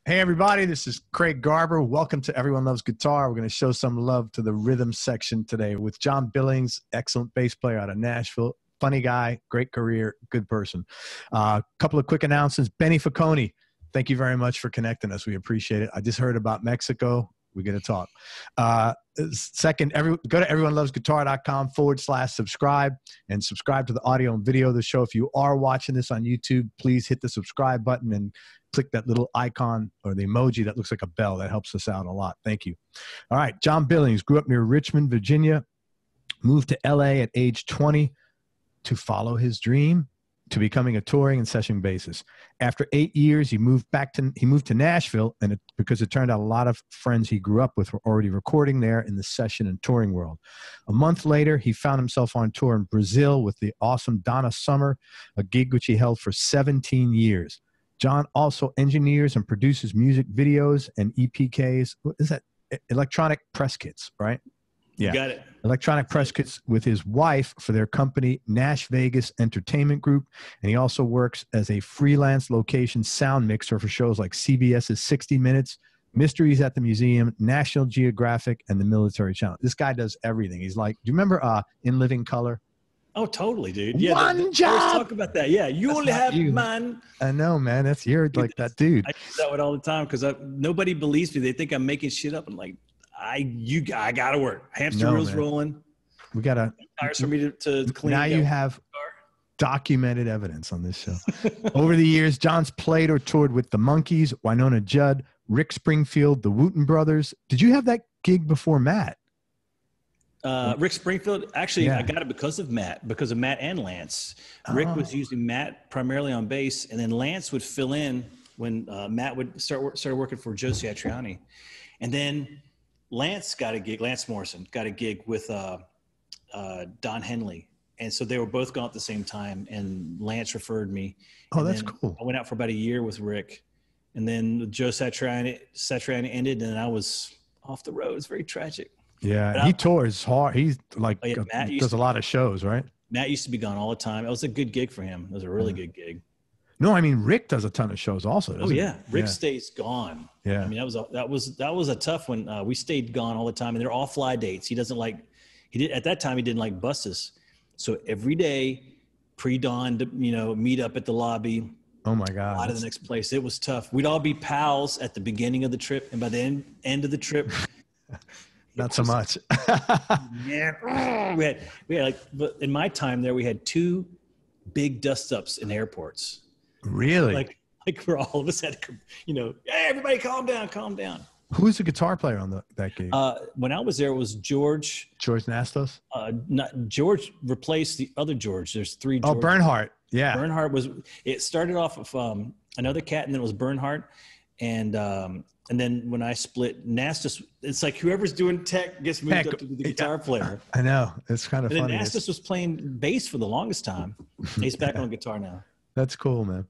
Hey, everybody, this is Craig Garber. Welcome to Everyone Loves Guitar. We're going to show some love to the rhythm section today with John Billings, excellent bass player out of Nashville. Funny guy, great career, good person. Couple of quick announcements. Benny Facconi, thank you very much for connecting us. We appreciate it. I just heard about Mexico. We're going to talk. Second, go to everyonelovesguitar.com/subscribe and subscribe to the audio and video of the show. If you are watching this on YouTube, please hit the subscribe button and click that little icon or the emoji that looks like a bell. That helps us out a lot. Thank you. All right. John Billings grew up near Richmond, Virginia, moved to LA at age 20 to follow his dream to becoming a touring and session bassist. After 8 years, he moved to Nashville, and because it turned out a lot of friends he grew up with were already recording there in the session and touring world. A month later, he found himself on tour in Brazil with the awesome Donna Summer, a gig which he held for 17 years. John also engineers and produces music videos and EPKs. What is that? Electronic press kits, right? Yeah. You got it. Electronic press kits with his wife for their company, Nash Vegas Entertainment Group. And he also works as a freelance location sound mixer for shows like CBS's 60 Minutes, Mysteries at the Museum, National Geographic, and the Military Channel. This guy does everything. He's like, do you remember In Living Color? Oh, totally, dude. Yeah, One job. Talk about that. Yeah, you only have man. I know, man. That's you're like that dude. I use that one all the time because nobody believes me. They think I'm making shit up. I'm like, I gotta work. Hamster wheels rolling. We gotta tires for me to clean. Now you have documented evidence on this show. Over the years, John's played or toured with the Monkees, Wynonna Judd, Rick Springfield, the Wooten Brothers. Did you have that gig before Matt? Rick Springfield, actually, Yeah. I got it because of Matt and Lance. Rick was using Matt primarily on bass, and then Lance would fill in when Matt would start working for Joe Satriani. And then Lance Morrison got a gig with Don Henley. And so they were both gone at the same time, and Lance referred me. Oh, that's cool. I went out for about a year with Rick, and then Joe Satriani ended, and I was off the road. It's very tragic. Yeah, he tours hard. He's like does a lot of shows, right? Matt used to be gone all the time. It was a good gig for him. It was a really good gig. No, I mean Rick does a ton of shows also. Oh yeah, Rick stays gone. Yeah, I mean that was a tough one. We stayed gone all the time, and they're all fly dates. He didn't like buses, so every day pre-dawn to meet up at the lobby. Oh my God! Fly to the next place. It was tough. We'd all be pals at the beginning of the trip, and by the end of the trip. Not so much. Yeah, we had but in my time there, we had 2 big dust ups in airports. Really? Like where all of us had to, hey, everybody calm down. Who was the guitar player on that gig? When I was there, it was George Nastos? George replaced the other George. There's 3 George. Oh, Bernhardt. Yeah. Bernhardt it started off of another cat, and then it was Bernhardt. And then when I split, Nastos, it's like whoever's doing tech gets moved up to be the guitar player. I know. It's kind of funny. And then Nastos was playing bass for the longest time. He's back on guitar now. That's cool, man.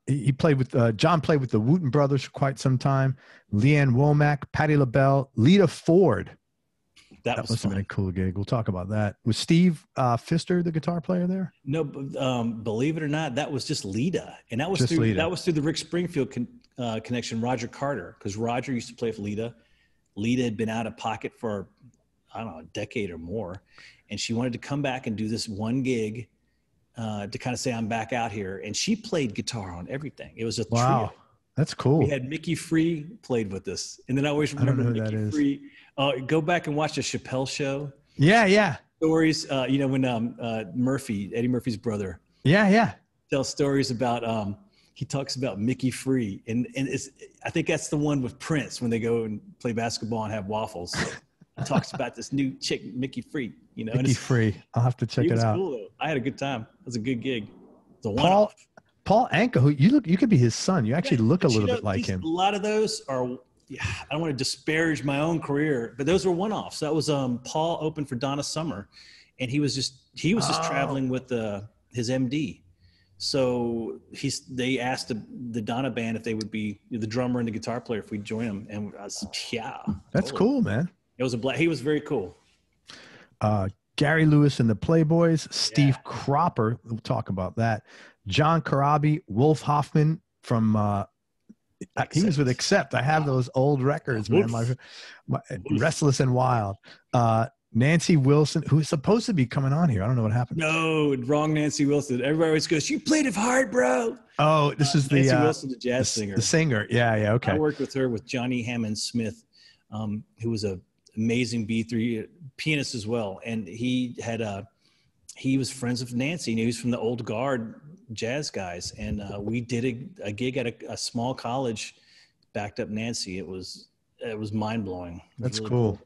He played with John played with the Wooten Brothers for quite some time. Ann Womack, Patti LaBelle, Lita Ford. That must have been a cool gig. We'll talk about that. Was Steve Pfister the guitar player there? No, believe it or not, that was just Lita, and that was through the Rick Springfield connection. Roger Carter, because Roger used to play with Lita. Lita had been out of pocket for I don't know, a decade or more, and she wanted to come back and do this one gig to kind of say I'm back out here. And she played guitar on everything. It was a trio. That's cool. We had Mickey Free played with us, and then I always remember Mickey Free. Go back and watch the Chappelle show. Yeah. Stories, when Eddie Murphy's brother. Yeah. Tells stories about he talks about Mickey Free, and I think that's the one with Prince when they go and play basketball and have waffles. He talks about this new chick, Mickey Free. Mickey Free. I'll have to check it out. Cool, though. I had a good time. It was a good gig. It's a one-off. Paul Anka, who you could be his son. You actually look a little bit like him. A lot of those are. I don't want to disparage my own career, but those were one-offs. That was Paul opened for Donna Summer, and he was just traveling with his MD. So they asked the Donna band if they would be the drummer and the guitar player if we'd join them, and I said, yeah. That's cool, man. It was he was very cool. Gary Lewis and the Playboys, Steve Cropper, we'll talk about that. John Corabi, Wolf Hoffmann from He was with Accept. I have those old records, man. My Restless and Wild. Nancy Wilson, who's supposed to be coming on here. I don't know what happened. No, wrong Nancy Wilson. Everybody always goes, "You played it hard, bro." Oh, this is Nancy Wilson, the jazz singer. The singer. Yeah, okay. I worked with her with Johnny Hammond Smith, who was an amazing B3 pianist as well. And he was friends with Nancy. He was from the old guard jazz guys. And we did a gig at a small college, backed up Nancy. It was mind-blowing. That's really cool.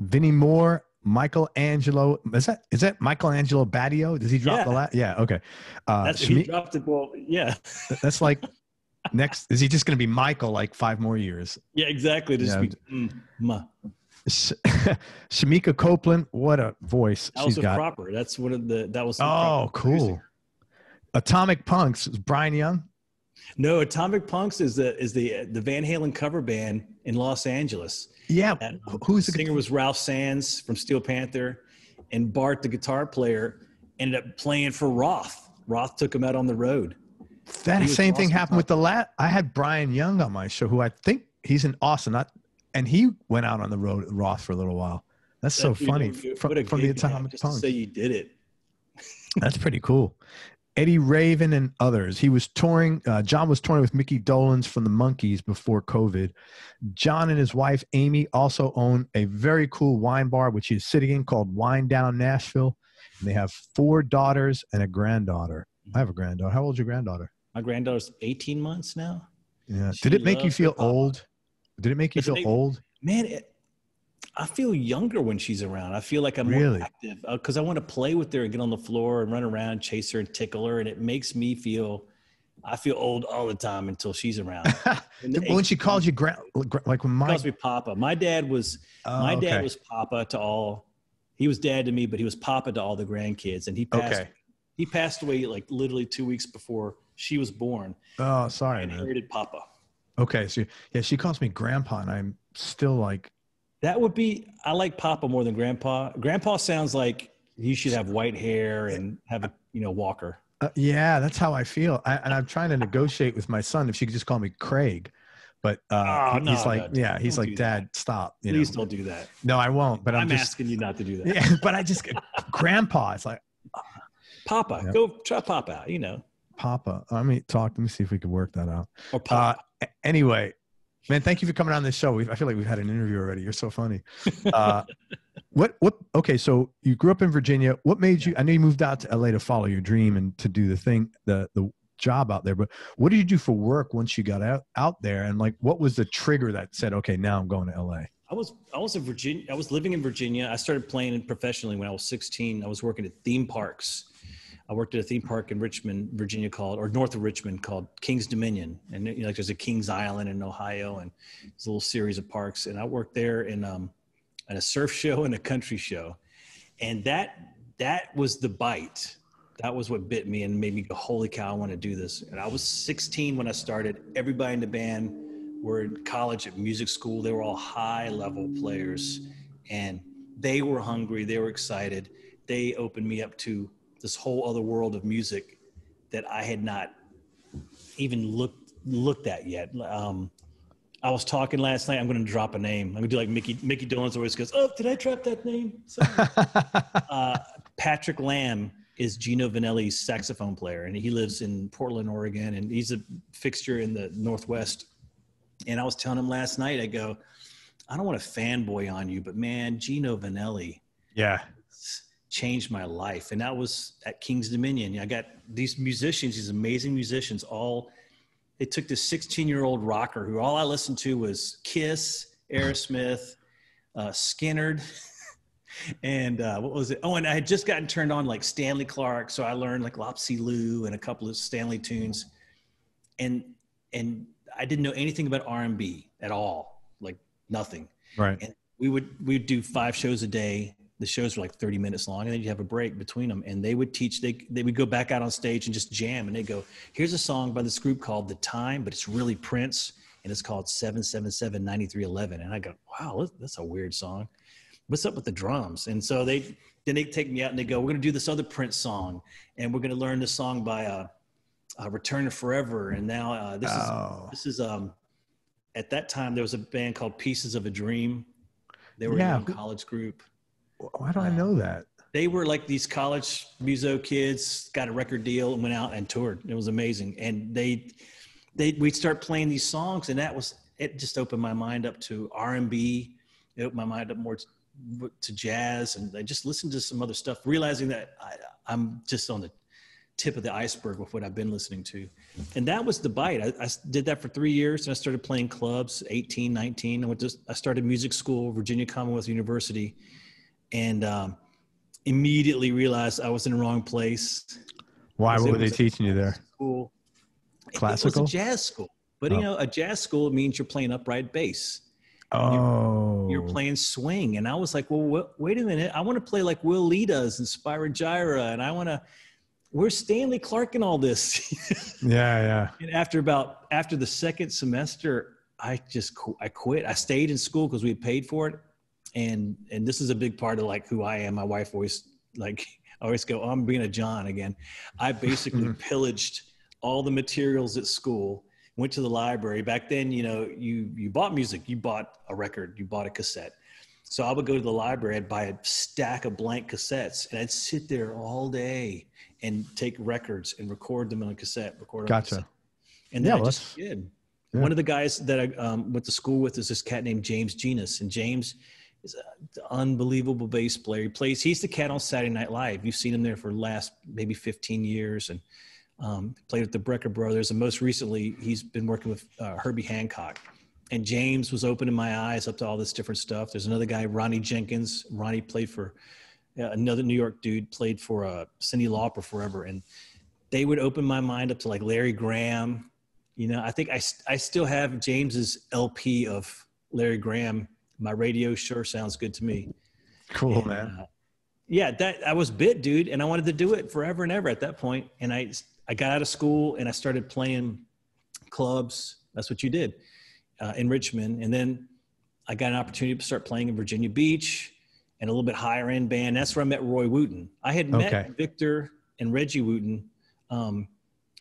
Vinnie Moore, Michelangelo. Is that Michelangelo Badio? Does he drop the last? Yeah. Okay. He dropped it. Well, yeah. That's like next. Is he just going to be Michael like 5 more years? Yeah, exactly. Shemekia Copeland. What a voice she's got. Proper. That's one of the. That was. Oh, cool. Music. Atomic Punks is Brian Young. No, Atomic Punks is the Van Halen cover band in Los Angeles. Yeah, who's the singer was Ralph Sands from Steel Panther, and Bart, the guitar player, ended up playing for Roth. Roth took him out on the road. That same thing happened with I had Brian Young on my show, who I think he's in Austin, and he went out on the road at Roth for a little while. That's so funny from the Atomic Punks. To say you did it. That's pretty cool. Eddy Raven and others. He was touring. John was touring with Micky Dolenz from the Monkees before COVID. John and his wife, Amy, also own a very cool wine bar, which he's sitting in, called Wine Down Nashville. And they have 4 daughters and a granddaughter. I have a granddaughter. How old's your granddaughter? My granddaughter's 18 months now. Yeah. Did it make you feel old? Did it make you feel old? Man, I feel younger when she's around. I feel like I'm more active because I want to play with her and get on the floor and run around, chase her and tickle her. And it makes me feel old all the time until she's around. When she calls you like when calls me Papa. My dad was Papa to all. He was dad to me, but he was Papa to all the grandkids. And he passed away like literally 2 weeks before she was born. Oh, sorry. I inherited Papa. Okay. So she calls me Grandpa, and I'm still like. That would be, I like Papa more than Grandpa. Grandpa sounds like he should have white hair and have a, walker. Yeah, that's how I feel. And I'm trying to negotiate with my son if she could just call me Craig. But he's like, Dad, stop. Please don't do that. No, I won't. But I'm just asking you not to do that. Yeah, but Grandpa, it's like. Papa, go try Papa out, Papa. Let me see if we can work that out. Or Papa. Anyway. Man, thank you for coming on this show. I feel like we've had an interview already. You're so funny. Okay, so you grew up in Virginia. What made you, I know you moved out to LA to follow your dream and to do the thing, the job out there, but what did you do for work once you got out there? And like, what was the trigger that said, okay, now I'm going to LA? I was in Virginia. I was living in Virginia. I started playing professionally when I was 16. I was working at theme parks. I worked at a theme park in Richmond, Virginia north of Richmond called King's Dominion. And there's a King's Island in Ohio, and it's a little series of parks. And I worked there in a surf show and a country show. And that was the bite. That was what bit me and made me go, holy cow, I want to do this. And I was 16 when I started. Everybody in the band were in college at music school. They were all high level players, and they were hungry. They were excited. They opened me up to this whole other world of music that I had not even looked at yet. I was talking last night. I'm going to drop a name. I'm going to do like Micky Dolenz always goes, oh, did I drop that name? Patrick Lamb is Gino Vannelli's saxophone player, and he lives in Portland, Oregon, and he's a fixture in the Northwest. And I was telling him last night, I go, I don't want to fanboy on you, but man, Gino Vannelli. Yeah. Changed my life. And that was at King's Dominion. I got these musicians, these amazing musicians, they took this 16-year-old rocker who all I listened to was Kiss, Aerosmith, Skynyrd, and what was it? Oh, and I had just gotten turned on like Stanley Clarke. So I learned like Lopsy Lou and a couple of Stanley tunes. And I didn't know anything about R&B at all, like nothing. Right. And we'd do 5 shows a day. The shows were like 30 minutes long, and then you have a break between them. And they would teach, they would go back out on stage and just jam. And they go, here's a song by this group called The Time, but it's really Prince. And it's called 777-9311. And I go, wow, that's a weird song. What's up with the drums? And so they take me out and they go, we're going to do this other Prince song. And we're going to learn this song by Return to Forever. And now this is at that time there was a band called Pieces of a Dream. They were a young college group. Why do I know that? They were like these college muso kids, got a record deal and went out and toured. It was amazing. And we'd start playing these songs, and it just opened my mind up to R&B. It opened my mind up more to jazz, and I just listened to some other stuff, realizing that I'm just on the tip of the iceberg with what I've been listening to. And that was the bite. I did that for 3 years, and I started playing clubs, 18, 19. I started music school, Virginia Commonwealth University, and immediately realized I was in the wrong place. Why? What were they teaching you there? School. Classical? It was a jazz school. But, a jazz school means you're playing upright bass. You're playing swing. And I was like, well, wait a minute. I want to play like Will Lee does and Spyro Gyra. And where's Stanley Clark in all this? Yeah. And after the second semester, I quit. I stayed in school because we had paid for it. And this is a big part of like who I am. My wife always go, I'm being a John again. I basically pillaged all the materials at school, went to the library. Back then, you bought music, you bought a record, you bought a cassette. So I would go to the library, I'd buy a stack of blank cassettes, and I'd sit there all day and take records and record them on a cassette, Gotcha. And then I just did. Yeah. One of the guys that I went to school with is this cat named James Genus, and James is an unbelievable bass player. He's the cat on Saturday Night Live. You've seen him there for the last maybe 15 years, and played with the Brecker Brothers, and most recently he's been working with Herbie Hancock. And James was opening my eyes up to all this different stuff. There's another guy, Ronnie Jenkins. Ronnie played for another New York dude, played for Cyndi Lauper forever, and they would open my mind up to like Larry Graham. I think I still have James's LP of Larry Graham. My radio sure sounds good to me. Cool, man. I was bit, dude, and I wanted to do it forever and ever at that point. And I got out of school and I started playing clubs. That's what you did in Richmond. And then I got an opportunity to start playing in Virginia Beach and a little bit higher end band. That's where I met Roy Wooten. I had met Victor and Reggie Wooten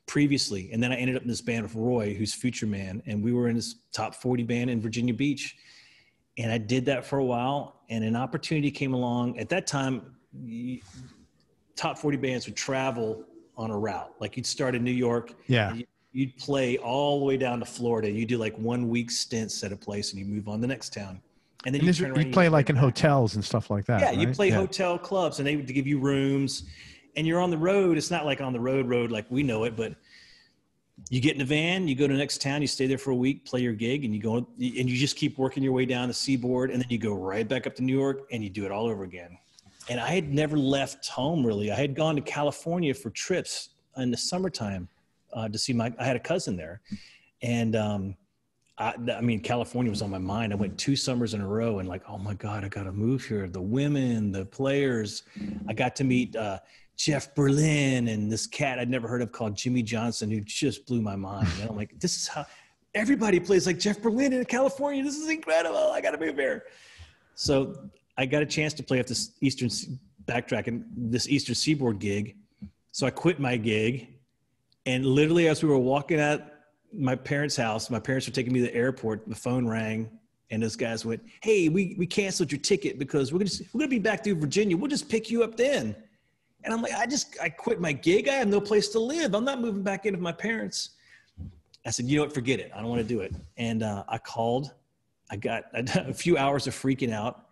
previously. And then I ended up in this band with Roy, who's Future Man. And we were in this top 40 band in Virginia Beach. And I did that for a while, and an opportunity came along. At that time, top 40 bands would travel on a route. Like you'd start in New York. Yeah. You'd play all the way down to Florida. You do like 1 week stints at a place, and you move on to the next town. And then you play like in hotels and stuff like that. Yeah, right? You play hotel clubs, and they would give you rooms. And you're on the road. It's not like on the road like we know it, but you get in the van, you go to the next town, you stay there for a week, play your gig, and you just keep working your way down the seaboard, and then you go right back up to New York, and you do it all over again. And I had never left home, really. I had gone to California for trips in the summertime to see I had a cousin there. And I mean, California was on my mind. I went 2 summers in a row and like, oh my God, I got to move here. The women, the players. I got to meet Jeff Berlin and this cat I'd never heard of called Jimmy Johnson, who just blew my mind. And I'm like, this is how everybody plays like Jeff Berlin in California. This is incredible. I got to move here. So I got a chance to play at this Eastern Seaboard gig. So I quit my gig. And literally as we were walking out my parents' house, my parents were taking me to the airport, the phone rang. And those guys went, hey, we canceled your ticket because we're going to be back through Virginia. We'll just pick you up then. And I'm like, I quit my gig. I have no place to live. I'm not moving back in with my parents. I said, you know what, forget it. I don't want to do it. And I called. I got a few hours of freaking out.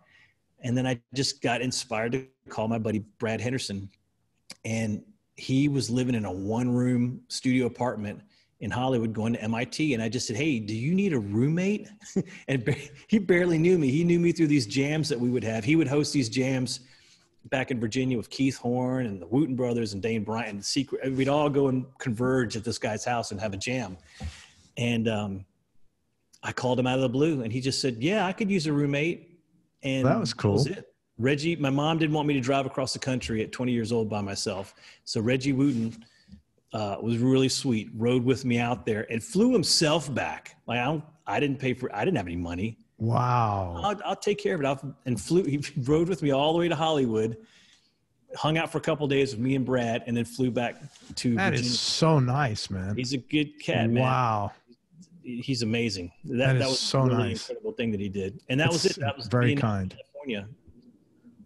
And then I just got inspired to call my buddy Brad Henderson. And he was living in a 1-room studio apartment in Hollywood going to MIT. And I just said, hey, do you need a roommate? And he barely knew me. He knew me through these jams that we would have. He would host these jams back in Virginia with Keith Horn and the Wooten Brothers and Dane Bryant. We'd all go and converge at this guy's house and have a jam. And I called him out of the blue, and he just said, yeah, I could use a roommate. And that was cool. That was it. Reggie, my mom didn't want me to drive across the country at 20 years old by myself. So Reggie Wooten was really sweet, rode with me out there and flew himself back. Like I didn't have any money. Wow. I'll take care of it. He rode with me all the way to Hollywood. hung out for a couple of days with me and Brad, and then flew back to That Virginia. is so nice, man. He's a good cat, man. Wow. He's amazing. That was so a really nice. incredible thing that he did. And that was it. That was very being kind. in California.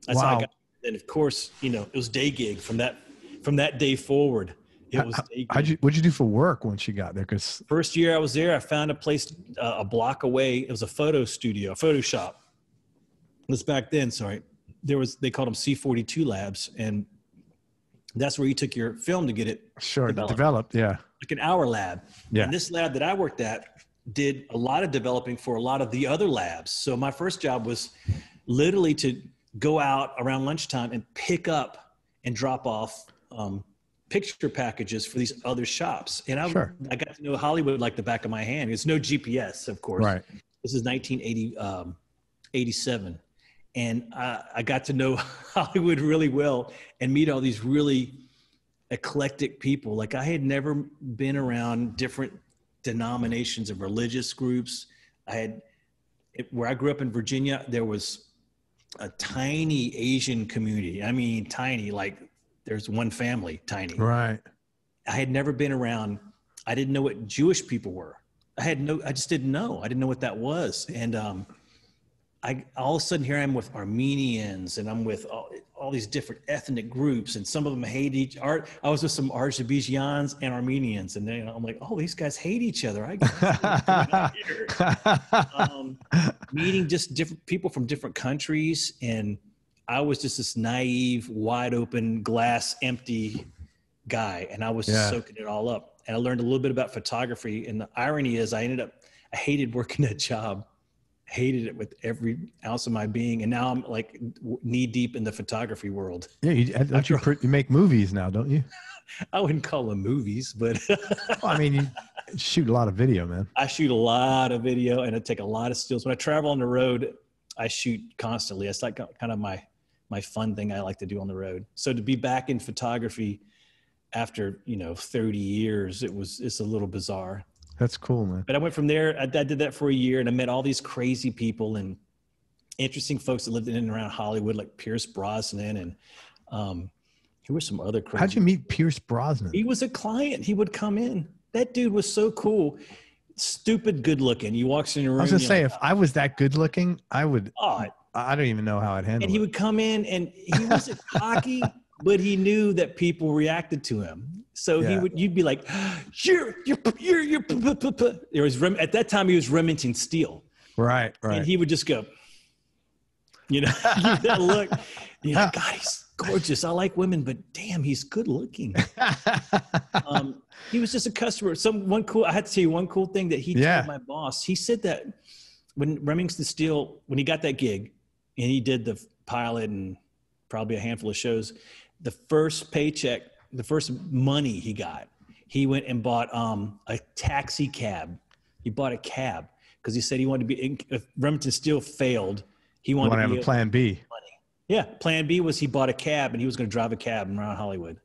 That's how I got. And of course, you know, it was day gig from that day forward. It was day gig. What'd you do for work once you got there? Because first year I was there, I found a place a block away. It was a photo studio, a photo shop. It was back then, sorry. They called them C42 labs, and that's where you took your film to get it developed, yeah. Like an hour lab. Yeah. And this lab that I worked at did a lot of developing for a lot of the other labs. So my first job was literally to go out around lunchtime and pick up and drop off picture packages for these other shops. And I got to know Hollywood like the back of my hand. It's no GPS, of course. Right. This is 1987. And I got to know Hollywood really well and meet all these really eclectic people. Like I had never been around different denominations of religious groups. Where I grew up in Virginia, there was a tiny Asian community. I mean, tiny, like there's one family, tiny. Right. I had never been around. I didn't know what Jewish people were. I just didn't know. I didn't know what that was. And all of a sudden here I am with Armenians, and I'm with all these different ethnic groups, and some of them hate I was with some Azerbaijanis and Armenians, and then I'm like, oh, these guys hate each other. I got here. Meeting just different people from different countries, and I was just this naive, wide open, glass empty guy, and I was soaking it all up. And I learned a little bit about photography, and the irony is I hated working that job. Hated it with every ounce of my being, and now I'm like knee deep in the photography world. Yeah, you make movies now, don't you? I wouldn't call them movies, but well, I mean, you shoot a lot of video, man. I shoot a lot of video, and I take a lot of stills. When I travel on the road, I shoot constantly. It's like kind of my fun thing I like to do on the road. So to be back in photography after 30 years, it's a little bizarre. That's cool, man. But I went from there. I did that for a year, and I met all these crazy people and interesting folks that lived in and around Hollywood, like Pierce Brosnan, and who were some other crazy. How'd you meet Pierce Brosnan? He was a client. He would come in. That dude was so cool. Stupid good looking. He walks in your room. I was gonna say, if I was that good looking, I would. Oh, I don't even know how I'd handle it. And he would come in, and he wasn't cocky, but he knew that people reacted to him. So you'd be like, you're at that time he was Remington Steel. Right. And he would just go, that look, God, he's gorgeous. I like women, but damn, he's good looking. He was just a customer. I had to tell you one cool thing that he told my boss. He said that when Remington Steel, when he got that gig and he did the pilot and probably a handful of shows, the first paycheck, the first money he got, he went and bought a taxi cab. He bought a cab because he said he wanted to be, if Remington Steel failed, he wanted to have a plan B. Money. Yeah. Plan B was he bought a cab and he was going to drive a cab around Hollywood.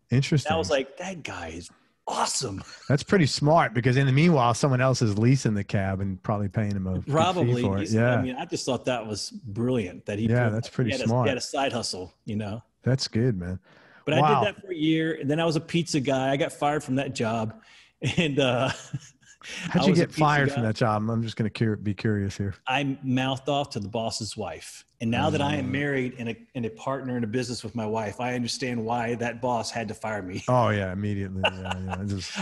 Interesting. And I was like, that guy is awesome. That's pretty smart, because in the meanwhile, someone else is leasing the cab and probably paying him a fee for it. Yeah. I mean, I just thought that was brilliant that that's pretty smart. He had a side hustle, That's good, man. But I did that for a year, and then I was a pizza guy. I got fired from that job. And how'd you get fired from that job? I'm just going to be curious here. I mouthed off to the boss's wife. And now that I am married and a partner in a business with my wife, I understand why that boss had to fire me. Oh, yeah, immediately.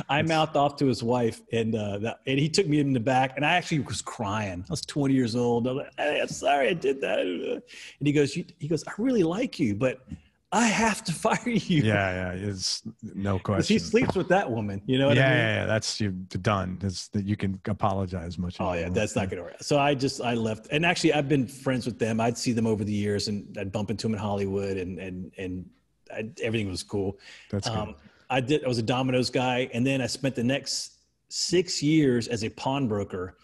I mouthed off to his wife, and he took me in the back, and I actually was crying. I was 20 years old. I was like, hey, I'm sorry I did that. And he goes, I really like you, but I have to fire you. Yeah, it's no question. He sleeps with that woman, you know what I mean? Yeah, that's done. It's that you can apologize much. Oh yeah, that's not gonna work. So I left, and actually I've been friends with them. I'd see them over the years, and I'd bump into them in Hollywood, and everything was cool. That's good. I was a Domino's guy, and then I spent the next 6 years as a pawnbroker.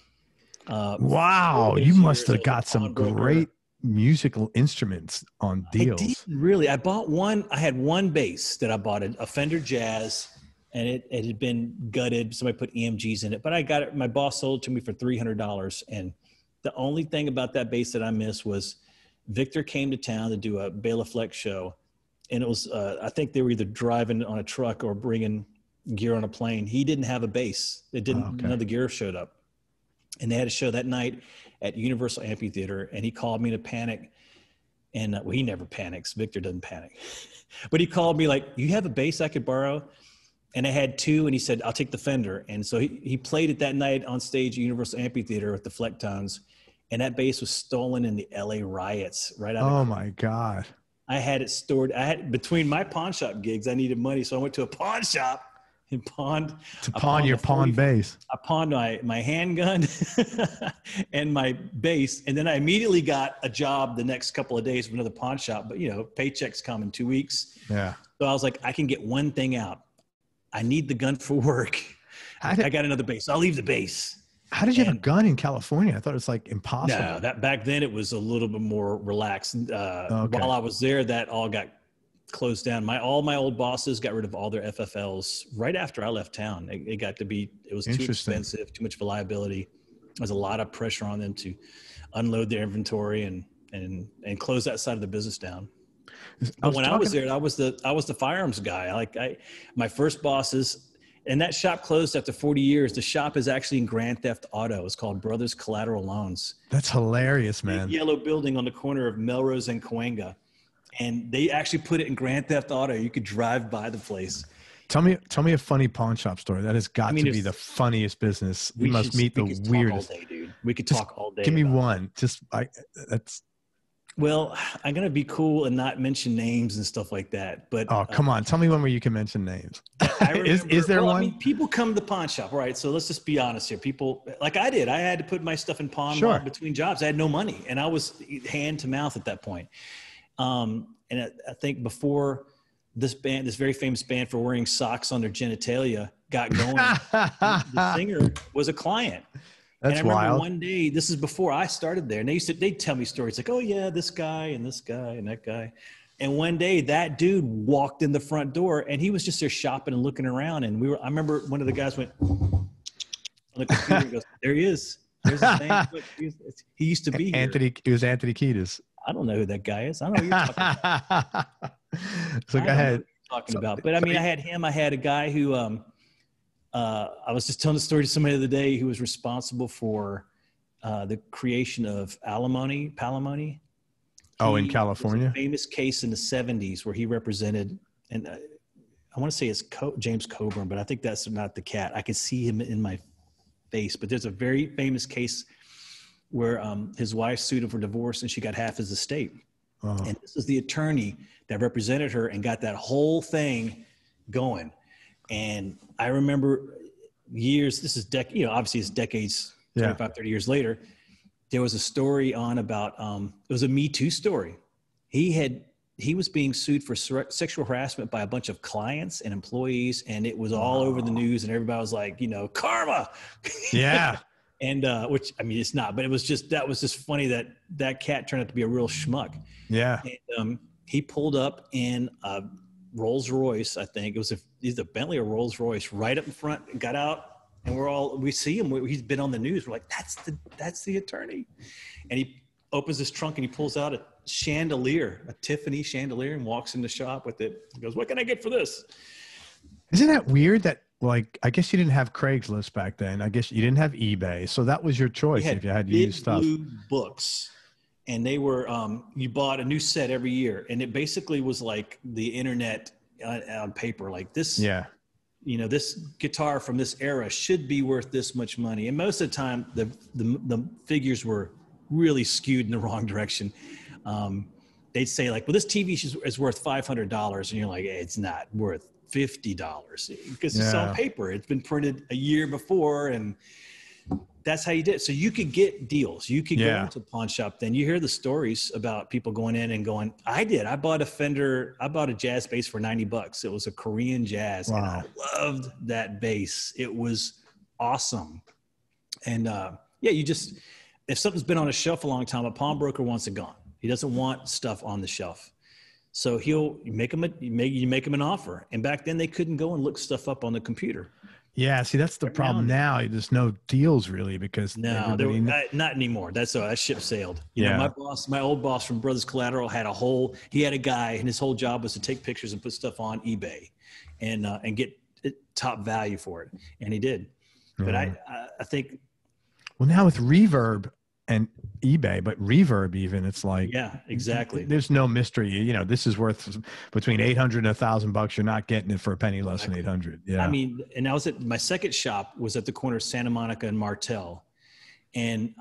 Wow, you must have got some great musical instruments on deals. I didn't really. I bought one. I had one bass that I bought, a Fender Jazz, and it had been gutted. Somebody put EMGs in it, but I got it. My boss sold it to me for $300. And the only thing about that bass that I missed was Victor came to town to do a Bela Fleck show, and it was, I think they were either driving on a truck or bringing gear on a plane. He didn't have a bass. None of the gear showed up. And they had a show that night at Universal Amphitheater, and he called me in a panic. And well, he never panics. Victor doesn't panic. But he called me like, you have a bass I could borrow? And I had two, and he said, I'll take the Fender. And so he played it that night on stage at Universal Amphitheater with the Flecktones. And that bass was stolen in the LA riots right out of Oh, my God. I had it stored. Between my pawn shop gigs, I needed money. So I went to a pawn shop and pawned your pawn bass. I pawned my handgun and my bass. And then I immediately got a job the next couple of days with another pawn shop. But, paychecks come in 2 weeks. Yeah. So I was like, I can get one thing out. I need the gun for work. I got another bass. I'll leave the bass. How did you have a gun in California? I thought it was like impossible. No, that back then it was a little bit more relaxed. While I was there, that all got closed down. All my old bosses got rid of all their FFLs right after I left town. It got to be, it was too expensive, too much liability. There was a lot of pressure on them to unload their inventory and close that side of the business down. But when I was there, I was the firearms guy. My first bosses, and that shop closed after 40 years. The shop is actually in Grand Theft Auto. It's called Brothers Collateral Loans. That's hilarious, man. The yellow building on the corner of Melrose and Cahuenga. And they actually put it in Grand Theft Auto. You could drive by the place. Tell me a funny pawn shop story. That has got to be the funniest business. You must meet the weirdest. All day, dude. We could talk all day. Give me one. Well, I'm going to be cool and not mention names and stuff like that. But come on. Tell me one where you can mention names. Is there one? I mean, people come to the pawn shop, right? So let's just be honest here. People, like I did, I had to put my stuff in pawn between jobs. I had no money, and I was hand to mouth at that point. And I think before this very famous band for wearing socks on their genitalia got going, the singer was a client. That's and I remember wild. One day, this is before I started there, and they'd tell me stories like, oh yeah, this guy and this guy and that guy. And one day that dude walked in the front door, and he was just there shopping and looking around. And I remember one of the guys went on the computer and goes, there he is. There's his name. He used to be here. It was Anthony Kiedis. I don't know who that guy is. I don't know who you're talking about. So go ahead. Talking about. But I mean, I had him. I had a guy who I was just telling the story to somebody the other day who was responsible for the creation of palimony. In California? A famous case in the 70s where he represented, and I want to say it's James Coburn, but I think that's not the cat. I can see him in my face. But there's a very famous case where his wife sued him for divorce and she got half his estate. Uh-huh. And this is the attorney that represented her and got that whole thing going. And I remember years, this is obviously it's decades, 25, 30 years later, there was a story on about, it was a Me Too story. He was being sued for sexual harassment by a bunch of clients and employees, and it was all over the news, and everybody was like, karma. Yeah. And which, I mean, it's not, but that was just funny that cat turned out to be a real schmuck. Yeah. And he pulled up in a Rolls Royce, I think it was either Bentley or Rolls Royce, right up in front, got out, and we see him. He's been on the news. We're like, that's the attorney. And he opens his trunk and he pulls out a chandelier, a Tiffany chandelier, and walks in the shop with it. He goes, what can I get for this? Isn't that weird that, like, I guess you didn't have Craigslist back then. I guess you didn't have eBay. So that was your choice if you had to use stuff. Blue books. And they were, you bought a new set every year. And it basically was like the internet on paper. Like this, this guitar from this era should be worth this much money. And most of the time, the figures were really skewed in the wrong direction. They'd say like, well, this TV is worth $500. And you're like, hey, it's not worth $50 because it's on paper. It's been printed a year before, and that's how you did it. So you could get deals. You could go into a pawn shop. Then you hear the stories about people going in and going, I bought a Fender. I bought a jazz bass for $90. It was a Korean jazz. Wow. And I loved that bass. It was awesome. And if something's been on a shelf a long time, a pawnbroker wants it gone. He doesn't want stuff on the shelf. So you make him an offer. And back then they couldn't go and look stuff up on the computer. Yeah, see, that's the problem now. There's no deals really because not anymore. That ship sailed. You know, my old boss from Brothers Collateral he had a guy, and his whole job was to take pictures and put stuff on eBay, and get top value for it, and he did. Yeah. But I think. Well, now with Reverb and eBay, but Reverb even, it's like, yeah, exactly. There's no mystery. You know, this is worth between $800 and $1,000. You're not getting it for a penny less than 800. Yeah. I mean, and I was at my second shop was at the corner of Santa Monica and Martel. And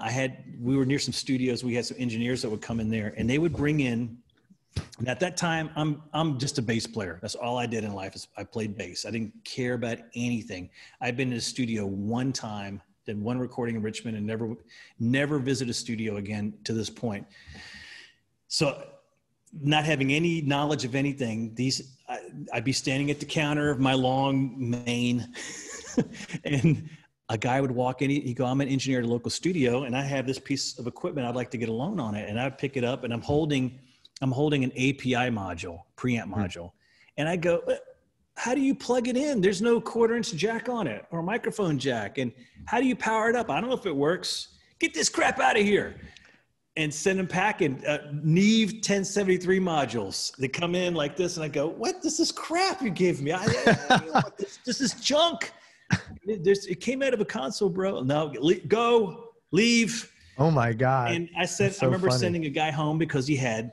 we were near some studios. We had some engineers that would come in there, and they would bring in, and at that time, I'm just a bass player. That's all I did in life is I played bass. I didn't care about anything. I've been in a studio one time, did one recording in Richmond, and never visited a studio again to this point. So not having any knowledge of anything, I'd be standing at the counter of my long Maine and a guy would walk in, he'd go, I'm an engineer at a local studio and I have this piece of equipment. I'd like to get a loan on it. And I'd pick it up and I'm holding an API module, preamp module. And I go, how do you plug it in? There's no 1/4-inch jack on it or microphone jack. And how do you power it up? I don't know if it works. Get this crap out of here. And send them packing Neve 1073 modules. They come in like this, and I go, "What? This is crap you gave me. This is junk. It came out of a console, bro. No, go, leave." Oh my God! And I said, I remember sending a guy home because he had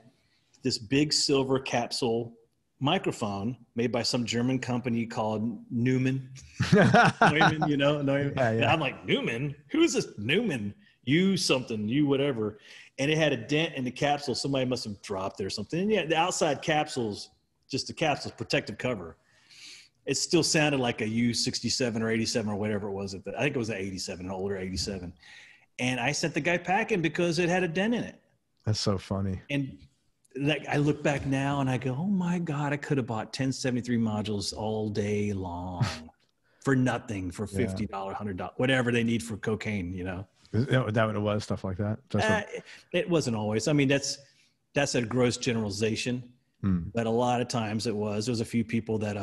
this big silver capsule microphone made by some German company called Neumann. Neumann, you know? Neumann. Yeah. And I'm like, Neumann? Who is this Neumann? You something, you whatever. And it had a dent in the capsule. Somebody must have dropped it or something. And yeah, the outside capsule's just the capsule's protective cover. It still sounded like a U67 or 87 or whatever it was. I think it was an 87, an older 87. And I sent the guy packing because it had a dent in it. That's so funny. And like I look back now and I go, oh my God, I could have bought 1073 modules all day long for nothing, for $50, $100, whatever they need for cocaine, you know? Is that what it was? Stuff like that? It wasn't always. I mean, that's a gross generalization, but a lot of times there was a few people that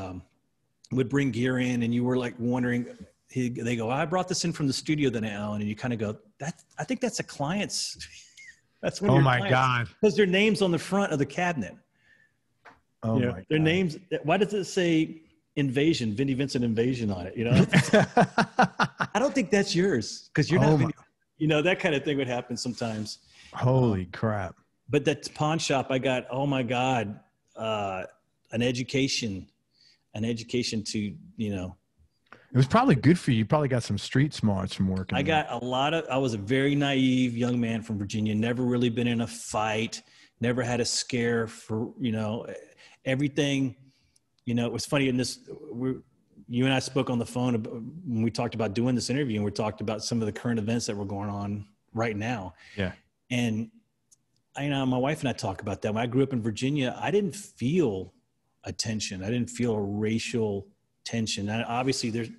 would bring gear in and you were like wondering, they go, I brought this in from the studio then, Alan. And you kind of go, I think that's a client's. That's one of your clients. God. Because their name's on the front of the cabinet. Oh, my God. Their names. Why does it say Invasion, Vinnie Vincent Invasion on it? You know, I don't think that's yours because you're not, you know, that kind of thing would happen sometimes. Holy crap. But that pawn shop, I got, oh my God, an education to, you know. It was probably good for you. You probably got some street smarts from working. I was a very naive young man from Virginia, never really been in a fight, never had a scare for, you know, everything. You know, it was funny in this, you and I spoke on the phone when we talked about doing this interview, and we talked about some of the current events that were going on right now. Yeah. And I know my wife and I talk about that. When I grew up in Virginia, I didn't feel a tension. I didn't feel a racial tension. And obviously there's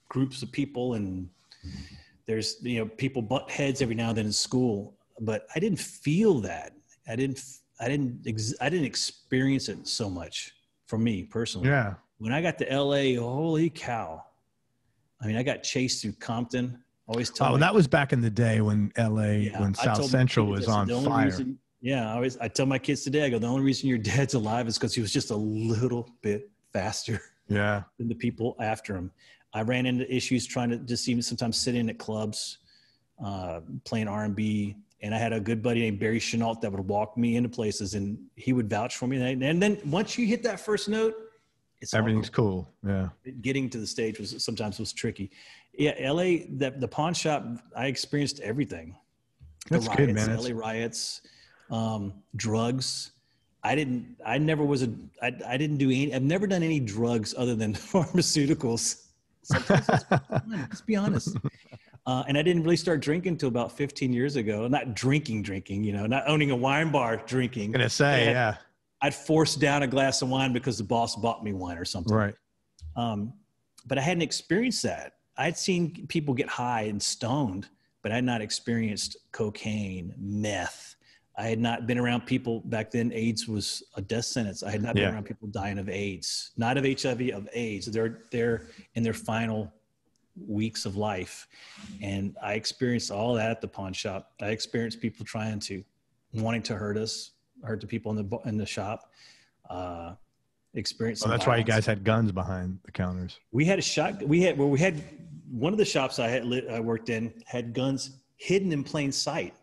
groups of people and there's, you know, people butt heads every now and then in school, but I didn't feel that. I didn't experience it so much for me personally. Yeah. When I got to LA, holy cow. I mean, I got chased through Compton. That was back in the day when LA, when South Central was on fire. I tell my kids today, I go, the only reason your dad's alive is because he was just a little bit faster than the people after him. I ran into issues trying to just even sometimes sit in at clubs, playing R&B. And I had a good buddy named Barry Chenault that would walk me into places and he would vouch for me. And then once you hit that first note, everything's cool. Yeah. Getting to the stage sometimes was tricky. Yeah. LA, the pawn shop, I experienced everything. That's riots, good, man. LA riots, drugs. I've never done any drugs other than pharmaceuticals. Let's be honest. And I didn't really start drinking until about 15 years ago. Not drinking, you know, not owning a wine bar, drinking. I'm gonna say, I'd force down a glass of wine because the boss bought me wine or something. Right. But I hadn't experienced that. I'd seen people get high and stoned, but I had not experienced cocaine, meth, I had not been around people back then. AIDS was a death sentence. I had not been around people dying of AIDS, not of HIV, of AIDS. They're in their final weeks of life. And I experienced all that at the pawn shop. I experienced people wanting to hurt us, hurt the people in the shop. Experienced. That's why you guys had guns behind the counters. We had one of the shops I worked in had guns hidden in plain sight.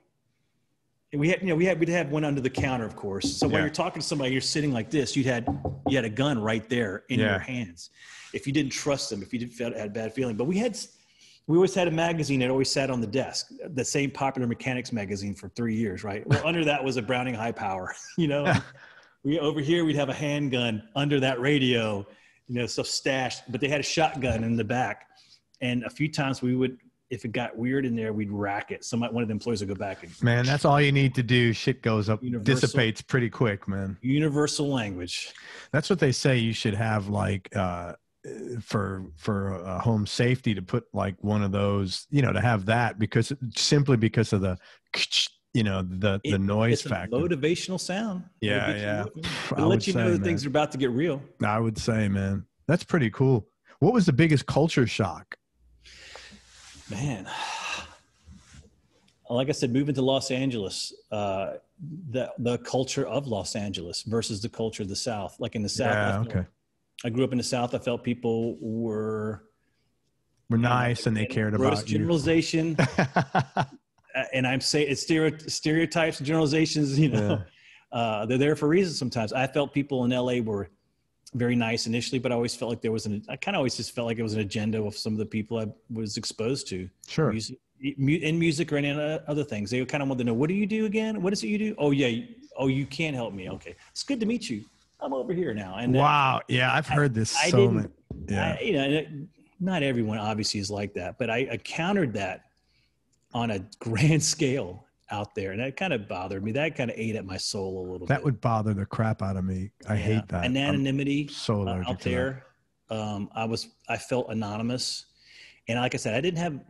We'd have one under the counter, of course. So when you're talking to somebody, you're sitting like this, you had a gun right there in your hands. If you didn't trust them, if you had a bad feeling. But we always had a magazine that always sat on the desk, the same Popular Mechanics magazine for 3 years, right? Well, under that was a Browning High Power, over here, we'd have a handgun under that radio, stuff stashed, but they had a shotgun in the back. And a few times if it got weird in there, we'd rack it. One of the employees would go back and, man, that's all you need to do. Shit goes up, dissipates pretty quick, man. Universal language. That's what they say. You should have like, for home safety, to put like one of those, to have that, because of the, the noise factor. Motivational sound. Yeah. It'll let you know that things are about to get real. I would say, man, that's pretty cool. What was the biggest culture shock? Man, like I said, moving to Los Angeles, the culture of Los Angeles versus the culture of the South. Like in the South, I grew up in the South. I felt people were nice and they cared about you. Generalization, and I'm saying it's stereotypes and generalizations. They're there for a reason. Sometimes I felt people in LA were very nice initially, but I always felt like I kind of always just felt like it was an agenda of some of the people I was exposed to. Sure. In music or in other things. They kind of want to know, what do you do again? What is it you do? Oh yeah. Oh, you can't help me. Okay. It's good to meet you. I'm over here now. And wow. Yeah. I've heard this so many. Yeah. Not everyone obviously is like that, but I countered that on a grand scale out there, and that kind of bothered me. That kind of ate at my soul a little bit. That would bother the crap out of me. I hate that. And anonymity out there. I felt anonymous, and like I said,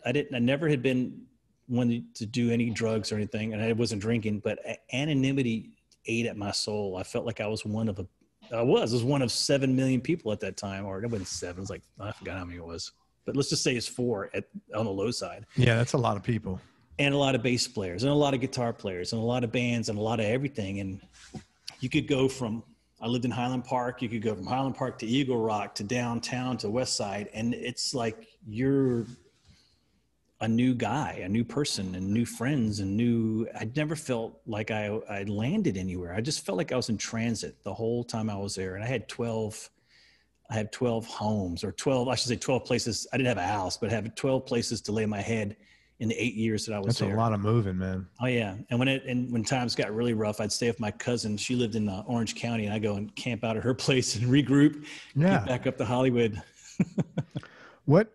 I never had been one to do any drugs or anything, and I wasn't drinking. But anonymity ate at my soul. I felt like I was one of 7 million people at that time, or it wasn't 7. It was like, I forgot how many it was, but let's just say it's 4 on the low side. Yeah, that's a lot of people. And a lot of bass players and a lot of guitar players and a lot of bands and a lot of everything. And you could go I lived in Highland Park. You could go from Highland Park to Eagle Rock to downtown to West Side. And it's like you're a new guy, a new person, and new friends I never felt like I landed anywhere. I just felt like I was in transit the whole time I was there. And I had 12 homes, or 12 places. I didn't have a house, but I had 12 places to lay my head in the 8 years that I was there. That's a lot of moving, man. Oh yeah. And when times got really rough, I'd stay with my cousin. She lived in Orange County, and I go and camp out at her place and regroup, get back up to Hollywood. What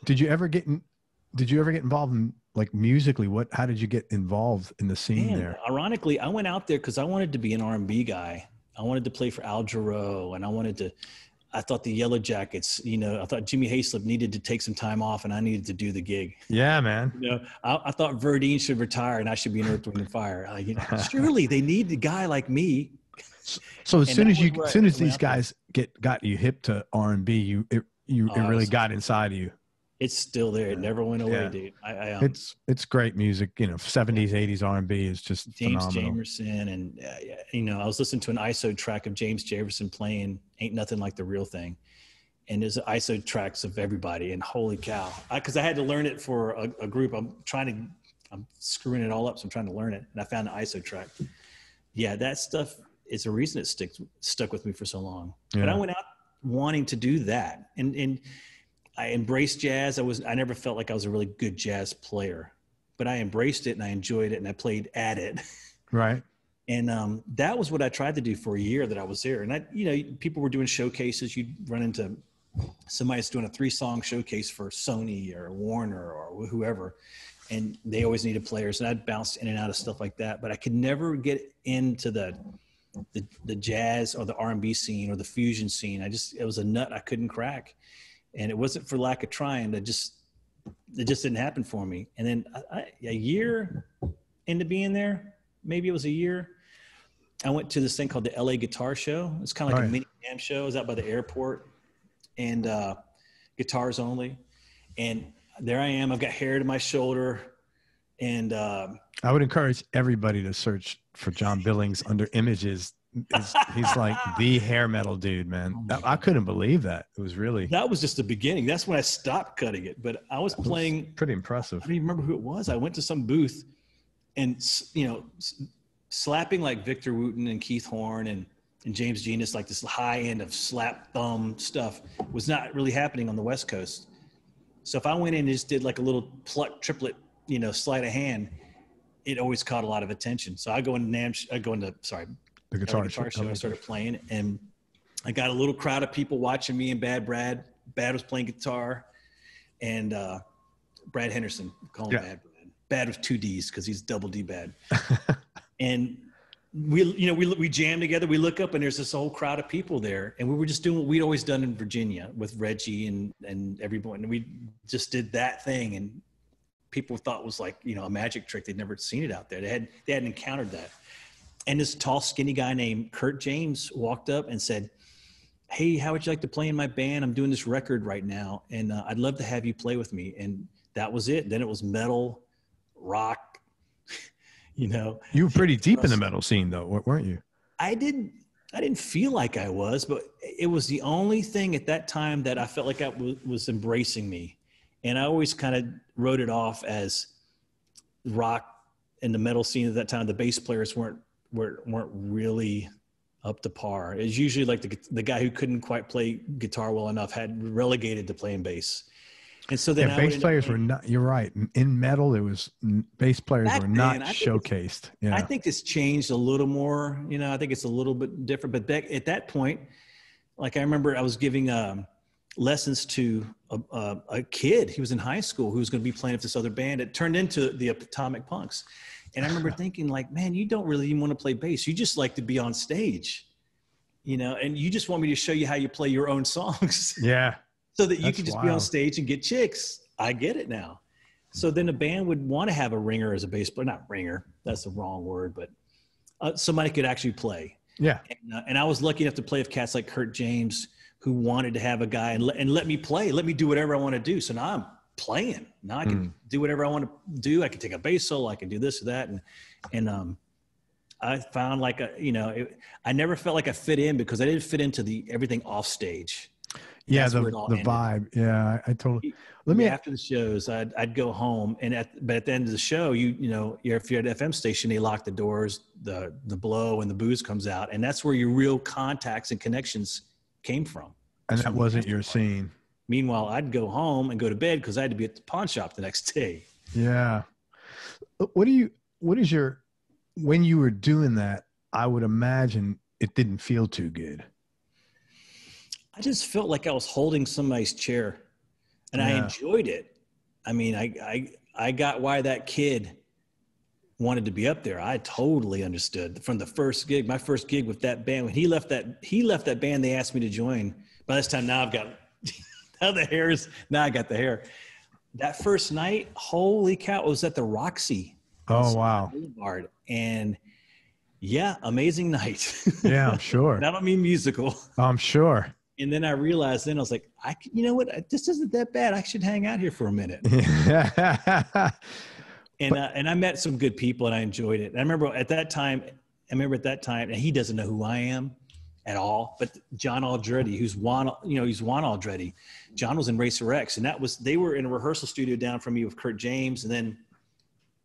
did you ever get involved in, like, musically? How did you get involved in the scene there? Ironically, I went out there because I wanted to be an R&B guy. I wanted to play for Al Jarreau, and I thought the Yellow Jackets, I thought Jimmy Hayslip needed to take some time off, and I needed to do the gig. Yeah, man. I thought Verdine should retire, and I should be in Earth, Wind and Fire. Surely they need a guy like me. So as soon as these guys got you hip to R&B, it really got inside of you. It's still there. It never went away, dude. It's great music. 70s, 80s R&B is just James phenomenal. Jamerson, and I was listening to an ISO track of James Jamerson playing "Ain't Nothing Like the Real Thing," and there's ISO tracks of everybody. And holy cow, because I had to learn it for a group. I'm screwing it all up, so I'm trying to learn it, and I found an ISO track. Yeah, that stuff is a reason it stuck with me for so long. Yeah. But I went out wanting to do that, and I embraced jazz. I never felt like I was a really good jazz player, but I embraced it and I enjoyed it and I played at it. Right. And that was what I tried to do for a year that I was there. And people were doing showcases. You'd run into somebody that's doing a 3-song showcase for Sony or Warner or whoever, and they always needed players. And I'd bounce in and out of stuff like that, but I could never get into the jazz or the R&B scene or the fusion scene. It was a nut I couldn't crack. And it wasn't for lack of trying. It just didn't happen for me. And then a year into being there. Maybe it was a year. I went to this thing called the LA Guitar Show. It's kind of like a mini jam show. It was out by the airport, and guitars only. And there I am. I've got hair to my shoulder. And I would encourage everybody to search for John Billings under images. He's like the hair metal dude, man. I couldn't believe that. It was really. That was just the beginning. That's when I stopped cutting it. But I was playing. Pretty impressive. I don't even remember who it was. I went to some booth and, slapping like Victor Wooten and Keith Horn and James Genius, like this high end of slap thumb stuff, was not really happening on the West Coast. So if I went in and just did like a little pluck triplet, sleight of hand, it always caught a lot of attention. So I go into the guitar show. I started playing, and I got a little crowd of people watching me and Bad Brad. Bad was playing guitar, and Brad Henderson, call him Bad Brad. Bad with 2 Ds because he's double D Bad. And we jam together. We look up and there's this whole crowd of people there, and we were just doing what we'd always done in Virginia with Reggie and everyone. And we just did that thing, and people thought it was like a magic trick. They'd never seen it out there. They hadn't encountered that. And this tall, skinny guy named Kurt James walked up and said, "Hey, how would you like to play in my band? I'm doing this record right now, and I'd love to have you play with me." And that was it. Then it was metal, rock. You were pretty deep in the metal scene, though, weren't you? I didn't feel like I was, but it was the only thing at that time that I felt like was embracing me. And I always kind of wrote it off as rock and the metal scene at that time. The bass players weren't really up to par. It was usually like the guy who couldn't quite play guitar well enough had relegated to playing bass. And so then bass players were not. You're right. In metal, it was bass players were not showcased. Yeah, I think it's changed a little more. I think it's a little bit different. But back at that point, like I remember, I was giving lessons to a kid. He was in high school who was going to be playing with this other band. It turned into the Atomic Punks, and I remember thinking, like, man, you don't really even want to play bass. You just like to be on stage, and you just want me to show you how you play your own songs. Yeah. So that you could just be on stage and get chicks. I get it now. So then the band would want to have a ringer as a bass player. Not ringer, that's the wrong word, but somebody could actually play. Yeah. And I was lucky enough to play with cats like Kurt James, who wanted to have a guy and let me play. Let me do whatever I want to do. So now I'm playing. Now I can do whatever I want to do. I can take a bass solo. I can do this or that. And I found like I never felt like I fit in because I didn't fit into everything off stage. Yeah, the vibe. Yeah, I totally. After the shows, I'd go home, but at the end of the show, if you're at FM station, they lock the doors, the blow and the booze comes out, and that's where your real contacts and connections came from. And that wasn't your scene. Meanwhile, I'd go home and go to bed because I had to be at the pawn shop the next day. Yeah. When you were doing that, I would imagine it didn't feel too good. I just felt like I was holding somebody's chair, and I enjoyed it. I mean, I got why that kid wanted to be up there. I totally understood from the first gig. My first gig with that band, when he left that band, they asked me to join. By this time, now I got the hair. That first night, holy cow, it was at the Roxy. Oh, wow. Boulevard, and yeah, amazing night. Yeah, I'm sure. And I don't mean musical. I'm sure. And then I realized, I was like, you know what? This isn't that bad. I should hang out here for a minute. And I met some good people and I enjoyed it. And I remember at that time, and he doesn't know who I am at all, but John Aldretti, he's Juan Aldretti. John was in Racer X, and they were in a rehearsal studio down from me with Kurt James. And then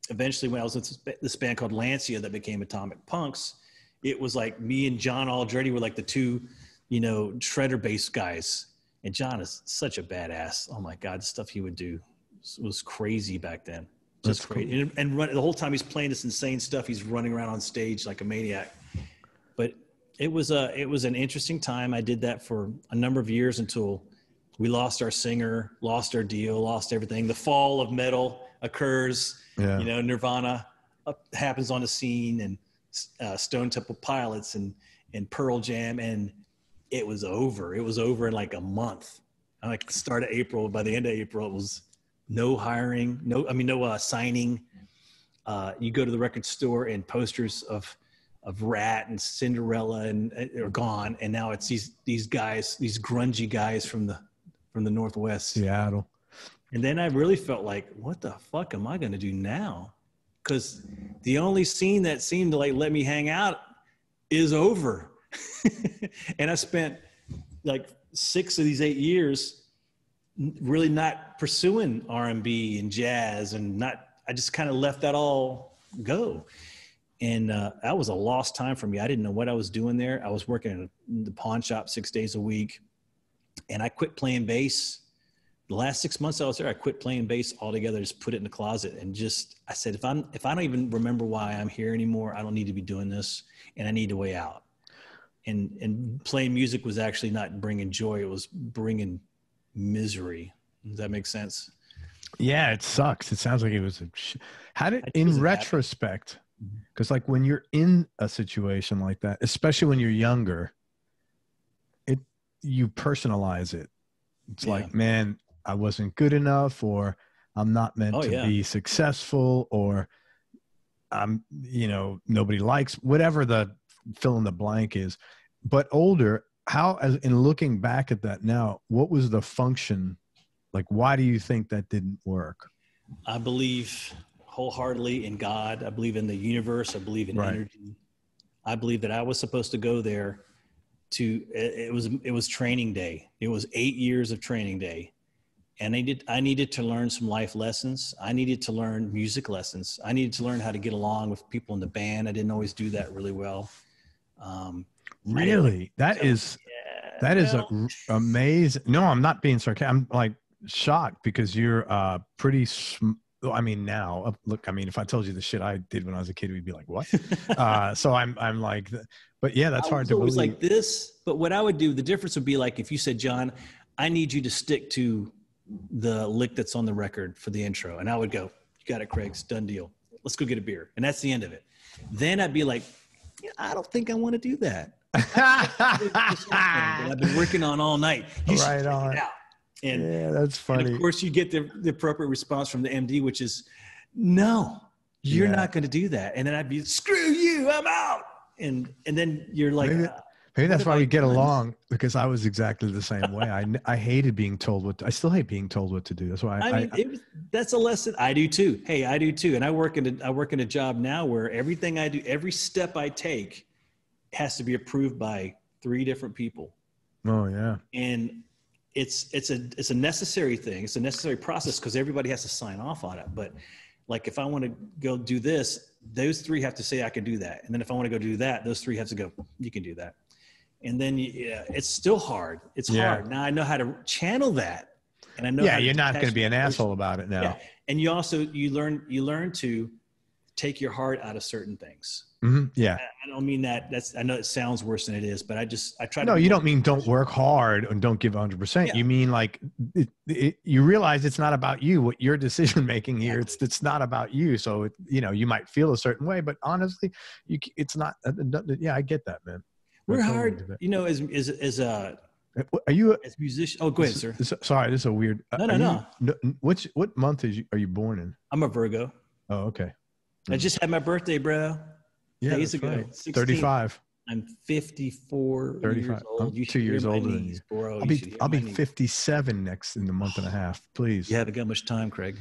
eventually when I was with this band called Lancia that became Atomic Punks, it was like me and John Aldretti were like the two, shredder bass guys. And John is such a badass. Oh my God, the stuff he would do was crazy back then. Just crazy. Cool. And the whole time he's playing this insane stuff, he's running around on stage like a maniac. But it was an interesting time. I did that for a number of years until we lost our singer, lost our deal, lost everything. The fall of metal occurs. Yeah. Nirvana happens on the scene, and Stone Temple Pilots and Pearl Jam, and it was over. It was over in like a month. Like the start of April. By the end of April, it was no hiring, no signing. you go to the record store and posters of Rat and Cinderella and are gone. And now it's these guys, these grungy guys from the Northwest. Seattle. And then I really felt like, what the fuck am I going to do now? Because the only scene that seemed to like let me hang out is over. And I spent like 6 of these 8 years really not pursuing R&B and jazz I just kind of left that all go. And that was a lost time for me. I didn't know what I was doing there. I was working in the pawn shop 6 days a week, and I quit playing bass. The last 6 months I was there, I quit playing bass altogether, just put it in the closet. And I said, if I don't even remember why I'm here anymore, I don't need to be doing this, and I need a way out. And playing music was actually not bringing joy. It was bringing misery. Does that make sense? Yeah, it sucks. It sounds like it was in retrospect, because like when you're in a situation like that, especially when you're younger, you personalize it. It's like, man, I wasn't good enough, or I'm not meant to be successful, or I'm, nobody likes, whatever the fill in the blank is. But older, in looking back at that now, what was the function? Like, why do you think that didn't work? I believe wholeheartedly in God. I believe in the universe. I believe in energy. I believe that I was supposed to go there it was training day. It was 8 years of training day. And I needed to learn some life lessons. I needed to learn music lessons. I needed to learn how to get along with people in the band. I didn't always do that really well. Really? That is amazing. No, I'm not being sarcastic. I'm like shocked, because you're pretty now look, if I told you the shit I did when I was a kid, we'd be like, what? So I'm like, but yeah, that's hard to believe. Like this, but what I would do, the difference would be like, if you said, John, I need you to stick to the lick that's on the record for the intro. And I would go, you got it, Craig, it's done deal. Let's go get a beer. And that's the end of it. Then I'd be like, I don't think I want to do that. I've been working on all night. You should check it out. And that's funny. And of course, you get the appropriate response from the MD, which is, no, you're not going to do that. And then I'd be, screw you, I'm out. And then you're like, maybe that's why we get along, because I was exactly the same way. I hated being told I still hate being told what to do. That's why that's a lesson. I do too. Hey, I do too. And I work in a job now where everything I do, every step I take has to be approved by 3 different people. Oh yeah. And it's a necessary thing. It's a necessary process, because everybody has to sign off on it. But like, if I want to go do this, those 3 have to say I can do that. And then if I want to go do that, those 3 have to go, you can do that. And then it's still hard. It's hard. Now I know how to channel that. And I know you're not going to be an asshole about it now. Yeah. And you also, you learn to take your heart out of certain things. Mm-hmm. Yeah. I don't mean that. I know it sounds worse than it is, but I try to. No, you don't mean don't work hard and don't give 100%. Yeah. You mean like you realize it's not about you, what your decision making here. Yeah. It's not about you. So you might feel a certain way, but honestly, it's not. Yeah, I get that, man. We're hard, as are you as musician? Oh, go ahead, sir. Sorry, this is a weird. No. What month are you born in? I'm a Virgo. Oh, okay. I just had my birthday, bro. Yeah, days ago. Right. 35. I'm 54 35. years old. I'm 2 years older than you. Bro. I'll be 57 next in a month and a half. Please. You haven't got much time, Craig.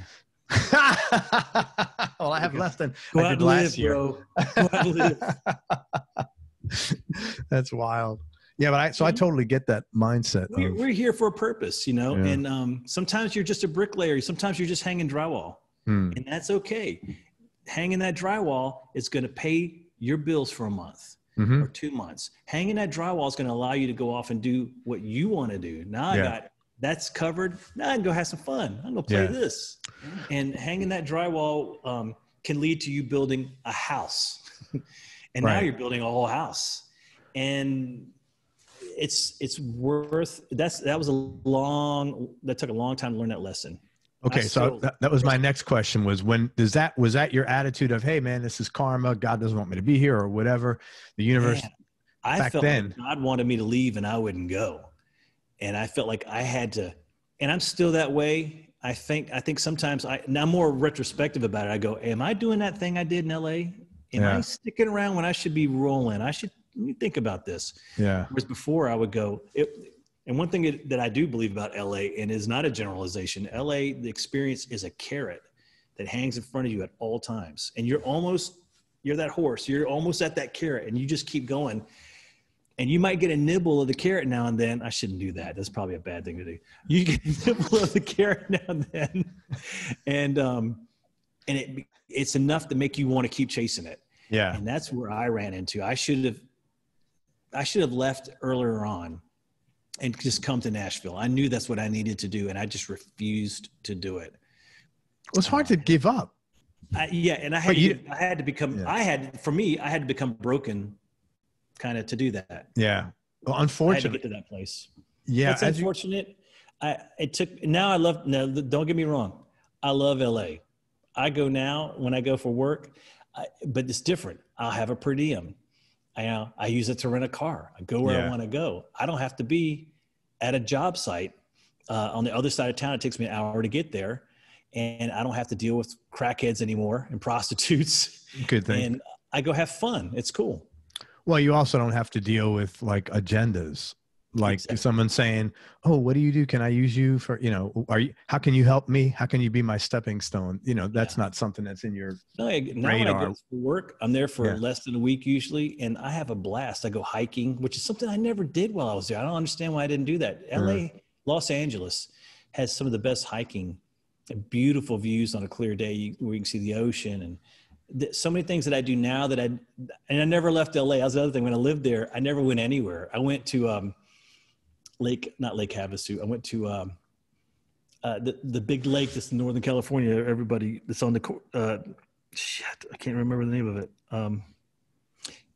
Well, I have less than I did last year. Bro. Go out and live. That's wild. Yeah, but I totally get that mindset. We're here for a purpose, and sometimes you're just a bricklayer. Sometimes you're just hanging drywall, and that's okay. Hanging that drywall is going to pay your bills for a month or 2 months. Hanging that drywall is going to allow you to go off and do what you want to do. Now I got that's covered. Now I can go have some fun. I'm going to play this. And hanging that drywall can lead to you building a house. And now you're building a whole house. And it's worth, that took a long time to learn that lesson. Okay. So that was my next question was was that your attitude of, hey man, this is karma. God doesn't want me to be here or whatever. The universe. I felt like God wanted me to leave and I wouldn't go. And I felt like I had to, and I'm still that way. I think sometimes now I'm more retrospective about it. I go, am I doing that thing I did in LA? Am I sticking around when I should be rolling? Let me think about this. Yeah. Whereas before I would go, and one thing that I do believe about LA, and is not a generalization, LA, the experience is a carrot that hangs in front of you at all times. And you're that horse, you're almost at that carrot, and you just keep going. And you might get a nibble of the carrot now and then. I shouldn't do that. That's probably a bad thing to do. You get a nibble of the carrot now and then. And it's enough to make you want to keep chasing it. Yeah. And that's where I ran into. I should have left earlier on and just come to Nashville. I knew that's what I needed to do, and I just refused to do it. Well, it's hard to give up. I had to become broken kind of to do that. Yeah. Well, unfortunately, I had to get to that place. Yeah. It's unfortunate. Don't get me wrong. I love LA. I go now when I go for work, but it's different. I'll have a per diem. I use it to rent a car. I go where I want to go. I don't have to be at a job site on the other side of town. It takes me an hour to get there, and I don't have to deal with crackheads anymore and prostitutes. Good thing. And I go have fun. It's cool. Well, you also don't have to deal with like agendas, like someone saying, "Oh, what do you do? Can I use you for, how can you help me? How can you be my stepping stone?" That's not something that's in your radar. When I go for work, I'm there for less than a week usually, and I have a blast. I go hiking, which is something I never did while I was there. I don't understand why I didn't do that. LA, Los Angeles has some of the best hiking, beautiful views on a clear day where you can see the ocean, and so many things that I do now and I never left LA. That was the other thing. When I lived there, I never went anywhere. I went to not Lake Havasu. I went to the big lake that's in Northern California. Everybody that's on I can't remember the name of it.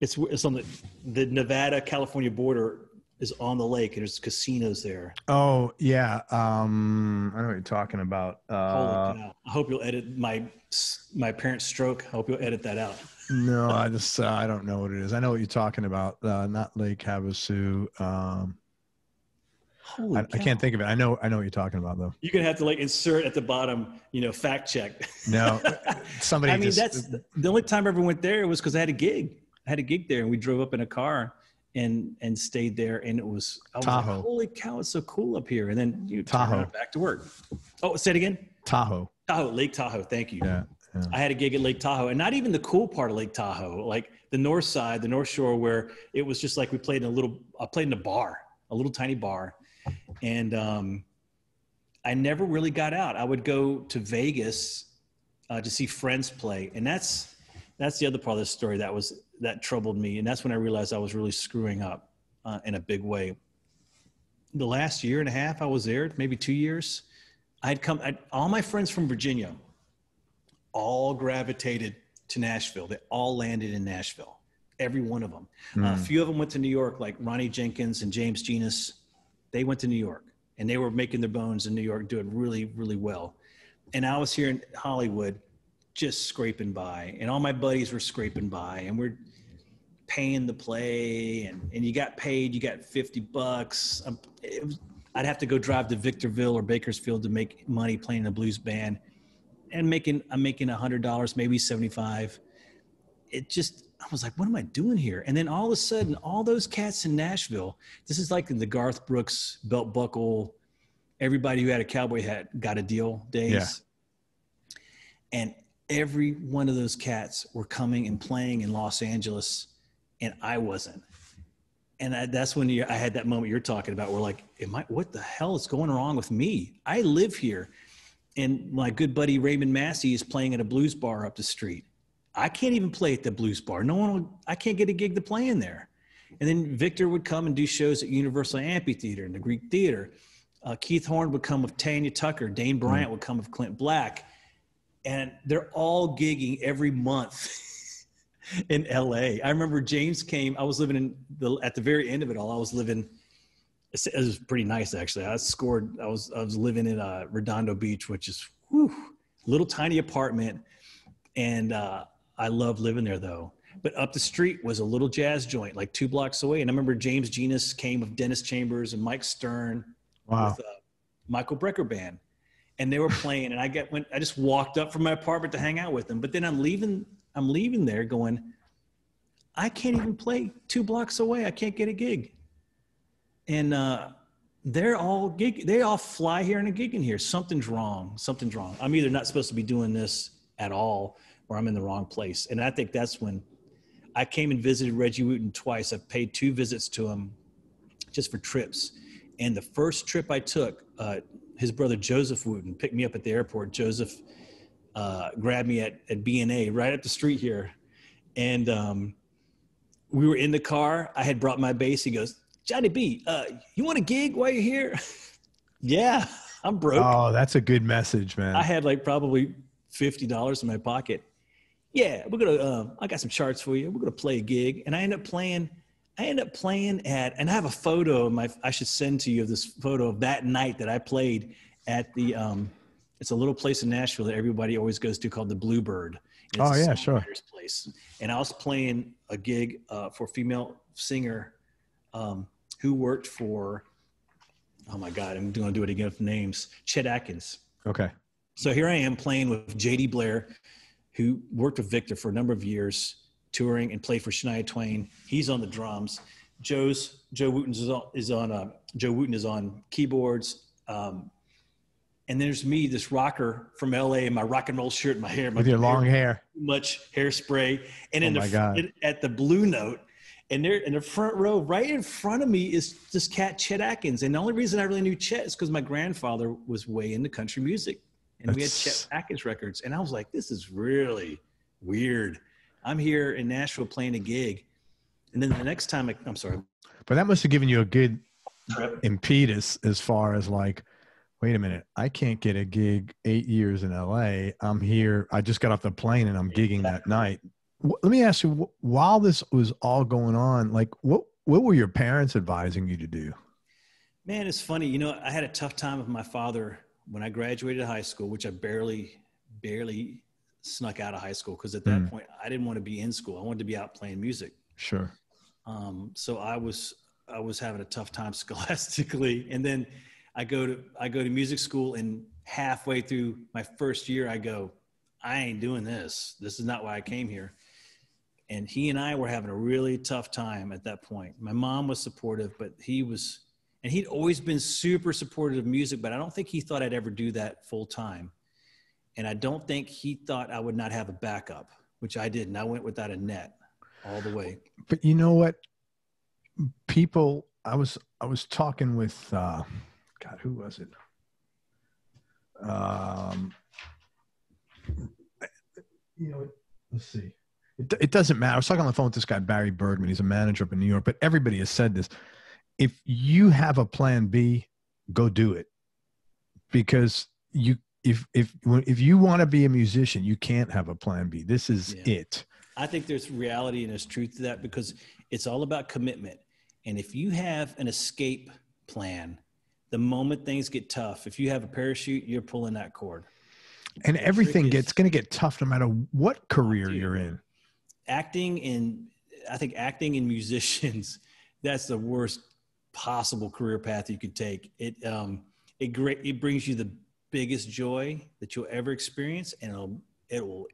It's on the Nevada California border. Is on the lake, and there's casinos there. Oh yeah, I know what you're talking about. Holy cow. I hope you'll edit my parents' stroke. I hope you'll edit that out. No, I just I don't know what it is. I know what you're talking about. Not Lake Havasu. I can't think of it. I know what you're talking about though. You're gonna have to insert at the bottom, fact check. No, somebody. That's the only time I ever went there was because I had a gig. there, and we drove up in a car and stayed there, and I was Tahoe. Like, holy cow, it's so cool up here. And then you turn around back to work. Oh, say it again. Tahoe, Lake Tahoe. Thank you. Yeah. I had a gig at Lake Tahoe, and not even the cool part of Lake Tahoe, like the north side, the North Shore, where it was just like I played in a bar, a little tiny bar. And I never really got out. I would go to Vegas to see friends play. And that's the other part of the story that troubled me. And that's when I realized I was really screwing up in a big way. The last year and a half I was there, maybe 2 years, all my friends from Virginia all gravitated to Nashville. They all landed in Nashville, every one of them. A few of them went to New York, like Ronnie Jenkins and James Genus. They went to New York, and they were making their bones in New York, doing really, really well. And I was here in Hollywood, just scraping by, and all my buddies were scraping by, and we're paying to play, and you got paid, you got $50. I'd have to go drive to Victorville or Bakersfield to make money playing in a blues band, and I'm making $100, maybe $75. I was like, what am I doing here? And then all of a sudden, all those cats in Nashville, this is like in the Garth Brooks belt buckle, everybody who had a cowboy hat got a deal days. Yeah. And every one of those cats were coming and playing in Los Angeles, and I wasn't. And that's when I had that moment you're talking about where like, what the hell is going wrong with me? I live here. And my good buddy Raymond Massey is playing at a blues bar up the street. I can't even play at the blues bar. I can't get a gig to play in there. And then Victor would come and do shows at Universal Amphitheater and the Greek Theater. Keith Horn would come with Tanya Tucker. Dane Bryant would come with Clint Black. And they're all gigging every month in LA. I remember James came, I was living at the very end of it all. I was living, it was pretty nice actually. I was living in Redondo Beach, which is little tiny apartment. And I loved living there though. But up the street was a little jazz joint, like 2 blocks away. And I remember James Genus came with Dennis Chambers and Mike Stern with Michael Brecker Band. and they were playing, and I just walked up from my apartment to hang out with them. But then I'm leaving there going, I can't even play 2 blocks away. I can't get a gig. And they all fly here and a gig in here. Something's wrong. I'm either not supposed to be doing this at all, or I'm in the wrong place. And I think that's when I came and visited Reggie Wooten twice. I paid 2 visits to him just for trips. And the first trip I took, his brother Joseph Wooten picked me up at the airport. Joseph grabbed me at B&A right up the street here. And we were in the car. I had brought my bass. He goes, Johnny B, you want a gig while you're here? Yeah, I'm broke. Oh, that's a good message, man. I had like probably $50 in my pocket. Yeah, we're gonna. I got some charts for you. We're gonna play a gig, and I end up playing at, and I have a photo of I should send to you of this photo of that night that I played at the. It's a little place in Nashville that everybody always goes to called the Bluebird. Oh yeah, sure. Place, and I was playing a gig for a female singer who worked for. Oh my God, I'm going to do it again with names. Chet Atkins. Okay. So here I am playing with J.D. Blair, who worked with Victor for a number of years, touring and played for Shania Twain. He's on the drums. Joe Wooten is on keyboards. And there's me, this rocker from LA, in my rock and roll shirt, my hair, with your long hair, much hairspray, and at the Blue Note, and there in the front row, right in front of me, is this cat Chet Atkins. And the only reason I really knew Chet is because my grandfather was way into country music. And we had Chet Atkins records. And I was like, this is really weird. I'm here in Nashville playing a gig. And then the next time, I'm sorry. But that must have given you a good impetus as far as like, wait a minute, I can't get a gig 8 years in LA. I'm here. I just got off the plane and I'm gigging that night. Let me ask you, while this was all going on, like what were your parents advising you to do? Man, it's funny. You know, I had a tough time with my father when I graduated high school, which I barely snuck out of high school. Cause at that point I didn't want to be in school. I wanted to be out playing music. Sure. So I was having a tough time scholastically. And then I go to music school, and halfway through my first year, I go, I ain't doing this. This is not why I came here. And he and I were having a really tough time at that point. My mom was supportive, but he'd always been super supportive of music, but I don't think he thought I'd ever do that full time. And I don't think he thought I would not have a backup, which I didn't. I went without a net all the way. But you know what? People, I was talking with, God, who was it? You know, let's see. It doesn't matter. I was talking on the phone with this guy, Barry Bergman. He's a manager up in New York, but everybody has said this. If you have a plan B, go do it. Because if you want to be a musician, you can't have a plan B. This is it. I think there's reality and there's truth to that, because it's all about commitment. And if you have an escape plan, the moment things get tough, if you have a parachute, you're pulling that cord. And everything going to get tough no matter what career you're in. Acting and musicians, that's the worst possible career path you could take. It brings you the biggest joy that you'll ever experience, and it'll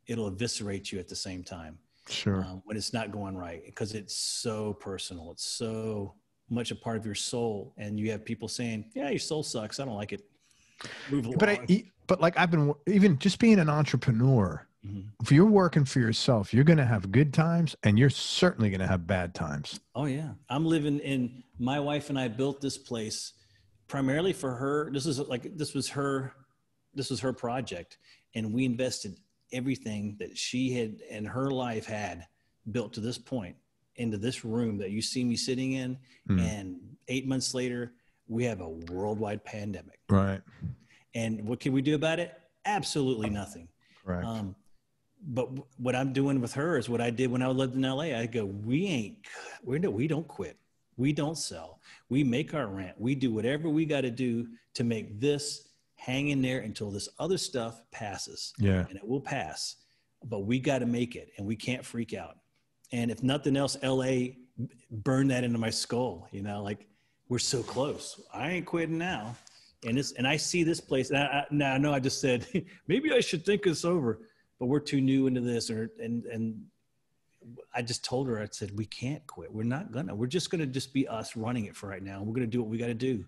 eviscerate you at the same time. Sure. When it's not going right, because it's so personal. It's so much a part of your soul, and you have people saying, "Yeah, your soul sucks. I don't like it. Move along." But like I've been, even just being an entrepreneur, if you're working for yourself, you're going to have good times, and you're certainly going to have bad times. Oh yeah, I'm living in. My wife and I built this place primarily for her. This was her project, and we invested everything that she had in her life had built to this point into this room that you see me sitting in. And 8 months later, we have a worldwide pandemic. Right. And what can we do about it? Absolutely nothing. Right. But what I'm doing with her is what I did when I lived in LA. I go, we don't quit. We don't sell. We make our rent. We do whatever we got to do to make this hang in there until this other stuff passes. Yeah. And it will pass, but we got to make it, and we can't freak out. And if nothing else, LA burned that into my skull, like we're so close. I ain't quitting now. And I see this place. And I know I just said, maybe I should think this over, but we're too new into this. And I just told her, I said, we can't quit. We're not gonna. We're just gonna just be us running it for right now. We're gonna do what we got to do.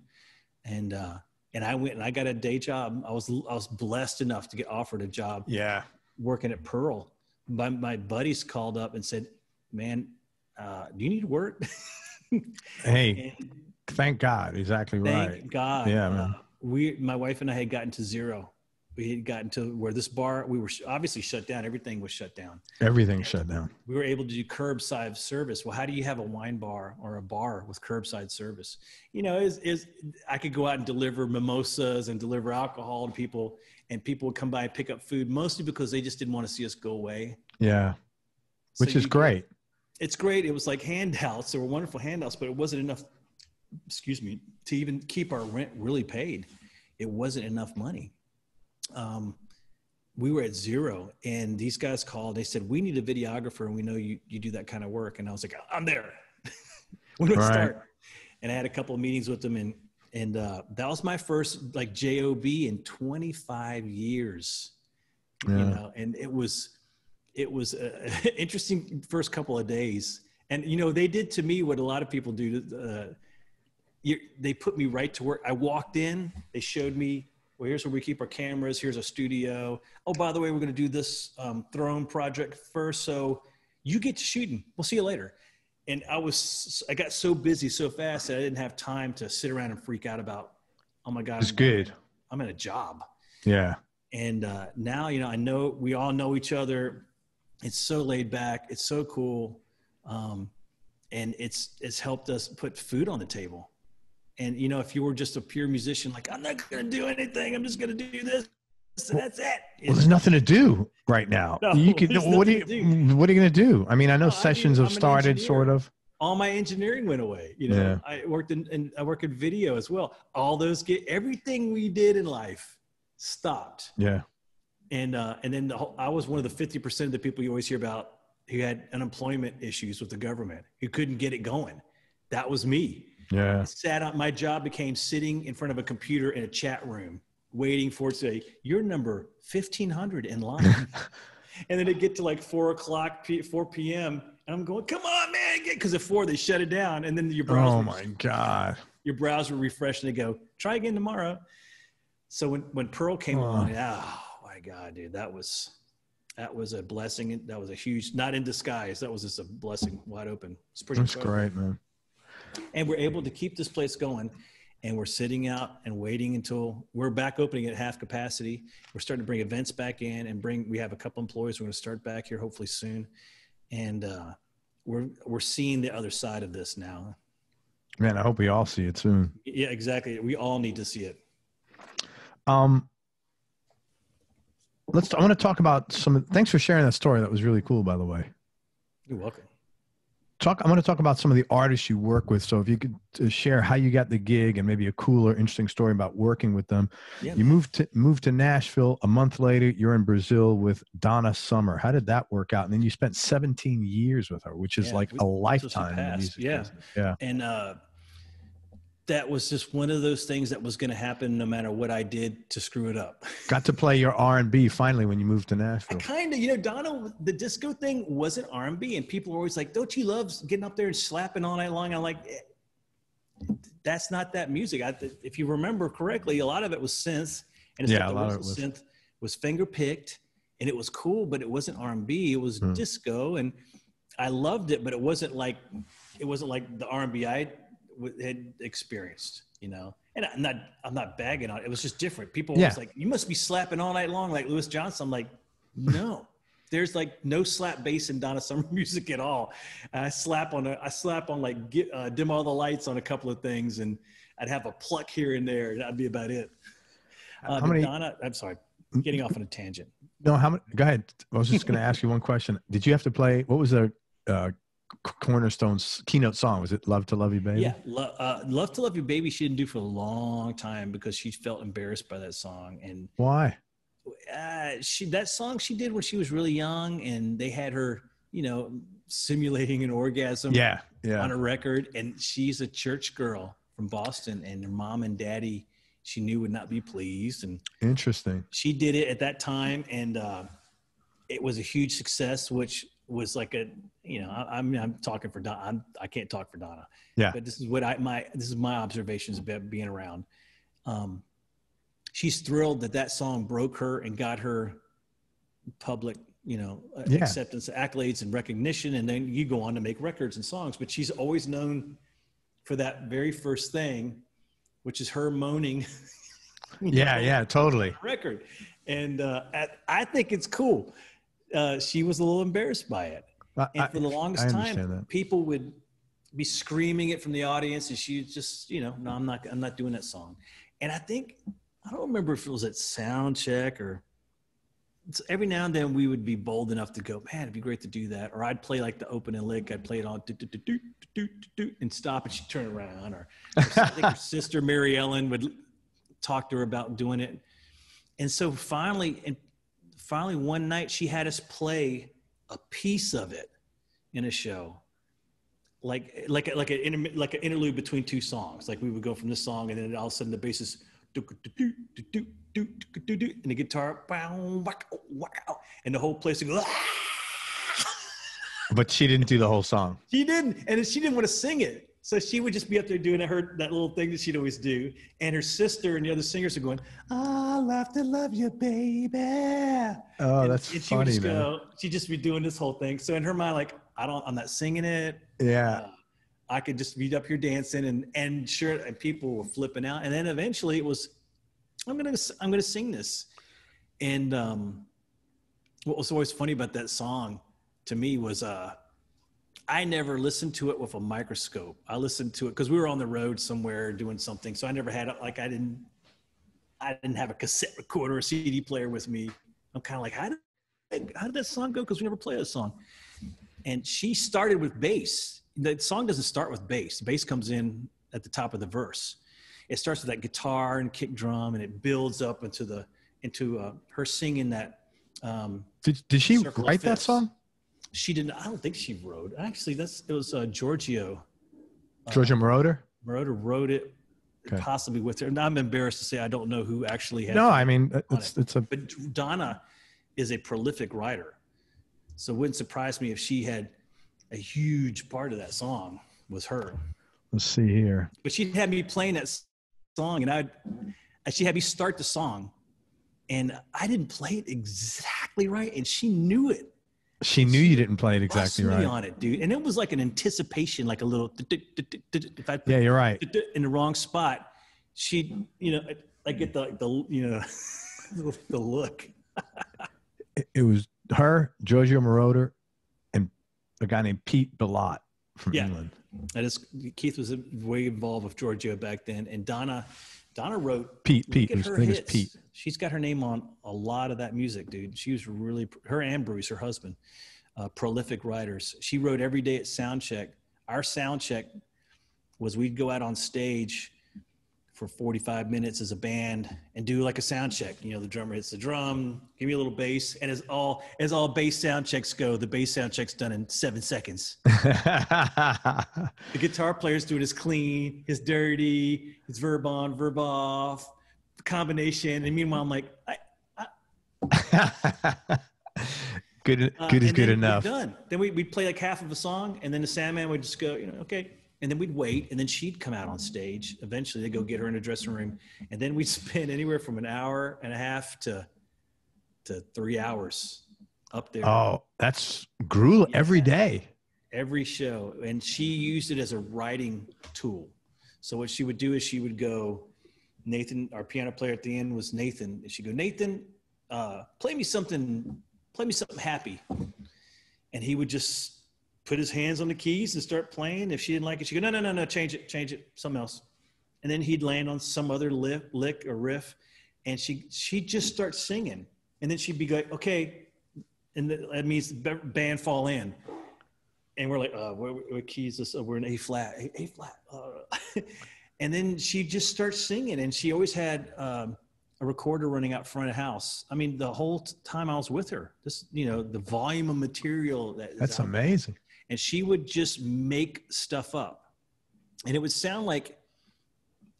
And I went and I got a day job. I was blessed enough to get offered a job. Yeah, working at Pearl. My buddies called up and said, "Man, do you need work?" Hey, thank God. Exactly right. Thank God. Yeah, man. My wife and I had gotten to zero. We had gotten to where this bar, we were obviously shut down. Everything was shut down. Everything shut down. We were able to do curbside service. Well, how do you have a wine bar or a bar with curbside service? You know, I could go out and deliver mimosas and deliver alcohol to people, and people would come by and pick up food, mostly because they just didn't want to see us go away. Yeah, which is great. It's great. It was like handouts. They were wonderful handouts, but it wasn't enough, to even keep our rent really paid. It wasn't enough money. We were at zero, and these guys called. They said, we need a videographer, and we know you do that kind of work. And I was like, I'm there. When do we start? And I had a couple of meetings with them, and that was my first like job in 25 years. You know, and it was an interesting first couple of days. And you know, they did to me what a lot of people do. They put me right to work. I walked in, they showed me, well, here's where we keep our cameras. Here's a studio. Oh, by the way, we're going to do this throne project first. So you get to shooting. We'll see you later. And I got so busy so fast that I didn't have time to sit around and freak out about, oh my God, I'm in a job. Yeah. And now, you know, I know we all know each other. It's so laid back. It's so cool. And it's helped us put food on the table. And, you know, if you were just a pure musician, like, I'm not going to do anything, I'm just going to do this, and that's it. Well, there's nothing to do right now. No, what are you going to do? I mean, I know sessions have started, sort of. All my engineering went away. You know, I worked I work in video as well. All those everything we did in life stopped. Yeah. And then I was one of the 50% of the people you always hear about who had unemployment issues with the government, who couldn't get it going. That was me. Yeah. My job became sitting in front of a computer in a chat room, waiting for it to say, you're number 1500 in line. And then it get to like 4 p.m. And I'm going, come on, man. Because at 4, they shut it down. And then your browser. Oh my God. Your browser refreshed and they go, try again tomorrow. So when Pearl came on, oh my God, dude, that was a blessing. That was a huge, not in disguise. That was just a blessing wide open. It's pretty That's great, man. And we're able to keep this place going, and we're sitting out and waiting until we're back opening at half capacity. We're starting to bring events back in and we have a couple employees. We're going to start back here hopefully soon. And we're seeing the other side of this now. Man, I hope we all see it soon. Yeah, exactly. We all need to see it. I want to talk about thanks for sharing that story. That was really cool, by the way. You're welcome. I want to talk about some of the artists you work with. So if you could share how you got the gig and maybe a cool or interesting story about working with them. Yeah. You moved to Nashville. A month later, you're in Brazil with Donna Summer. How did that work out? And then you spent 17 years with her, which is like a lifetime in the music business. Yeah. And that was just one of those things that was going to happen no matter what I did to screw it up. Got to play your R&B finally when you moved to Nashville. Kind of, you know, Donna, the disco thing wasn't R&B, and people were always like, don't you love getting up there and slapping all night long? I'm like, that's not that music. If you remember correctly, a lot of it was synth, and a lot of it synth was finger picked, and it was cool, but it wasn't R&B. It was disco, and I loved it, but it wasn't like the R&B I had experienced, you know. And I'm not bagging on it. It was just different. People was like, you must be slapping all night long like Louis Johnson. I'm like, no. There's like no slap bass in Donna Summer music at all. I slap on like dim all the lights on a couple of things, and I'd have a pluck here and there, and that'd be about it. Donna, I'm sorry, getting off on a tangent. No, go ahead. I was just going to ask you one question. Did you have to play? What was the Cornerstone's keynote song? Was it "Love to Love You, Baby"? Yeah, "Love to Love You, Baby." She didn't do for a long time because she felt embarrassed by that song. And why? That song she did when she was really young, and they had her, you know, simulating an orgasm. On a record. And she's a church girl from Boston, and her mom and daddy she knew would not be pleased. And interesting. She did it at that time, and it was a huge success, which was like a, you know, I'm talking for Donna. I can't talk for Donna. Yeah. But this is what this is my observations about being around. She's thrilled that song broke her and got her public, you know, acceptance, accolades, and recognition. And then you go on to make records and songs. But she's always known for that very first thing, which is her moaning. Yeah, totally. Record. And I think it's cool. She was a little embarrassed by it. And for the longest time, people would be screaming it from the audience, and she just, you know, no, I'm not doing that song. And I don't remember if it was at sound check or every now and then we would be bold enough to go, man, it'd be great to do that. Or I'd play like the opening lick. I'd play it on and stop, and she'd turn around. Or I think her sister Mary Ellen would talk to her about doing it. And so finally one night she had us play a piece of it in a show, like an interlude between two songs. Like we would go from this song, and then all of a sudden the bass is and the guitar, and the whole place would go. But she didn't do the whole song. She didn't, and she didn't want to sing it. So she would just be up there doing that little thing that she'd always do. And her sister and the other singers are going, "I love to love you, baby." That's funny, man. She'd just be doing this whole thing. So in her mind, like, I'm not singing it. Yeah. I could just be up here dancing, and sure, and people were flipping out. And then eventually it was, I'm gonna sing this. And what was always funny about that song to me was I never listened to it with a microscope. I listened to it because we were on the road somewhere doing something. So I never had like I didn't have a cassette recorder or CD player with me. I'm kind of like, how did that song go? Because we never play that song. And she started with bass. The song doesn't start with bass. Bass comes in at the top of the verse. It starts with that guitar and kick drum, and it builds up into her singing that. Did she write that song? She didn't. I don't think she wrote. Actually, it was Giorgio. Giorgio Moroder? Moroder wrote it, possibly with her. And I'm embarrassed to say I don't know who actually had. No, I mean But Donna is a prolific writer, so it wouldn't surprise me if she had a huge part of that song was her. Let's see here. But she'd have me playing that song, and she'd have me start the song, and I didn't play it exactly right, and she knew it. She knew you didn't play it exactly right. On it, dude. And it was like an anticipation, like a little. If I you're right. In the wrong spot, she, you know, I get the you know, the look. It was her, Giorgio Moroder, and a guy named Pete Bellotte from England. Keith was way involved with Giorgio back then, and Donna wrote Pete. His name is Pete. She's got her name on a lot of that music, dude. She was really, her and Bruce, her husband, prolific writers. She wrote every day at sound check. Our sound check was we'd go out on stage for 45 minutes as a band and do like a sound check. You know, the drummer hits the drum, give me a little bass, and as all bass sound checks go, the bass sound check's done in 7 seconds. The guitar player's doing his clean, his dirty, his verb on, verb off, combination, and meanwhile I'm like, good is good enough. Done. Then we'd play like half of a song, and then the sound man would just go, you know, okay. And then we'd wait, and then she'd come out on stage. Eventually, they'd go get her in the dressing room, and then we'd spend anywhere from an hour and a half to 3 hours up there. Oh, that's grueling. Every day. Every show. And she used it as a writing tool. So what she would do is she would go, Nathan, our piano player at the end was Nathan. And she'd go, Nathan, play me something happy. And he would just put his hands on the keys and start playing. If she didn't like it, she'd go, no, change it, something else. And then he'd land on some other lick or riff, and she'd just start singing. And then she'd be like, okay, and that means the band fall in. And we're like, what key is this? Oh, we're in A flat. And then she'd just start singing, and she always had a recorder running out front of the house. I mean, the whole time I was with her, the volume of material. That's amazing. And she would just make stuff up. And it would sound like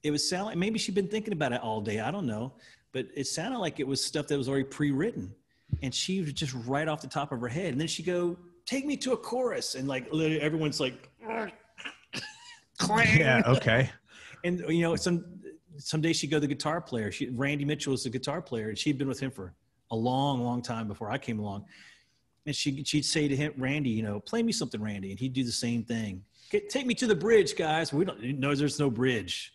it would sound like maybe she'd been thinking about it all day. I don't know. But it sounded like it was stuff that was already pre-written. And she was just right off the top of her head. And then she'd go, take me to a chorus. And like literally everyone's like, clang. Yeah, okay. And, you know, some days she'd go to the guitar player. Randy Mitchell was the guitar player, and she'd been with him for a long, long time before I came along. And she'd say to him, Randy, you know, play me something, Randy. And he'd do the same thing. Take me to the bridge, guys. We don't know there's no bridge.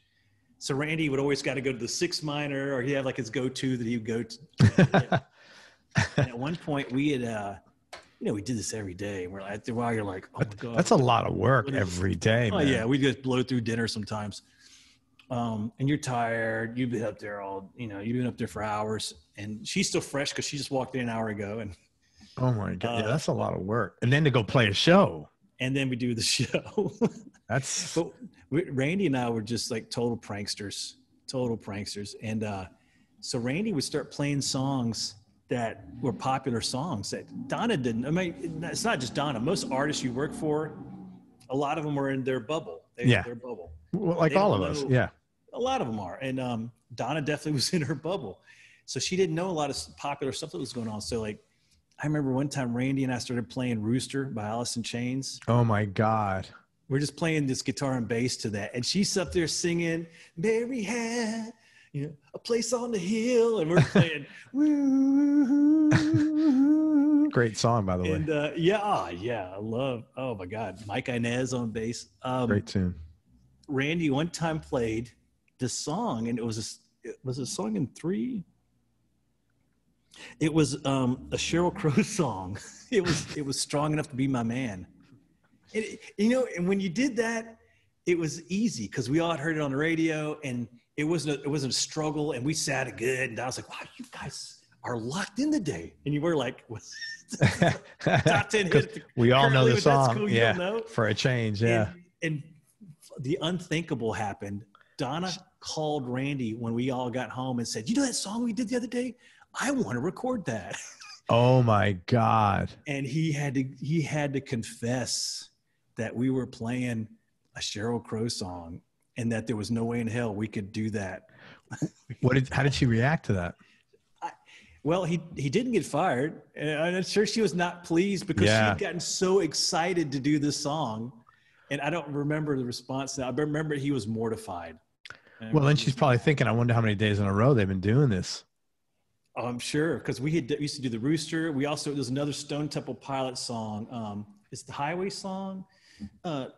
So Randy would always got to go to the 6 minor, or he'd have like his go-to that he would go to. And at one point we had, you know, we did this every day. And we're like, after a while, you're like, oh my God. That's a lot of work every day, man. Oh yeah. We just blow through dinner sometimes. And you're tired. You've been up there you've been up there for hours, and she's still fresh because she just walked in an hour ago. And oh my God. Yeah, that's a lot of work. And then to go play a show. And then we do the show. But Randy and I were just like total pranksters. And so Randy would start playing songs that were popular songs that Donna didn't. I mean, it's not just Donna. Most artists you work for, a lot of them were in their bubble. Their bubble. Well, like all of us. Yeah. A lot of them are. And Donna definitely was in her bubble. So she didn't know a lot of popular stuff that was going on. So like, I remember one time Randy and I started playing Rooster by Alice in Chains. Oh my God. We're just playing this guitar and bass to that. And she's up there singing, Mary had, you know, a place on the hill. And we're playing, great song, by the way. And I love, oh my God, Mike Inez on bass. Great tune. Randy one time played this song, and it was a song in 3. It was a Sheryl Crow song. It was Strong Enough to Be My Man. And when you did that, it was easy because we all had heard it on the radio, and it wasn't a struggle, and we sounded good. And I was like, wow, you guys are locked in today. And you were like, top 10 hit. We all know the song. Cool, yeah. For a change. Yeah. And the unthinkable happened. Donna called Randy when we all got home and said, you know that song we did the other day? I want to record that. Oh my God. And he had to confess that we were playing a Sheryl Crow song and that there was no way in hell we could do that. How did she react to that? Well, he didn't get fired. And I'm sure she was not pleased because she had gotten so excited to do this song. And I don't remember the response now. I remember he was mortified. Well, then she's probably thinking, I wonder how many days in a row they've been doing this. I'm sure, because we used to do the Rooster. There's another Stone Temple Pilots song. It's the Highway song. That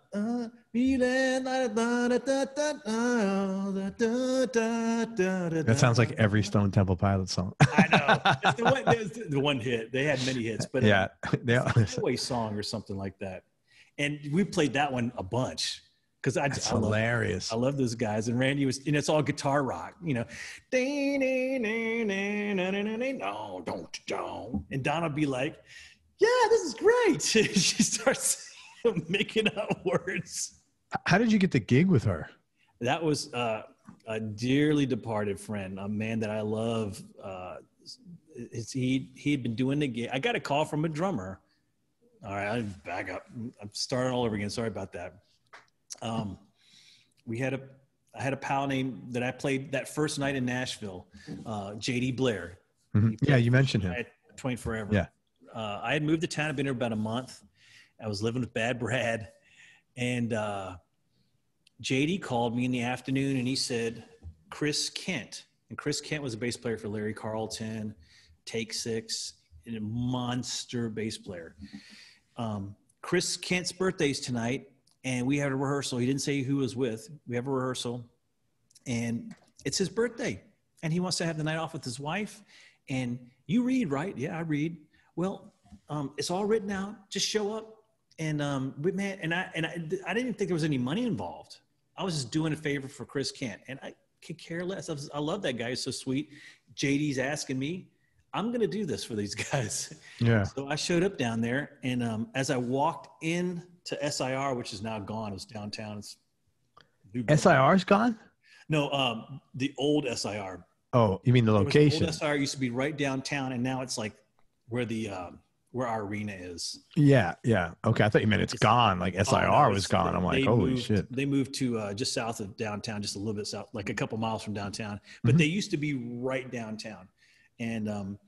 sounds like every Stone Temple Pilots song. I know. It's the one hit. They had many hits, but yeah, it's a Highway song or something like that. And we played that one a bunch. Because that's hilarious. I love those guys. And Randy and it's all guitar rock, you know. No, don't. And Donna would be like, yeah, this is great. She starts making up words. How did you get the gig with her? That was a dearly departed friend, a man that I love. He'd been doing the gig. I got a call from a drummer. All right, I'll back up. I'm starting all over again. Sorry about that. I had a pal that I played that first night in Nashville, JD Blair. Mm-hmm. Yeah, you mentioned him. 20 Forever. Yeah. I had moved to town. I'd been here about a month. I was living with Bad Brad, and JD called me in the afternoon, and he said, Chris Kent. And Chris Kent was a bass player for Larry Carlton, Take Six, and a monster bass player. Chris Kent's birthday's tonight. And we had a rehearsal. He didn't say who was with. We have a rehearsal. And it's his birthday. And he wants to have the night off with his wife. And you read, right? Yeah, I read. Well, it's all written out. Just show up. And man, I didn't even think there was any money involved. I was just doing a favor for Chris Kent. And I could care less. I love that guy. He's so sweet. JD's asking me, I'm going to do this for these guys. Yeah. So I showed up down there. And as I walked in to SIR, which is now gone. It was downtown. SIR's gone? No, the old SIR. Oh, you mean the location? The old SIR used to be right downtown, and now it's like where the where our arena is. Yeah. Okay, I thought you meant it's gone. Like SIR was gone. I'm like, holy shit. They moved to just south of downtown, just a little bit south, like a couple miles from downtown. But they used to be right downtown. And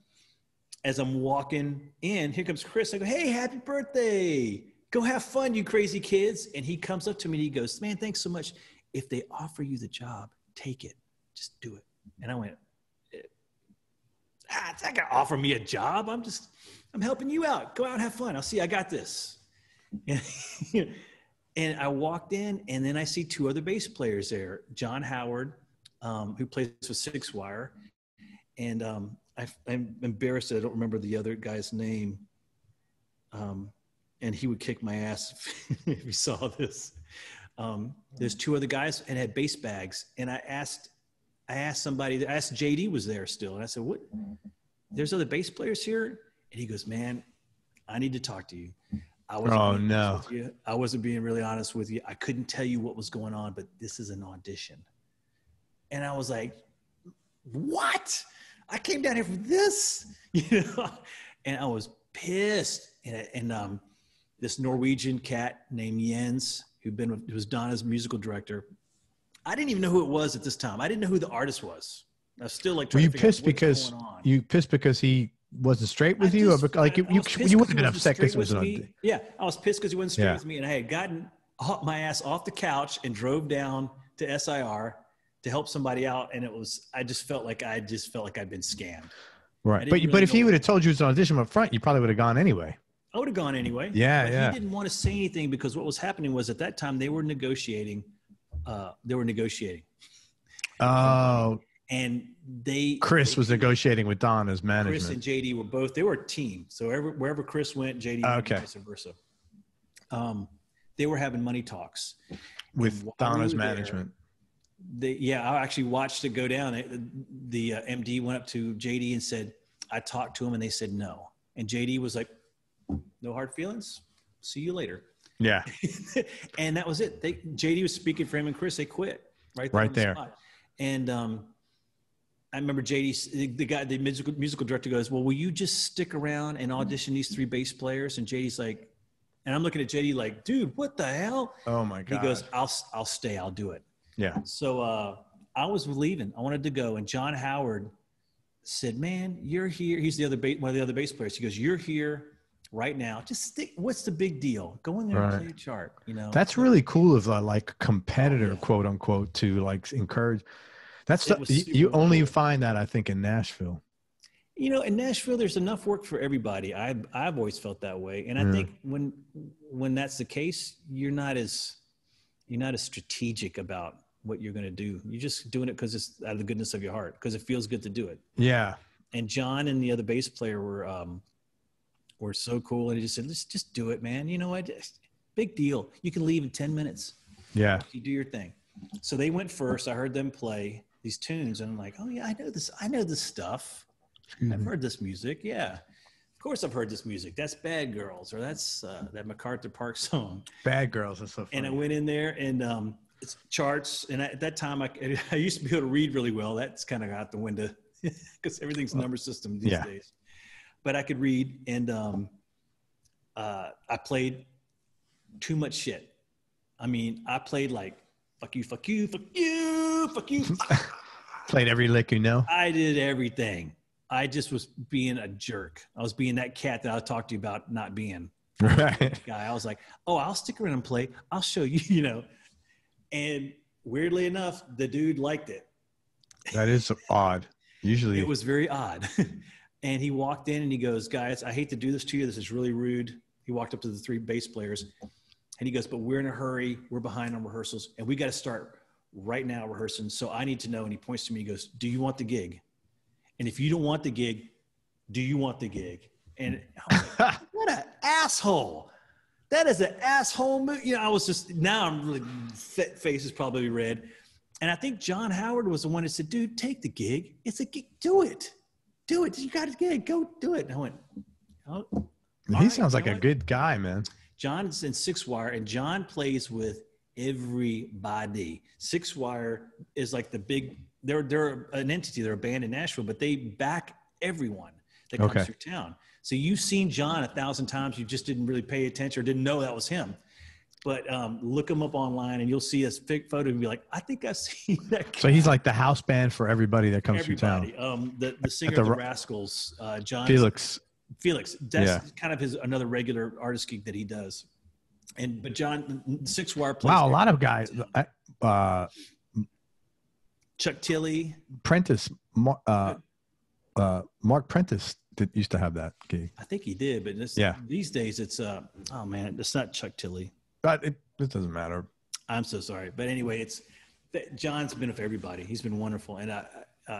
as I'm walking in, here comes Chris. I go, hey, happy birthday. Go have fun, you crazy kids. And he comes up to me and he goes, man, thanks so much. If they offer you the job, take it. Just do it. And I went, it's not gonna offer me a job. I'm helping you out. Go out and have fun. I'll see. I got this. And I walked in, and then I see two other bass players there. John Howard, who plays with Six Wire, and I'm embarrassed that I don't remember the other guy's name. And he would kick my ass if he saw this. There's two other guys and had bass bags, and I asked somebody. I asked JD was there still, and I said, "What? There's other bass players here?" And he goes, "Man, I need to talk to you. I wasn't being really honest with you. I couldn't tell you what was going on, but this is an audition." And I was like, "What? I came down here for this?" And I was pissed. And this Norwegian cat named Jens, who was Donna's musical director. I didn't even know who it was at this time. I didn't know who the artist was. I was still like, trying to figure out what's going on. You pissed because he wasn't straight with you? Or like you would have been upset because it was on. Yeah, I was pissed because he wasn't straight with me. And I had gotten my ass off the couch and drove down to SIR to help somebody out. And I just felt like I'd been scammed. Right. But if he would have told you it was an audition up front, you probably would have gone anyway. I would have gone anyway. Yeah, but he didn't want to say anything because what was happening was at that time they were negotiating. Oh. And Chris was negotiating with Donna's management. Chris and JD they were a team. So wherever Chris went, JD went, vice versa. They were having money talks with Donna's management. I actually watched it go down. The MD went up to JD and said, I talked to him and they said no. And JD was like, no hard feelings. See you later. Yeah. And that was it. JD was speaking for him and Chris. They quit right there. The and I remember JD, the musical director goes, well, will you just stick around and audition these three bass players? And JD's like, and I'm looking at JD like, dude, what the hell? Oh my God. He goes, I'll stay. I'll do it. Yeah. So I was leaving. I wanted to go. And John Howard said, man, you're here. He's one of the other bass players. He goes, you're here right now. Just stick. What's the big deal? Go in there and play a chart. That's really cool of a competitor, quote unquote, to like encourage. That's you only find that, I think, in Nashville. In Nashville, there's enough work for everybody. I've always felt that way. And I think when that's the case, you're not as strategic about what you're going to do. You're just doing it because it's out of the goodness of your heart, because it feels good to do it. Yeah. And John and the other bass player were so cool. And he just said, let's just do it, man. You know what? Big deal. You can leave in 10 minutes. Yeah. You do your thing. So they went first. I heard them play these tunes and I'm like, oh yeah, I know this. I know this stuff. I've heard this music. Yeah. Of course I've heard this music. That's Bad Girls, or that's that MacArthur Park song. Bad Girls. That's so funny. And I went in there and it's charts. And at that time I used to be able to read really well. That's kind of out the window because everything's number system these days. But I could read, and I played too much shit. I mean, I played like, fuck you, fuck you, fuck you, fuck you. Played every lick you know? I did everything. I just was being a jerk. I was being that cat that I talked to you about not being. Right. Guy. I was like, oh, I'll stick around and play. I'll show you, And weirdly enough, the dude liked it. That is odd. Usually. It was very odd. And he walked in and he goes, guys, I hate to do this to you. This is really rude. He walked up to the three bass players and he goes, but we're in a hurry. We're behind on rehearsals and we got to start right now rehearsing. So I need to know. And he points to me, he goes, do you want the gig? And if you don't want the gig, do you want the gig? And I was like, what an asshole. That is an asshole move. I was just, now I'm really, face is probably red. And I think John Howard was the one that said, dude, take the gig. It's a gig. Do it. Do it. You got a gig. Go do it. And I went, oh. He sounds like a good guy, man. John's in Six Wire, and John plays with everybody. Six Wire is like the big, they're an entity. They're a band in Nashville, but they back everyone. that comes through town. So you've seen John 1,000 times. You just didn't really pay attention or didn't know that was him. But look him up online and you'll see his fake photo and be like, I think I've seen that guy. So he's like the house band for everybody that comes through town. The singer of the Rascals, John. Felix. That's kind of another regular artist gig that he does. But John, Six Wire plays. Wow, a lot of guys. Chuck Tilley. Prentice. Mark Prentice used to have that gig. I think he did, but these days it's oh man, it's not Chuck Tilley. But it doesn't matter. I'm so sorry, but anyway, John's been with everybody. He's been wonderful, and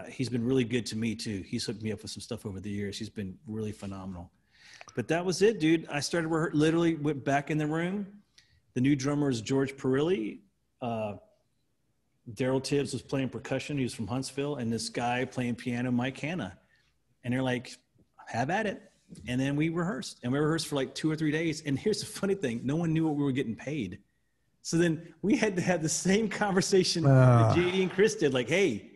he's been really good to me too. He's hooked me up with some stuff over the years. He's been really phenomenal. But that was it, dude. I started literally went back in the room. The new drummer is George Perilli. Daryl Tibbs was playing percussion. He was from Huntsville, and this guy playing piano, Mike Hanna. And they're like, have at it. And then we rehearsed, and we rehearsed for like 2 or 3 days. And here's the funny thing. No one knew what we were getting paid. So then we had to have the same conversation that JD and Chris did. Like, hey,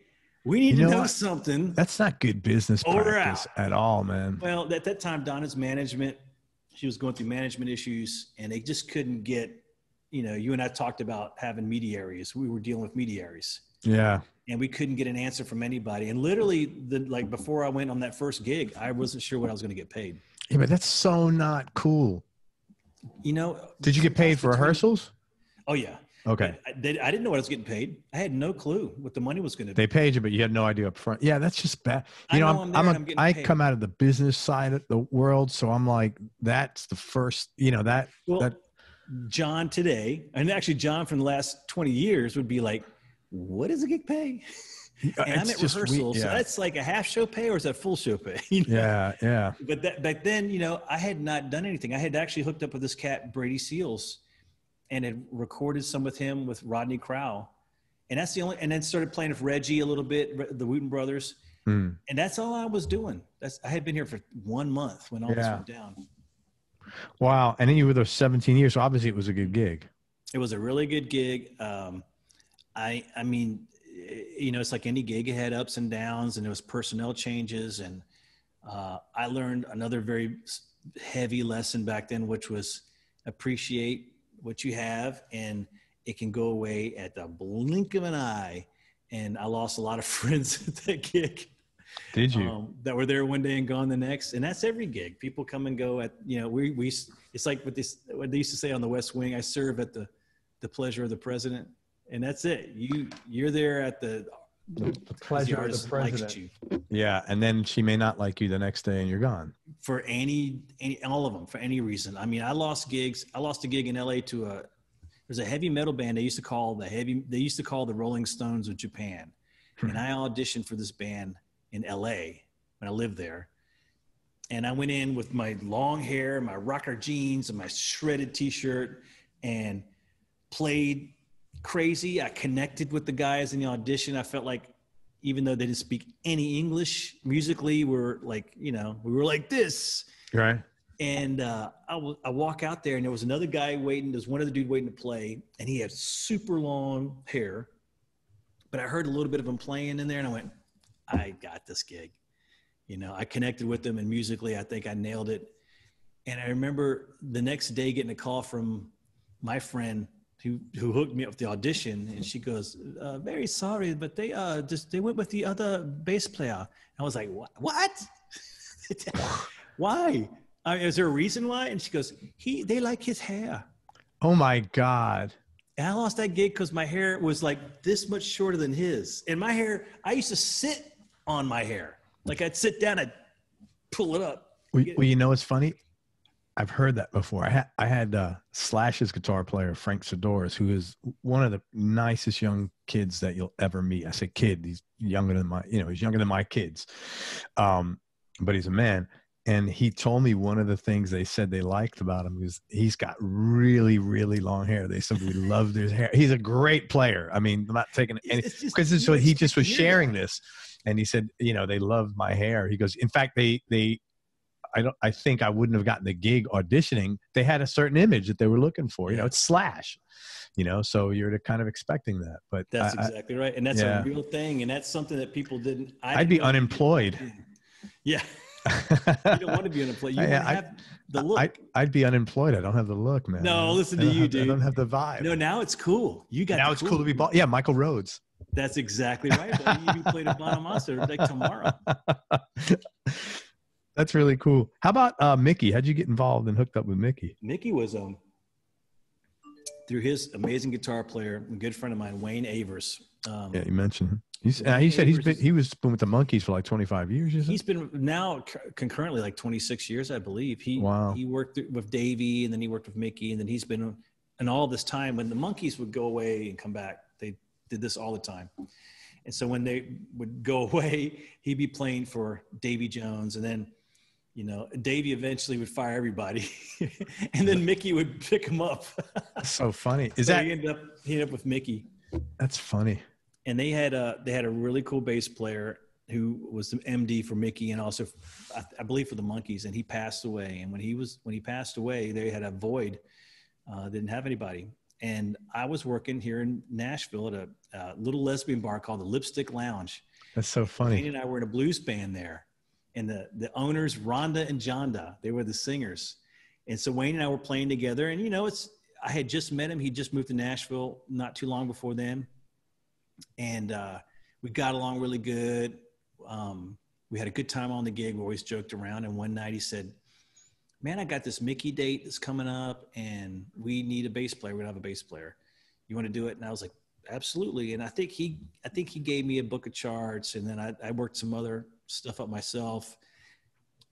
we need to know something. That's not good business practice at all, man. Well, at that time, Donna's management, she was going through management issues, and they just couldn't get, you and I talked about having mediaries. We were dealing with mediaries. Yeah. And we couldn't get an answer from anybody. And literally, before I went on that first gig, I wasn't sure what I was going to get paid. Yeah, but that's so not cool. Did you get paid for rehearsals? Oh, yeah. Okay. I didn't know what I was getting paid. I had no clue what the money was going to be. They paid you, but you had no idea up front. Yeah, that's just bad. I come out of the business side of the world, so I'm like, that's the first, John today, and actually John from the last 20 years would be like, what does a gig pay? And I'm at rehearsal, so that's like a half show pay, or is that full show pay? Yeah. But back then, I had not done anything. I had actually hooked up with this cat, Brady Seals, and had recorded some with him with Rodney Crowell. And that's and then started playing with Reggie a little bit, the Wooten Brothers. And that's all I was doing. I had been here for 1 month when all this went down. Wow. And then you were there 17 years. So obviously it was a good gig. It was a really good gig. I mean, it's like any gig, it had ups and downs, and there was personnel changes. And I learned another very heavy lesson back then, which was appreciate what you have, and it can go away at the blink of an eye. And I lost a lot of friends at that gig. Did you? That were there one day and gone the next. And that's every gig. People come and go at, it's like what they used to say on the West Wing, I serve at the pleasure of the president. And that's it. You're there at the pleasure of the president. You. Yeah. And then she may not like you the next day and you're gone. For all of them, for any reason. I mean, I lost gigs. I lost a gig in LA to there's a heavy metal band they used to call the Rolling Stones of Japan. And I auditioned for this band in LA when I lived there. And I went in with my long hair, my rocker jeans, and my shredded t-shirt, and played crazy. I connected with the guys in the audition. I felt like, even though they didn't speak any English, musically we're like, we were like this. Right. And I walk out there, and there was another guy waiting. There's one other dude waiting to play, and he had super long hair. But I heard a little bit of him playing in there, and I went, I got this gig. I connected with them, and musically, I think I nailed it. And I remember the next day getting a call from my friend who hooked me up with the audition, and she goes, very sorry, but they went with the other bass player. And I was like, what? Why? Is there a reason why? And she goes, they like his hair. Oh my God. And I lost that gig because my hair was like this much shorter than his. And my hair, I used to sit on my hair. Like I'd sit down, I'd pull it up. Well, it's funny. I've heard that before. I had Slash's guitar player, Frank Sidorus, who is one of the nicest young kids that you'll ever meet. I say kid, he's younger than my kids. But he's a man. And he told me one of the things they said they liked about him was he's got really, really long hair. They said we loved his hair. He's a great player. I mean, I'm not taking any, because he just was sharing this. And he said, they loved my hair. He goes, in fact, I think I wouldn't have gotten the gig auditioning. They had a certain image that they were looking for. It's Slash, so you're kind of expecting that. But that's exactly right. And that's a real thing. And that's something that people didn't. I'd be unemployed. Yeah. You don't want to be unemployed. You want to have the look. I'd be unemployed. I don't have the look, man. No, listen to you, dude. I don't have the vibe. No, now it's cool. You got now it's cool to be bald. Yeah, Michael Rhodes. That's exactly right. You played a Bonamassa like tomorrow. That's really cool. How about Micky? How'd you get involved and hooked up with Micky? Micky was through his amazing guitar player, a good friend of mine, Wayne Avers. Yeah, you mentioned him. He said he was been with the Monkees for like 25 years. He's been now concurrently like 26 years, I believe. He worked with Davey, and then he worked with Micky, and then he's been, and all this time when the Monkees would go away and come back, they did this all the time. And so when they would go away, he'd be playing for Davy Jones, and then, you know, Davey eventually would fire everybody, and then Micky would pick him up. So funny. He ended up with Micky. That's funny. And they had a really cool bass player who was the MD for Micky, and also I believe for the Monkees, and he passed away. And when he passed away, they had a void, didn't have anybody. And I was working here in Nashville at a little lesbian bar called the Lipstick Lounge. That's so funny. Wayne and I were in a blues band there, and the owners, Rhonda and Jonda, they were the singers. And so Wayne and I were playing together, and, you know, I had just met him. He just moved to Nashville not too long before then. And we got along really good. We had a good time on the gig. We always joked around. And one night he said, man, I got this Micky date that's coming up, and we need a bass player. We don't have a bass player. You want to do it? And I was like, absolutely. And I think he gave me a book of charts, and then I worked some other stuff up myself.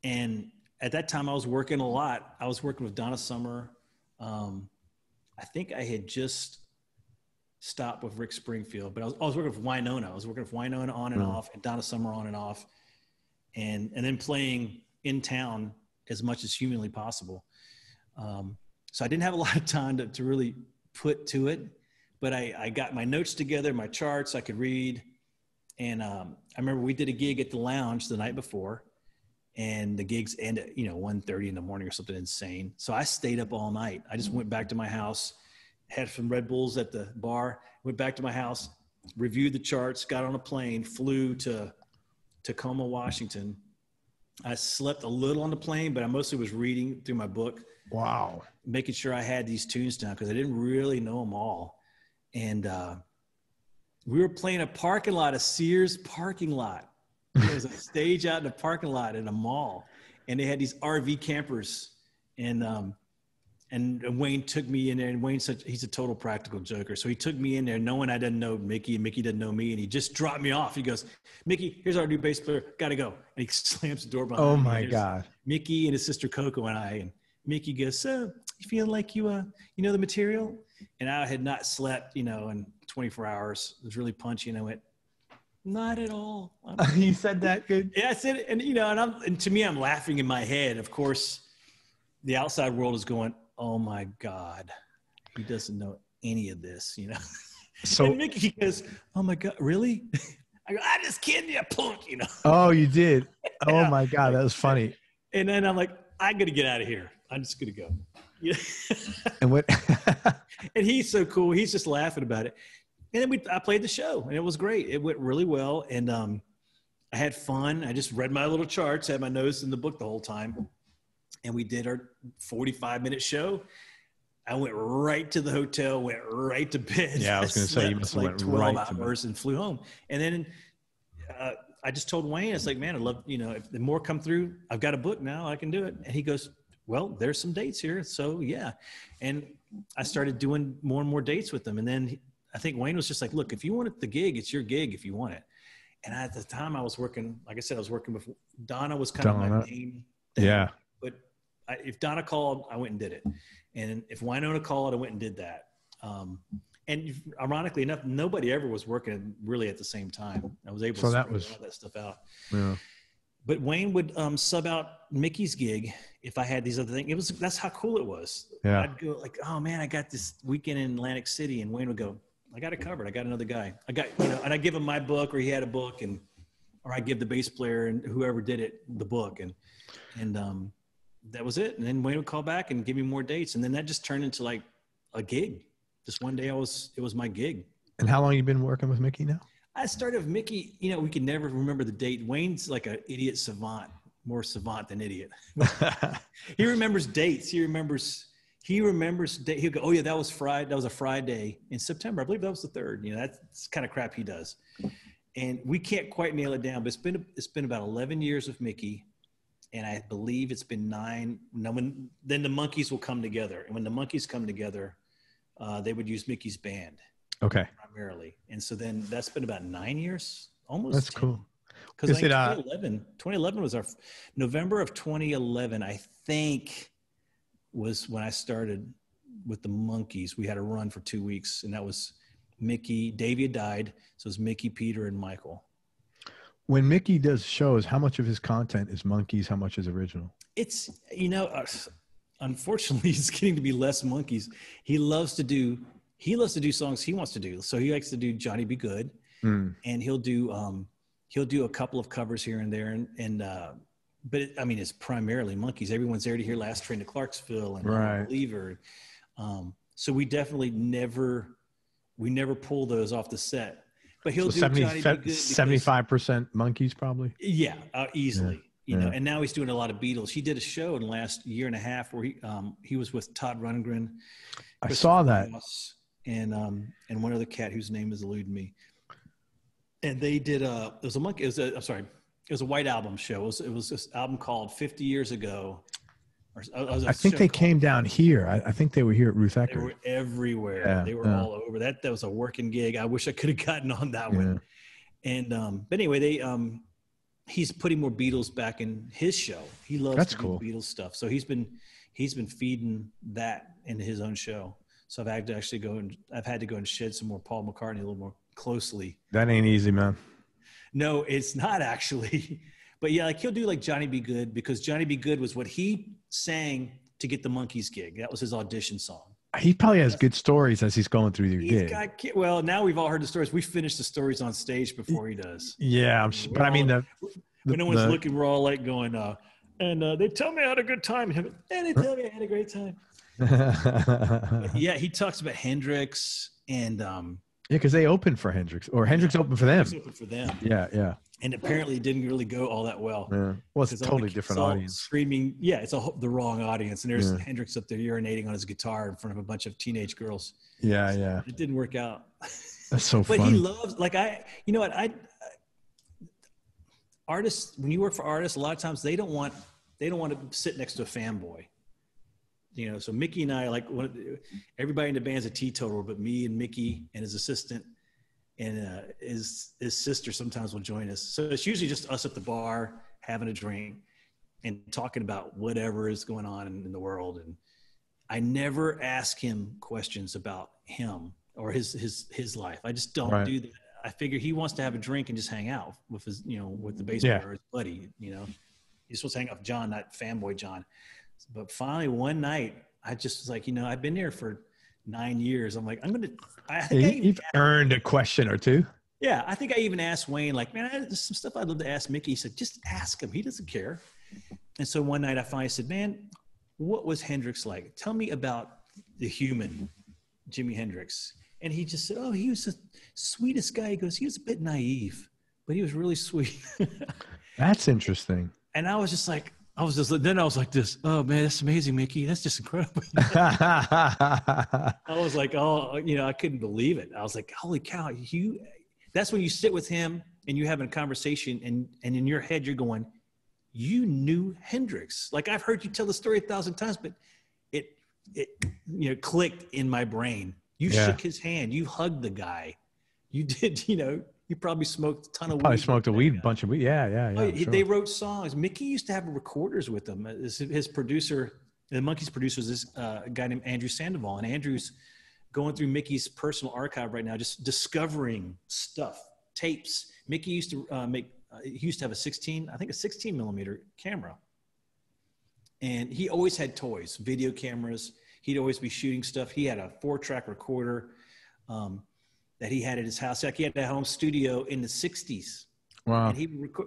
And at that time I was working a lot. I was working with Donna Summer. I think I had just stopped with Rick Springfield, but I was working with Wynonna. I was working with Wynonna on and off, and Donna Summer on and off, and then playing in town as much as humanly possible. So I didn't have a lot of time to really put to it, but I got my notes together, my charts I could read. And I remember we did a gig at the lounge the night before, and the gigs ended, 1:30 in the morning or something insane. So I stayed up all night. I just went back to my house, had some Red Bulls at the bar, went back to my house, reviewed the charts, got on a plane, flew to Tacoma, Washington. I slept a little on the plane, but I mostly was reading through my book. Wow. Making sure I had these tunes down because I didn't really know them all. And we were playing a parking lot, a Sears parking lot. There was a stage out in the parking lot in a mall, and they had these RV campers. And Wayne took me in there, and he's a total practical joker. So he took me in there knowing I didn't know Micky, and Micky didn't know me, and he just dropped me off. He goes, Micky, here's our new bass player. Got to go. And he slams the door behind me. Oh my God. Micky and his sister Coco and I, and Micky goes, so you feel like you know the material? And I had not slept, in 24 hours. It was really punchy. And I went, not at all. You said that good? Yeah, I said it. And to me, I'm laughing in my head. Of course, the outside world is going, oh my God, he doesn't know any of this, So and Micky goes, oh my God, really? I go, I just kidding you, punk, Oh, you did? Oh Yeah. my God, that was funny. And then I'm like, I got to get out of here. I'm just going to go. And what? And he's so cool. He's just laughing about it. And then I played the show, and it was great. It went really well. And I had fun. I just read my little charts, had my notes in the book the whole time. And we did our 45-minute show. I went right to the hotel, went right to bed. Yeah, I was going to say, you must have went 12 right hours and flew home. And then I just told Wayne, it's like, man, I'd love, if the more come through, I've got a book now, I can do it. And he goes, well, there's some dates here. So yeah. And I started doing more and more dates with them. And then I think Wayne was just like, look, if you want the gig, it's your gig if you want it. And at the time I was working, like I said, I was working with Donna was kind of my main thing. Yeah. But if Donna called, I went and did it. And if Wynonna called, I went and did that. And ironically enough, nobody ever was working really at the same time. I was able to spread all that stuff out. Yeah. But Wayne would sub out Micky's gig if I had these other things. That's how cool it was. Yeah. I'd go like, oh man, I got this weekend in Atlantic City, and Wayne would go, I got it covered. I got another guy. And I give him my book, or he had a book, or I give the bass player and whoever did it the book, and that was it. And then Wayne would call back and give me more dates, and then that just turned into like a gig. Just one day it was my gig. And how long you been working with Micky now? I started with Micky, we could never remember the date. Wayne's like an idiot savant. more savant than idiot. He remembers dates. He remembers he'll go, oh yeah, that was a Friday in September. I believe that was the 3rd. You know, that's the kind of crap he does. And we can't quite nail it down, but it's been about 11 years with Micky. And I believe it's been 9. Then the Monkees will come together. And when the Monkees come together, they would use Micky's band. Okay. Primarily. And so then that's been about 9 years, almost. That's 10. cool. Because 2011 was November of 2011, I think, was when I started with the Monkees. We had a run for 2 weeks, and that was Micky. Davey had died, so it was Micky, Peter, and Michael. When Micky does shows, how much of his content is Monkees? How much is original? It's, unfortunately, it's getting to be less Monkees. He loves to do songs he wants to do. So he likes to do Johnny Be Good, and he'll do a couple of covers here and there, but it's primarily Monkees. Everyone's there to hear Last Train to Clarksville and right. Believer. So we definitely never pull those off the set. But he'll do 75% Monkees probably. Yeah, easily. You know, and now he's doing a lot of Beatles. He did a show in the last year and a half where he was with Todd Rundgren. I saw that. And one other cat whose name is eluding me. And they did it was a White Album show. It was this album called 50 Years Ago. I think they came down here. I think they were here at Ruth Eckerd. They were everywhere. Yeah, they were all over. That was a working gig. I wish I could have gotten on that one. And but anyway, he's putting more Beatles back in his show. He loves do Beatles stuff. So he's been feeding that in his own show. So I've had to go and shed some more Paul McCartney a little more closely. That ain't easy, man. No, it's not actually. But yeah, like he'll do like Johnny Be Good, because Johnny Be Good was what he sang to get the Monkees gig. That was his audition song. He probably has good stories as he's going through your gig. Well, now we've all heard the stories. We finished the stories on stage before he does. Yeah, when no one's looking, we're all like going, and they tell me I had a good time. And they tell me I had a great time. Yeah, he talks about Hendrix and because they opened for Hendrix, or Hendrix opened for them. Yeah. And apparently it didn't really go all that well. Yeah. Well, it's a totally different audience. Screaming, yeah, it's the wrong audience. And there's Hendrix up there urinating on his guitar in front of a bunch of teenage girls. Yeah, so yeah. It didn't work out. That's so funny. But he loves, artists, when you work for artists, a lot of times they don't want to sit next to a fanboy. You know, so Micky and I, everybody in the band's a teetotaler, but me and Micky and his assistant and his sister sometimes will join us. So it's usually just us at the bar having a drink and talking about whatever is going on in the world. And I never ask him questions about him or his life. I just don't do that. I figure he wants to have a drink and just hang out with his, with the bass player or his buddy. He's supposed to hang out with John, not fanboy John. But finally one night I just was like, I've been here for 9 years. I'm like, you've earned a question or two. Yeah. I think I even asked Wayne, like, man, there's some stuff I'd love to ask Micky. He said, just ask him. He doesn't care. And so one night I finally said, man, what was Hendrix like? Tell me about the human Jimi Hendrix. And he just said, oh, he was the sweetest guy. He goes, he was a bit naive, but he was really sweet. That's interesting. And I was just like, this, oh man, that's amazing, Micky. That's just incredible. I was like, I couldn't believe it. I was like, holy cow. That's when you sit with him and you're having a conversation and in your head, you're going, you knew Hendrix. Like I've heard you tell the story 1,000 times, but it clicked in my brain. You shook his hand. You hugged the guy. You did, you probably smoked a ton of weed. Probably smoked a bunch of weed. Yeah. Sure. They wrote songs. Micky used to have recorders with him. His producer, the Monkees producer, was this guy named Andrew Sandoval. And Andrew's going through Micky's personal archive right now, just discovering stuff, tapes. Micky used to he used to have a 16 millimeter camera. And he always had toys, video cameras. He'd always be shooting stuff. He had a 4-track recorder that he had at his house. Like he had a home studio in the 60s. Wow. And he would record,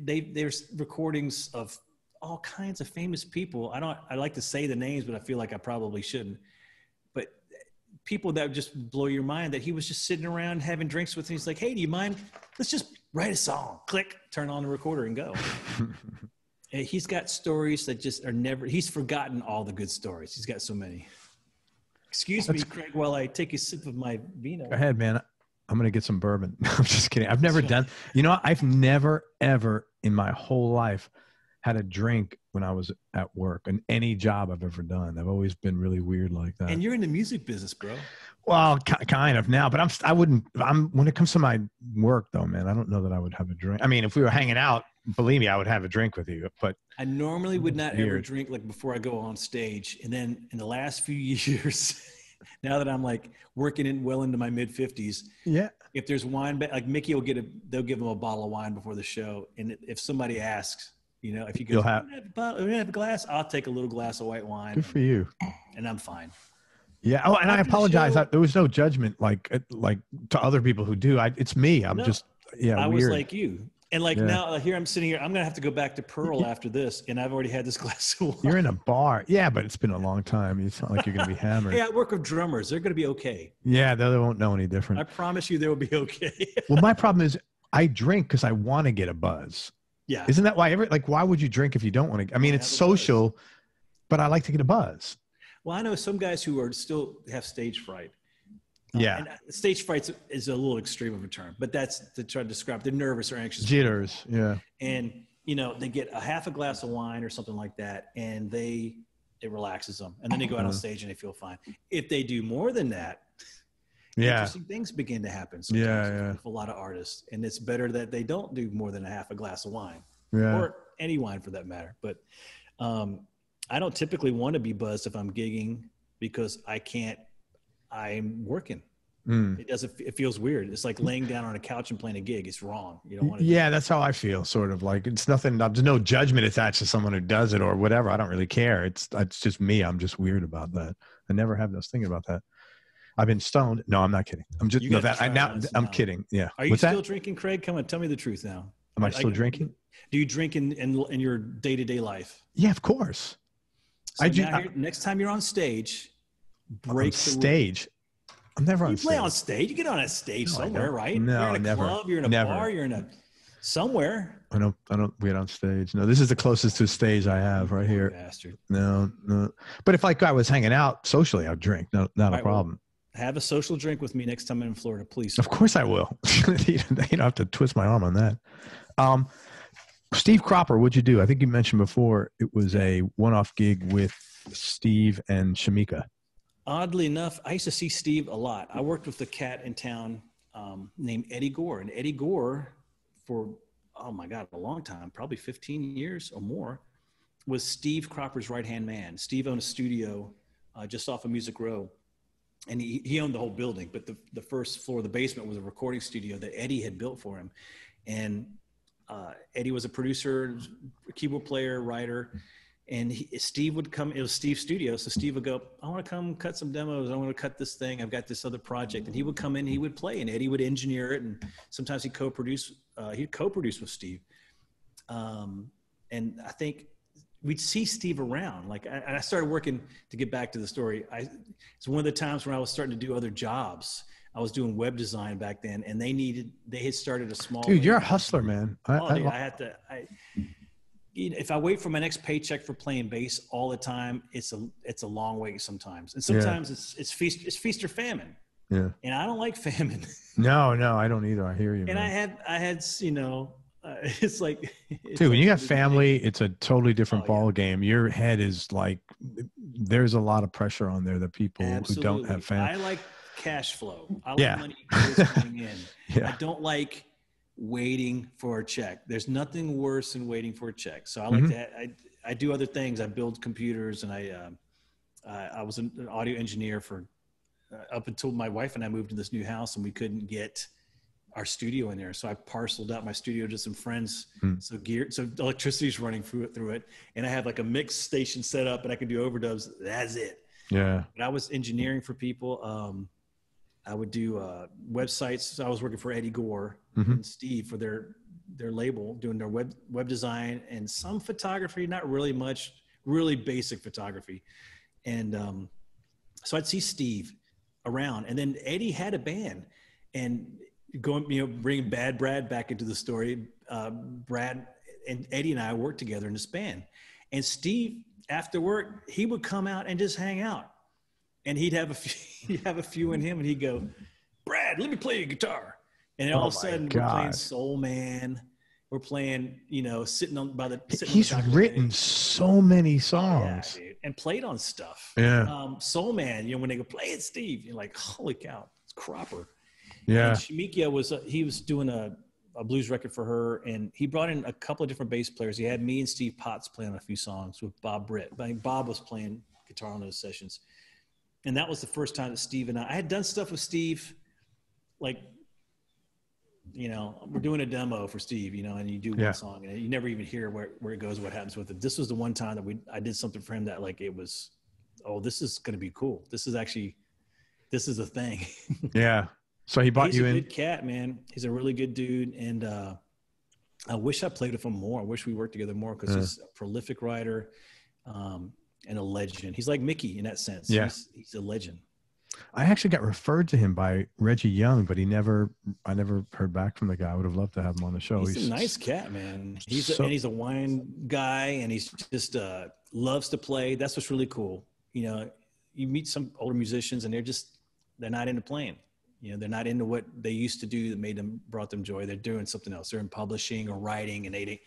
there's recordings of all kinds of famous people. I like to say the names, but I feel like I probably shouldn't. But people that would just blow your mind, that he was just sitting around having drinks with. And he's like, hey, do you mind? Let's just write a song. Click, turn on the recorder and go. He's got stories that just are never, he's forgotten all the good stories. He's got so many. Excuse me, Craig, while I take a sip of my vino. Go ahead, man. I'm going to get some bourbon. I'm just kidding. I've never done, I've never, ever in my whole life had a drink when I was at work in any job I've ever done. I've always been really weird like that. And you're in the music business, bro. Well, kind of now, but when it comes to my work though, man, I don't know that I would have a drink. I mean, if we were hanging out, believe me, I would have a drink with you, but I normally would not ever drink like before I go on stage. And then in the last few years, now that I'm like working in well into my mid 50s, yeah. If there's wine, like Micky they'll give him a bottle of wine before the show. And if somebody asks, if you go, have a glass, I'll take a little glass of white wine. Good for you. And I'm fine. Yeah. Oh, and I apologize. There was no judgment like to other people who do. It's me. I'm just, I weird. was like you. And now here I'm sitting here, I'm going to have to go back to Pearl after this. And I've already had this glass of wine. You're in a bar. Yeah, but it's been a long time. It's not like you're going to be hammered. Hey, I work with drummers. They're going to be okay. Yeah, they won't know any different. I promise you they will be okay. Well, my problem is I drink because I want to get a buzz. Yeah. Isn't that why why would you drink if you don't want to? I mean, it's social, but I like to get a buzz. Well, I know some guys who still have stage fright. Yeah. And stage fright is a little extreme of a term, but that's to try to describe. They're nervous or anxious. Jitters. Yeah. And, they get a half a glass of wine or something like that, and it relaxes them. And then they go out on stage and they feel fine. If they do more than that, interesting things begin to happen. With a lot of artists. And it's better that they don't do more than a half a glass of wine or any wine for that matter. But I don't typically want to be buzzed if I'm gigging because I'm working. It feels weird. It's like laying down on a couch and playing a gig. It's wrong. You don't want to. Yeah, that's how I feel. Sort of like it's nothing. There's no judgment attached to someone who does it or whatever. I don't really care. It's just me. I'm just weird about that. I never have this thinking about that. I've been stoned. No, I'm not kidding. I'm just I'm kidding. Yeah. Are you still drinking, Craig? Come on, tell me the truth now. Am I still drinking? Do you drink in your day-to-day life? Yeah, of course. So next time you're on stage, break the stage. I'm never on stage. You play on stage. You get on a stage somewhere, right? No, you're in a never. club. You're in a bar. You're in somewhere. I don't get on stage. No, this is the closest to a stage I have right here. Bastard. No. But if I was hanging out socially, I'd drink. No, not a problem. Well, have a social drink with me next time I'm in Florida, please. Of course I will. You don't have to twist my arm on that. Steve Cropper, what'd you do? I think you mentioned before it was a one-off gig with Steve and Shemekia. Oddly enough, I used to see Steve a lot. I worked with a cat in town named Eddie Gore. And Eddie Gore, for, oh my God, a long time, probably 15 years or more, was Steve Cropper's right-hand man. Steve owned a studio just off of Music Row. And he owned the whole building. But the first floor, the basement, was a recording studio that Eddie had built for him. And Eddie was a producer, keyboard player, writer. And Steve would come, it was Steve's studio. So Steve would go, I want to come cut some demos. I want to cut this thing. I've got this other project. And he would come in, he would play, and Eddie would engineer it. And sometimes he'd co-produce with Steve. And I think we'd see Steve around. Like, I started working, to get back to the story. It's one of the times when I was starting to do other jobs. I was doing web design back then, and they had started a small. Dude, you're a hustler, man. If I wait for my next paycheck for playing bass all the time, it's a long wait sometimes. And sometimes it's feast or famine. Yeah. And I don't like famine. No, I don't either. I hear you. And man. I had, it's like, dude, when you got family, it's a totally different ball game. Your head is like, there's a lot of pressure on there that people who don't have family. I like cash flow. I like money coming in. Yeah. I don't like waiting for a check. There's nothing worse than waiting for a check. So I like that. I do other things. I build computers, and I was an audio engineer for up until my wife and I moved to this new house, and we couldn't get our studio in there. So I parceled out my studio to some friends. So electricity's running through it. And I have like a mix station set up, and I can do overdubs. That's it. Yeah. But I was engineering for people. I would do websites. So I was working for Eddie Gore and Steve for their label, doing their web design and some photography, not really much, really basic photography. And so I'd see Steve around, and then Eddie had a band, and bringing Bad Brad back into the story. Brad and Eddie and I worked together in this band. And Steve, after work, he would come out and just hang out. And he'd have a few in him, and he'd go, Brad, let me play your guitar. And all of a sudden, we're playing Soul Man. We're playing, sitting on by the. He's written so many songs. Yeah, dude. And played on stuff. Yeah. Soul Man, when they go, play it, Steve, you're like, holy cow, it's Cropper. Yeah. And Shemekia he was doing a blues record for her, and he brought in a couple of different bass players. He had me and Steve Potts playing on a few songs with Bob Britt. I think Bob was playing guitar on those sessions. And that was the first time that Steve and I had done stuff with Steve, like, we're doing a demo for Steve, and you do one song, and you never even hear where it goes, what happens with it. This was the one time that I did something for him that, like, it was, this is going to be cool. This is a thing. Yeah. So he brought you in. He's a good cat, man. He's a really good dude. And I wish I played with him more. I wish we worked together more, because he's a prolific writer and a legend. He's like Mickey in that sense. Yeah. He's a legend. I actually got referred to him by Reggie Young, but I never heard back from the guy. I would have loved to have him on the show. He's a nice cat, man. He's a wine guy, and he's just loves to play. That's what's really cool. You meet some older musicians, and they're not into playing. They're not into what they used to do that brought them joy. They're doing something else. They're in publishing or writing, and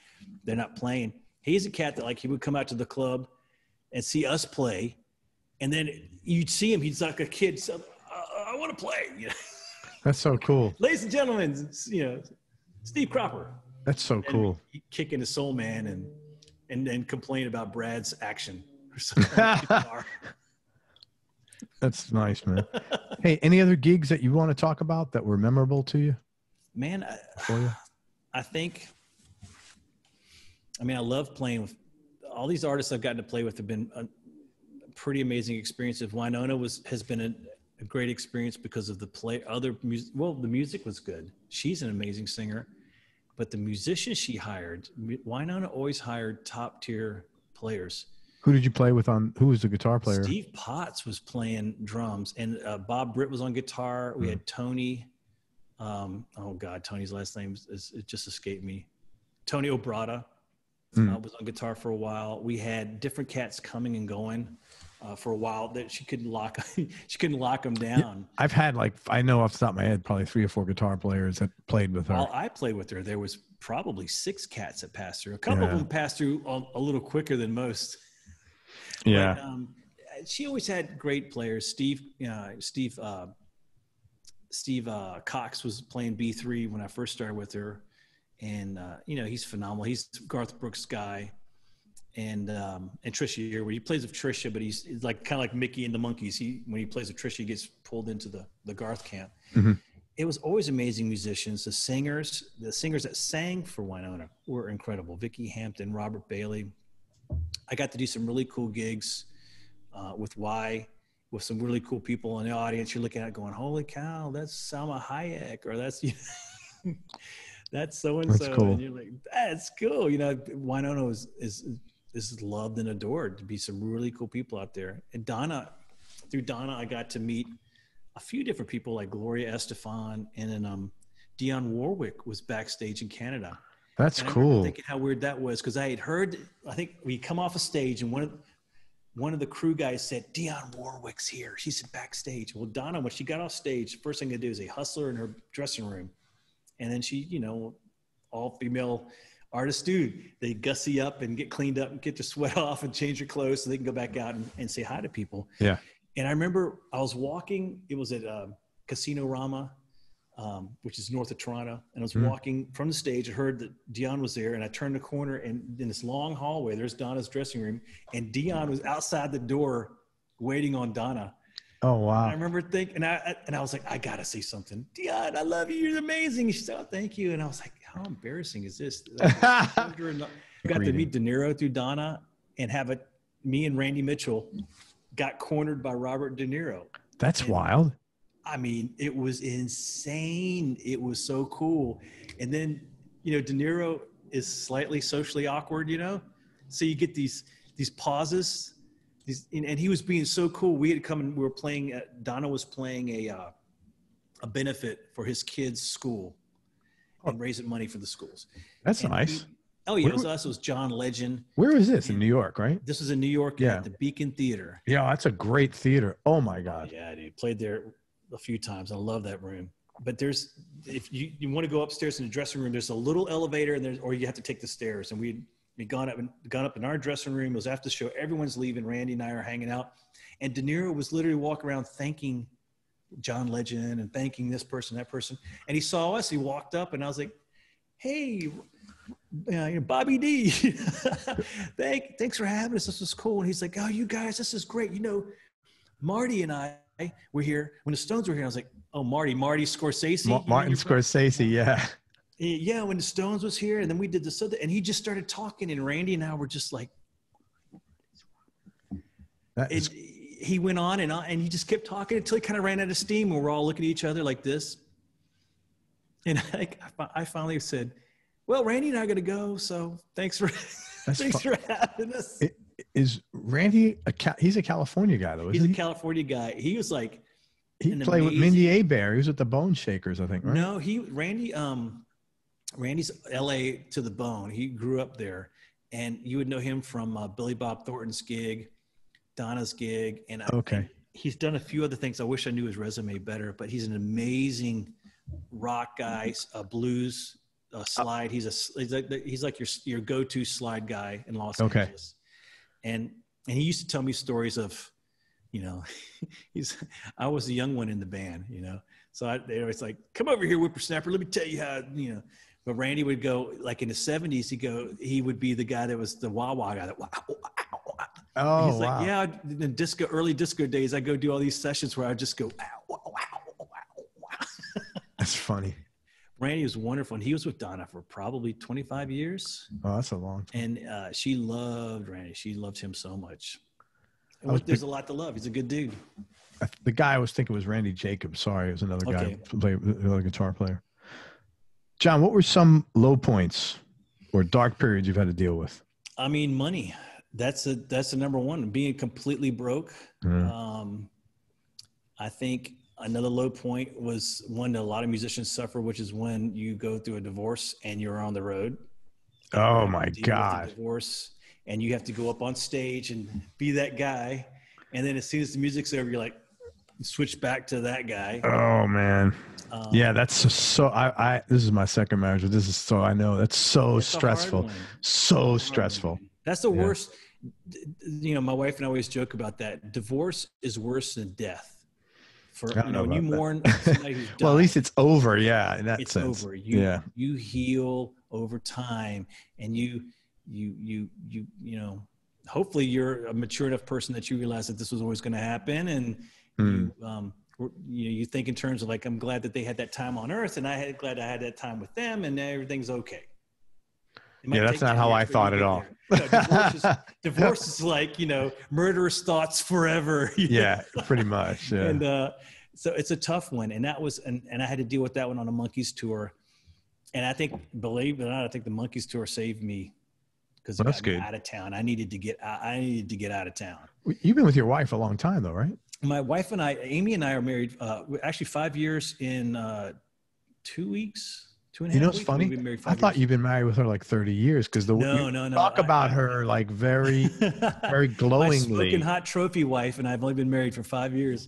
they're not playing. He's a cat that, like, he would come out to the club and see us play. And then you'd see him. He's like a kid. So, I want to play. That's so cool. Ladies and gentlemen, Steve Cropper. That's so cool. He'd kick into Soul Man and then complain about Brad's action or something. That's nice, man. Hey, any other gigs that you want to talk about that were memorable to you? Man, I think. I love playing with all these artists I've gotten to play with. Have been pretty amazing experience. Wynonna has been a great experience because of the music was good. She's an amazing singer, but the musicians she hired, Wynonna always hired top tier players. Who did you play with who was the guitar player? Steve Potts was playing drums, and Bob Britt was on guitar. We had Tony. Tony's last name it just escaped me. Tony Obrata was on guitar for a while. We had different cats coming and going. For a while that she couldn't lock them down. I've had, I know off the top of my head, probably 3 or 4 guitar players that played with her. While I played with her, there was probably 6 cats that passed through. A couple of them passed through a little quicker than most. Yeah. But, she always had great players. Steve Cox was playing B3 when I first started with her. And, he's phenomenal. He's Garth Brooks' guy. And Trisha here, where he plays with Trisha, but he's like kind of like Mickey and the Monkees. When he plays with Trisha, he gets pulled into the Garth camp. Mm-hmm. It was always amazing musicians. The singers that sang for Wynonna were incredible. Vicki Hampton, Robert Bailey. I got to do some really cool gigs with some really cool people in the audience. You're looking at it going, holy cow, that's Salma Hayek, or that's that's so and so. That's cool. And you're like, that's cool. Wynonna is loved and adored to be some really cool people out there. And through Donna, I got to meet a few different people like Gloria Estefan, and then Dionne Warwick was backstage in Canada. That's cool. Thinking how weird that was, because I had heard, I think we come off a stage and one of the crew guys said, Dionne Warwick's here. She's backstage. Well, Donna, when she got off stage, first thing to do is they hustle her in her dressing room. And then she, all female artists do. They gussy up and get cleaned up and get their sweat off and change their clothes so they can go back out and say hi to people. Yeah. And I remember I was walking, it was at Casino Rama, which is north of Toronto. And I was walking from the stage. I heard that Dionne was there, and I turned the corner, and in this long hallway, there's Donna's dressing room, and Dionne was outside the door waiting on Donna. Oh, wow. And I remember thinking, and I was like, I got to say something. Dionne, I love you. You're amazing. She said, oh, thank you. And I was like, how embarrassing is this? I got to meet De Niro through Donna, and me and Randy Mitchell got cornered by Robert De Niro. That's wild. It was insane. It was so cool. And then, De Niro is slightly socially awkward, so you get these pauses. And he was being so cool. We had come and we were playing. Donna was playing a benefit for his kids' school and raising money for the schools. That's nice. Oh yeah, it was us. It was John Legend. Where was this? In New York, right? This was in New York at the Beacon Theater. Yeah, that's a great theater. Oh my God. Yeah, dude. Played there a few times. I love that room. But if you want to go upstairs in the dressing room, there's a little elevator, and or you have to take the stairs. And we'd gone up in our dressing room. It was after the show. Everyone's leaving. Randy and I are hanging out, and De Niro was literally walking around thanking John Legend and thanking this person, that person. And he saw us. He walked up, and I was like, "Hey, Bobby D, thanks for having us. This was cool." And he's like, "Oh, you guys, this is great. Marty and I were here when the Stones were here." I was like, "Oh, Marty Scorsese." Martin Scorsese, yeah. Yeah, when the Stones was here, and then we did this other, and he just started talking, and Randy and I were just like, he went on, and he just kept talking until he kind of ran out of steam, and we're all looking at each other like this. And I finally said, "Well, Randy and I got to go, so thanks for having us." Is Randy he's a California guy though? He's a California guy. He was like he played with Mindy Abear. He was with the Bone Shakers, I think, right? No, Randy's LA to the bone. He grew up there, and you would know him from Billy Bob Thornton's gig, Donna's gig, and he's done a few other things. I wish I knew his resume better, but he's an amazing rock guy, a blues slide. He's like your go-to slide guy in Los Angeles. And he used to tell me stories of, I was the young one in the band, so they always like, "Come over here, whippersnapper. Let me tell you how, But Randy would go, like in the 70s, he would be the guy that was the wah-wah guy that, wow, wow, wow. Oh, he's like, yeah, in early disco days, I go do all these sessions where I just go, wow, wow, wow, wow, wow. That's funny. Randy was wonderful, and he was with Donna for probably 25 years. Oh, that's a long time. And she loved Randy. She loved him so much. There's a lot to love. He's a good dude. The guy I was thinking was Randy Jacobs. Sorry, it was another guy who played another guitar player. John, what were some low points or dark periods you've had to deal with? I mean, money. That's the number one. Being completely broke. I think another low point was one that a lot of musicians suffer, which is when you go through a divorce and you're on the road. Oh my God. Divorce, and you have to go up on stage and be that guy. And then as soon as the music's over, you're like, switch back to that guy. Oh man. Yeah, that's so this is my second marriage, but this is so, I know that's so stressful. So stressful. That's the worst. My wife and I always joke about that. Divorce is worse than death. When you mourn somebody who's died, well, at least it's over. Yeah. In that it's sense. Over. You heal over time, and you hopefully you're a mature enough person that you realize that this was always going to happen. And you think in terms of like, I'm glad that they had that time on earth, and glad I had that time with them, and everything's okay. Yeah, that's not how I thought at all. Divorce is like, murderous thoughts forever. Yeah, pretty much. Yeah. And so it's a tough one. And that was, and I had to deal with that one on a Monkees tour. And I think, believe it or not, I think the Monkees tour saved me because I got out of town. I needed to get out of town. You've been with your wife a long time though, right? My wife and I, Amy and I, are married actually 5 years in 2 weeks. 2.5 weeks. It's funny. I thought you've been married with her like 30 years because no. Talk about her like very, very glowingly. My smoking hot trophy wife, and I've only been married for 5 years.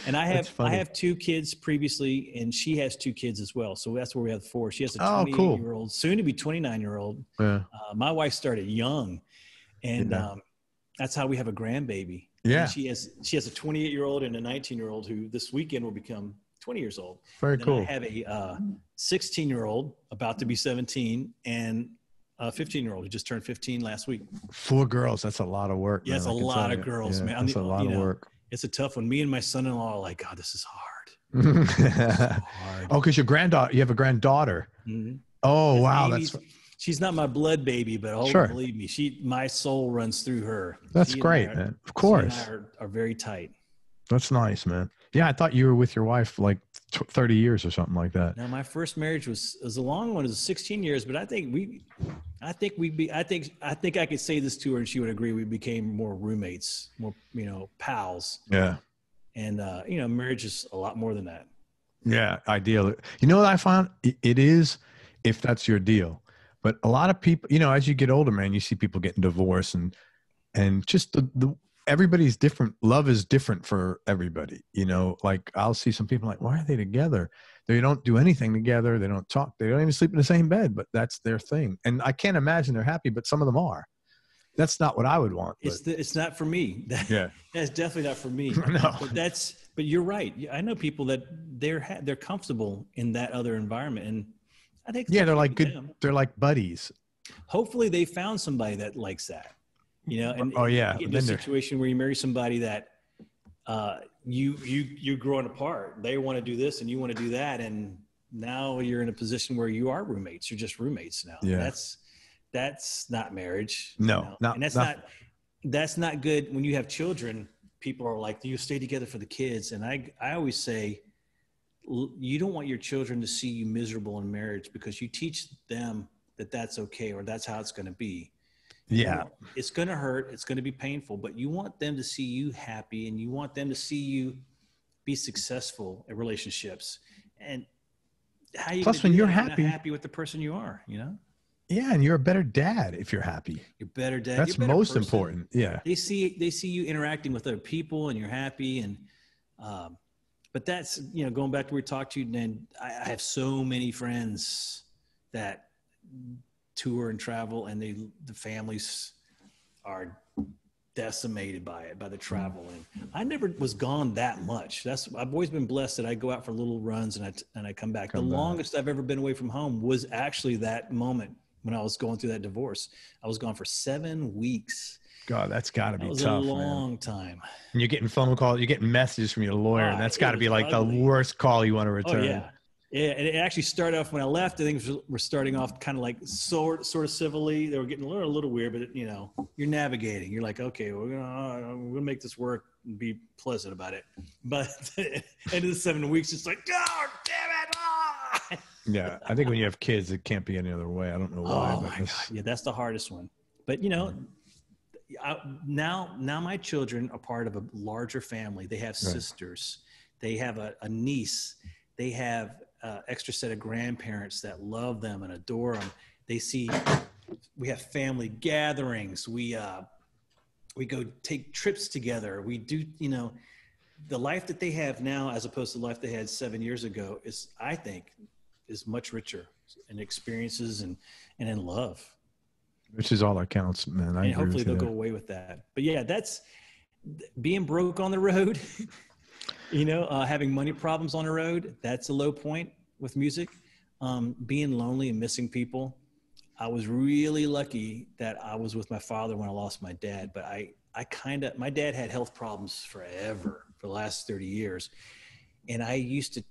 And I have 2 kids previously, and she has 2 kids as well. So that's where we have 4. She has a 28-year-old, soon to be 29-year-old. Yeah. My wife started young, and that's how we have a grandbaby. Yeah. And she has a 28-year-old and a 19-year-old who this weekend will become 20 years old. Very cool. I have a 16-year-old about to be 17 and a 15-year-old who just turned 15 last week. 4 girls. That's a lot of work. Yeah, it's a lot of girls, man. That's a lot of work. It's a tough one. Me and my son-in-law are like, God, this is hard. Oh, because you have a granddaughter. Mm-hmm. Oh, wow. She's not my blood baby, but believe me, my soul runs through her. That's great, man. Of course. She and I are very tight. That's nice, man. Yeah, I thought you were with your wife like 30 years or something like that. Now, my first marriage was a long one. It was 16 years, but I think I could say this to her and she would agree. We became more roommates, more, pals. Yeah. And, marriage is a lot more than that. Yeah, ideal. You know what I found? It is, if that's your deal. But a lot of people, you know, as you get older, man, you see people getting divorced and just everybody's different. Love is different for everybody. You know, like I'll see some people like, why are they together? They don't do anything together. They don't talk. They don't even sleep in the same bed, but that's their thing. And I can't imagine they're happy, but some of them are. That's not what I would want. It's not for me. Yeah. That's definitely not for me. No. But you're right. I know people that they're comfortable in that other environment. And I think, yeah, they're like good. They're like buddies. Hopefully they found somebody that likes that, you know, and you get into a situation where you marry somebody that, you're growing apart. They want to do this and you want to do that. And now you're in a position where you are roommates. You're just roommates now. Yeah. That's not marriage. No, you know? And that's not good. When you have children, people are like, do you stay together for the kids? And I always say, you don't want your children to see you miserable in marriage because you teach them that that's okay, or that's how it's going to be. Yeah. You know, it's going to hurt. It's going to be painful, but you want them to see you happy and you want them to see you be successful in relationships. And how you plus when you're happy with the person you are, you know? Yeah. And you're a better dad if you're happy. You're better dad. That's most important. Yeah. They see you interacting with other people and you're happy. And, but that's, you know, going back to where we talked to you, and I have so many friends that tour and travel, and the families are decimated by the travel. And I never was gone that much. I've always been blessed that I go out for little runs and I come back. The longest I've ever been away from home was actually that moment when I was going through that divorce. I was gone for 7 weeks. God, that's got to be tough, man. That was a long time. And you're getting phone calls, you're getting messages from your lawyer, and that's got to be like ugly. The worst call you want to return. Oh, yeah. Yeah, and it actually started off when I left. Things were starting off kind of like sort of civilly. They were getting a little weird, but you know, you're navigating. You're like, okay, we're gonna make this work and be pleasant about it. But end of the 7 weeks, it's like, oh, damn it! Ah! Yeah, I think when you have kids, it can't be any other way. I don't know why. Oh my God, yeah, that's the hardest one. But you know, now my children are part of a larger family. They have sisters. They have a niece. They have extra set of grandparents that love them and adore them. We have family gatherings. We go take trips together. We do, you know, the life that they have now, as opposed to the life they had 7 years ago, I think is much richer in experiences and in love. Which is all that counts, man. And hopefully they'll go away with that. But yeah, that's being broke on the road. You know, having money problems on the road, that's a low point with music. Being lonely and missing people. I was really lucky that I was with my father when I lost my dad, but my dad had health problems for the last 30 years. And I used to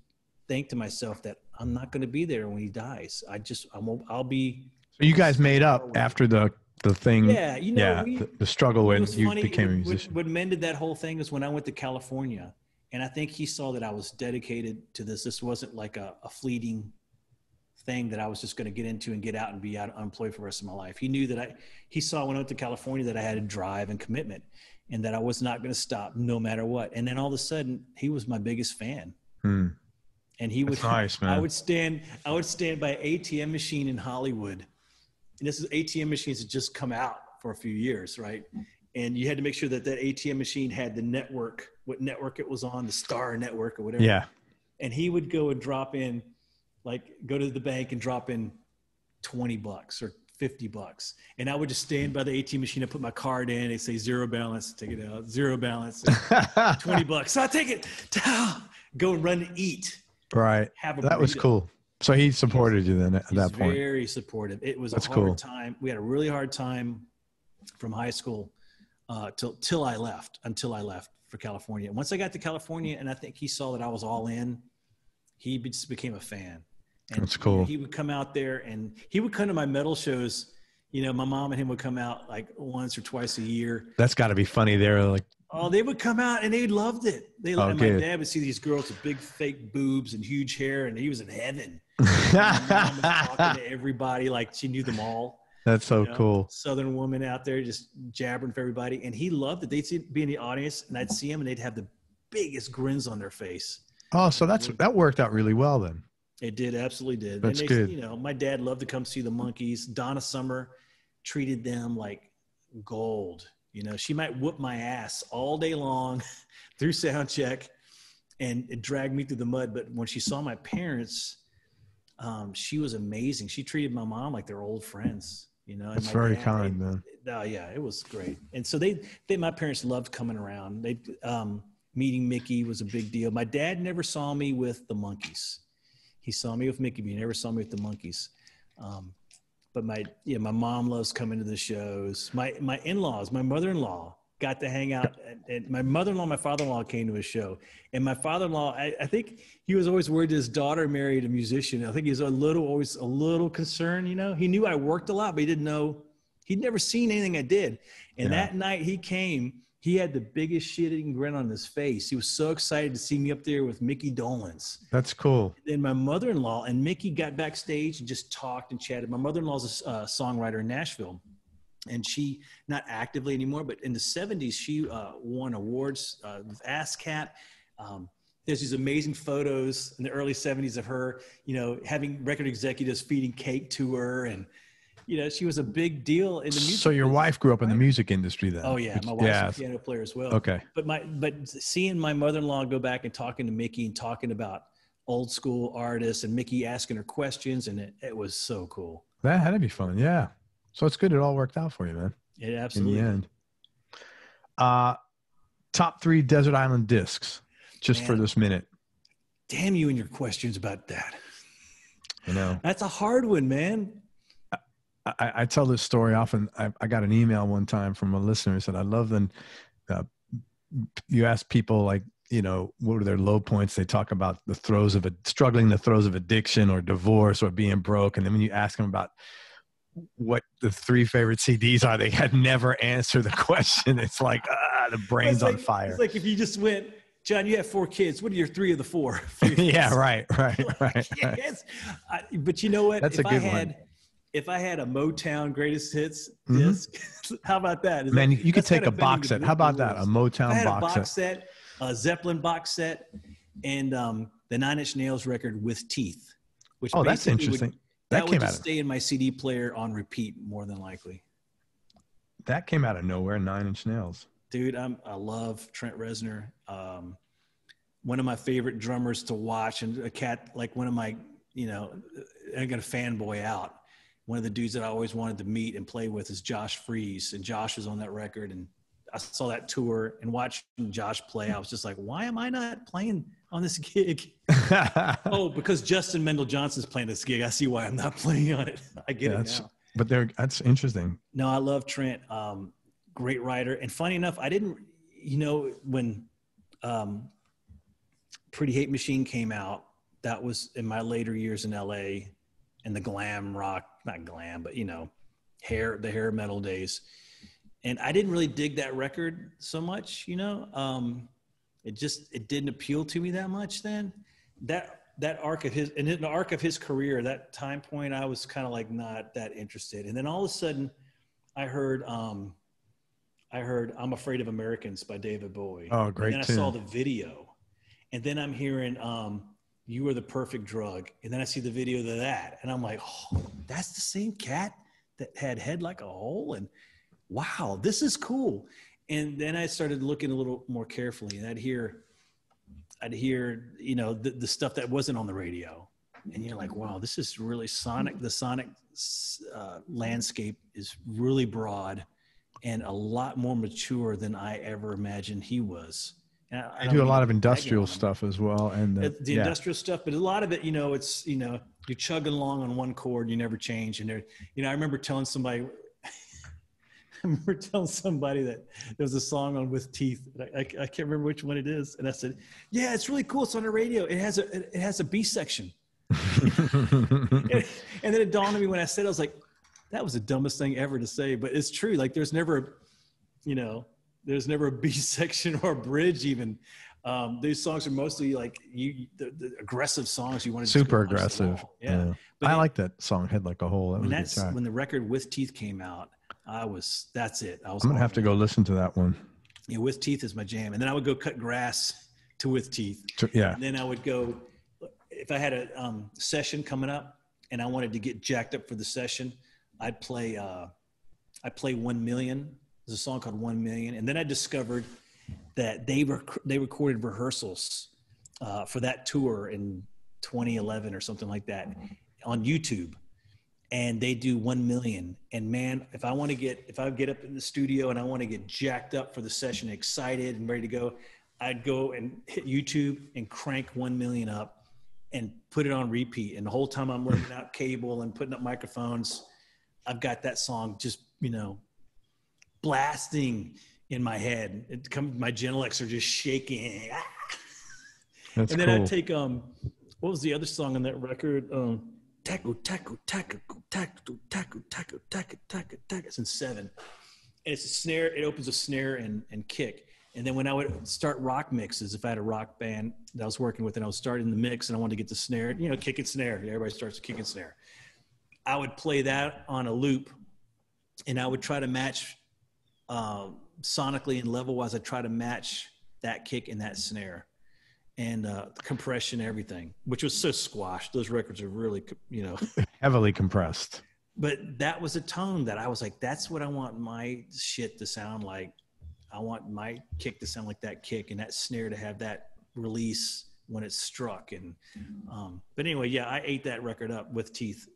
think to myself that I'm not going to be there when he dies. I'll be. So you guys made up after the thing. Yeah. You know, the struggle when you became a musician. What mended that whole thing is when I went to California. And I think he saw that I was dedicated to this. This wasn't like a fleeting thing that I was just going to get into and get out and be unemployed for the rest of my life. He knew that he saw when I went to California that I had a drive and commitment and that I was not going to stop no matter what. And then all of a sudden he was my biggest fan. And he would, nice, man. I would stand by an ATM machine in Hollywood. And this is ATM machines that just come out for a few years. Right. And you had to make sure that ATM machine had the network, what network it was on, the Star network or whatever. Yeah. And he would go and drop in, go to the bank and drop in $20 or $50. And I would just stand by the ATM machine and put my card in. They say zero balance, take it out, zero balance, $20. So I take it, go and run and eat. Right. That was cool. So he supported you then at that point. Very supportive. It was a hard time. We had a really hard time from high school. Until I left for California. Once I got to California, and I think he saw that I was all in, he just became a fan. And that's cool. He would come out there and he would come to my metal shows. You know, my mom and him would come out like once or twice a year. That's got to be funny there. Like, oh, they would come out and they loved it. They loved it. My dad would see these girls with big fake boobs and huge hair, and he was in heaven. My mom was talking to everybody like she knew them all. That's so cool. Southern woman out there just jabbering for everybody. And he loved it. They'd be in the audience and I'd see them and they'd have the biggest grins on their face. Oh, so that worked out really well then. It did, absolutely did. That's and good. You know, my dad loved to come see the Monkees. Donna Summer treated them like gold. You know, she might whoop my ass all day long through sound check and drag me through the mud. But when she saw my parents, she was amazing. She treated my mom like they're old friends. You know, and that's very kind, man. Oh yeah, it was great. And so my parents loved coming around. Meeting Micky was a big deal. My dad never saw me with the Monkees. He saw me with Micky, but he never saw me with the Monkees. But my mom loves coming to the shows. My in-laws, my mother-in-law got to hang out, and my mother-in-law, my father-in-law came to a show. And my father-in-law, I think he was always worried his daughter married a musician. I think he was always a little concerned, you know. He knew I worked a lot, but he didn't know, he'd never seen anything I did. And that night he came, he had the biggest shit-eating grin on his face. He was so excited to see me up there with Micky Dolenz. That's cool. Then my mother-in-law and Micky got backstage and just talked and chatted. My mother-in-law's a songwriter in Nashville. And she, not actively anymore, but in the 70s, she won awards with ASCAP. There's these amazing photos in the early 70s of her, you know, having record executives feeding cake to her. And, you know, she was a big deal in the music. So your wife grew up in the music industry then? Oh, yeah. My wife's a piano player as well. Okay. But seeing my mother-in-law go back and talking to Micky and talking about old school artists and Micky asking her questions, and it was so cool. That had to be fun. Yeah. So it's good. It all worked out for you, man. It absolutely. In the end. Top 3 desert island discs, just for this minute. Damn you and your questions about that. You know, that's a hard one, man. I tell this story often. I got an email one time from a listener who said, I love them. You ask people like, you know, what are their low points? They talk about the throes of struggling the throes of addiction or divorce or being broke. And then when you ask them about what the 3 favorite CDs are, they had never answered the question. It's like, the brain's on fire. It's like if you just went, John, you have 4 kids. What are your 3 of the 4? Yeah, right. Yes. But you know what? That's a good one. If I had a Motown greatest hits disc, how about that? Man, you could take a box set. How about that? A Motown box set, a Zeppelin box set, and the 9 Inch Nails record with Teeth. Which that's interesting. That would just stay in my CD player on repeat, more than likely. That came out of nowhere, 9 Inch Nails. Dude, I love Trent Reznor. One of my favorite drummers to watch, and a cat, like one of my, you know, I'm going to fanboy out. One of the dudes that I always wanted to meet and play with is Josh Freese. And Josh was on that record. And I saw that tour and watching Josh play. I was just like, why am I not playing on this gig? Oh, because Justin Mendel Johnson's playing this gig. I see why I'm not playing on it. I get it now. But that's interesting. No, I love Trent. Great writer. And funny enough, I didn't, you know, when Pretty Hate Machine came out, that was in my later years in LA, and the glam rock, not glam, but, you know, the hair metal days. And I didn't really dig that record so much, you know. It didn't appeal to me that much then. That arc of his, and in the arc of his career, that time point, I was kind of like not that interested. And then all of a sudden I heard I'm Afraid of Americans by David Bowie. Oh, great. And then I saw the video, and then I'm hearing You Are the Perfect Drug. And then I see the video of that, and I'm like, oh, that's the same cat that had Head Like a Hole. And wow, this is cool. And then I started looking a little more carefully, and I'd hear, you know, the stuff that wasn't on the radio. And you're like, wow, this is really sonic. The sonic landscape is really broad and a lot more mature than I ever imagined he was. I do a lot of industrial stuff as well. And the industrial stuff, but a lot of it, you know, it's, you know, you're chugging along on one chord, you never change. And there, you know, I remember telling somebody that there was a song on With Teeth. I can't remember which one it is. And I said, yeah, it's really cool. It's on the radio. It has a B section. and then it dawned on me when I said it, I was like, that was the dumbest thing ever to say, but it's true. Like there's never a B section or a bridge even. These songs are mostly like the aggressive songs you want to super aggressive. Yeah. I like that song Head Like a Hole. When the record With Teeth came out, that's it. I'm going to have to go listen to that one. Yeah. With Teeth is my jam. And then I would go cut grass to With Teeth. Yeah. And then I would go, if I had a session coming up and I wanted to get jacked up for the session, I'd play 1 Million. There's a song called 1 Million. And then I discovered that they recorded rehearsals for that tour in 2011 or something like that on YouTube. And they do 1 Million. And man, if I get up in the studio and I want to get jacked up for the session, excited and ready to go, I'd go and hit YouTube and crank 1 Million up and put it on repeat. And the whole time I'm working out cable and putting up microphones, I've got that song just, blasting in my head. My genitals are just shaking. That's and then cool. I'd take, what was the other song on that record? Taco, taco, taco, taco, taco, taco, taco, taco, taco. It's in 7. And it's a snare. It opens a snare and kick. And then when I would start rock mixes, if I had a rock band that I was working with and I was starting the mix and I wanted to get the snare, kick and snare. Everybody starts to kick and snare. I would play that on a loop and I would try to match sonically and level-wise. I'd try to match that kick and that snare. And the compression, everything, which was so squashed. Those records are really, heavily compressed. But that was a tone that I was like, that's what I want my shit to sound like. I want my kick to sound like that kick and that snare to have that release when it's struck. And but anyway, yeah, I ate that record up with teeth.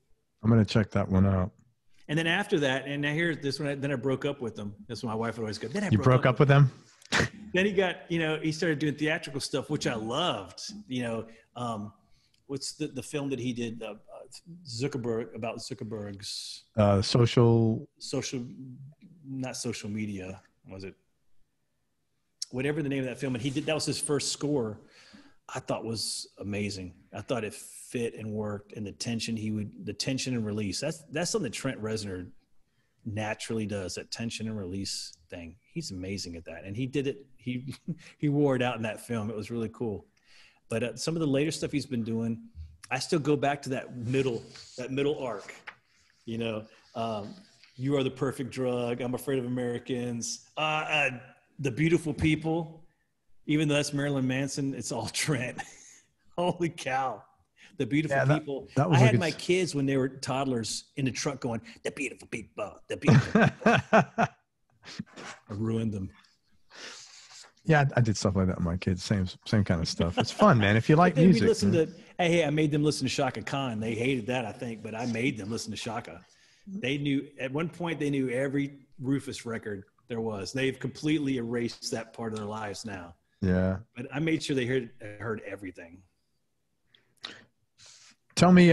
I'm going to check that one out. And then after that, and now here's this one, then I broke up with them. That's when my wife would always go, then You broke up with them? Then he got, he started doing theatrical stuff, which I loved. What's the film that he did, about Zuckerberg's Social, not social media, was it? Whatever the name of that film, and that was his first score. I thought was amazing. I thought it fit and worked, and the tension and release. That's something that Trent Reznor naturally does, that tension and release thing. He's amazing at that, and he did it. He wore it out in that film. It was really cool. But some of the later stuff he's been doing, I still go back to that middle arc. You Are the Perfect Drug. I'm Afraid of Americans. The Beautiful People. Even though that's Marilyn Manson, it's all Trent. Holy cow. The Beautiful People. I had my kids when they were toddlers in the truck going, the beautiful people, the beautiful people. I ruined them. Yeah, I did stuff like that with my kids. Same kind of stuff. It's fun, man. If you like music. I made them listen to Shaka Khan. They hated that, I think, but I made them listen to Shaka. At one point, they knew every Rufus record there was. They've completely erased that part of their lives now. Yeah. But I made sure they heard everything. Tell me,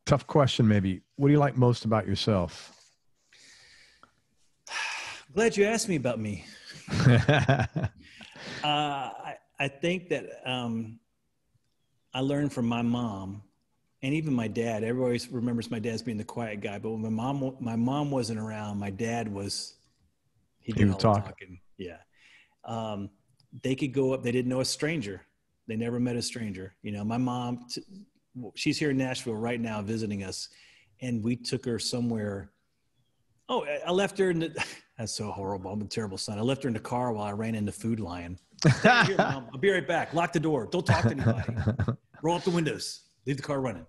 tough question maybe. What do you like most about yourself? Glad you asked me about me. I think that I learned from my mom and even my dad. Everybody always remembers my dad as being the quiet guy, but when my mom wasn't around, my dad was. He did all the talking. Yeah. They could go up. They didn't know a stranger. They never met a stranger. My mom, she's here in Nashville right now visiting us, and we took her somewhere. Oh, I left her in the. That's so horrible. I'm a terrible son. I left her in the car while I ran into Food Lion. Stay here, Mom. I'll be right back. Lock the door. Don't talk to anybody. Roll up the windows. Leave the car running.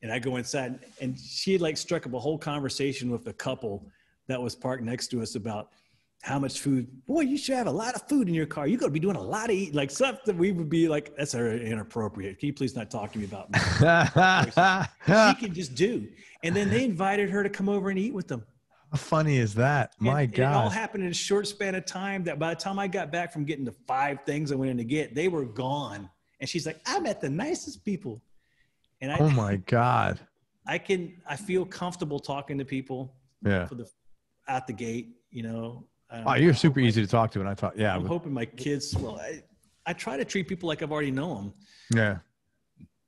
And I go inside, and she had struck up a whole conversation with a couple that was parked next to us about how much food. Boy, you should have a lot of food in your car. You're going to be doing a lot of eating. Something we would be like, that's inappropriate. Can you please not talk to me about me? She can just do. And then they invited her to come over and eat with them. How funny is that? My God. It all happened in a short span of time that by the time I got back from getting the 5 things I went in to get, they were gone. And she's like, I met the nicest people. And oh my God. I feel comfortable talking to people. Yeah. Out the gate, You're super easy to talk to. And I thought, yeah. I'm hoping my kids, I try to treat people like I've already known them.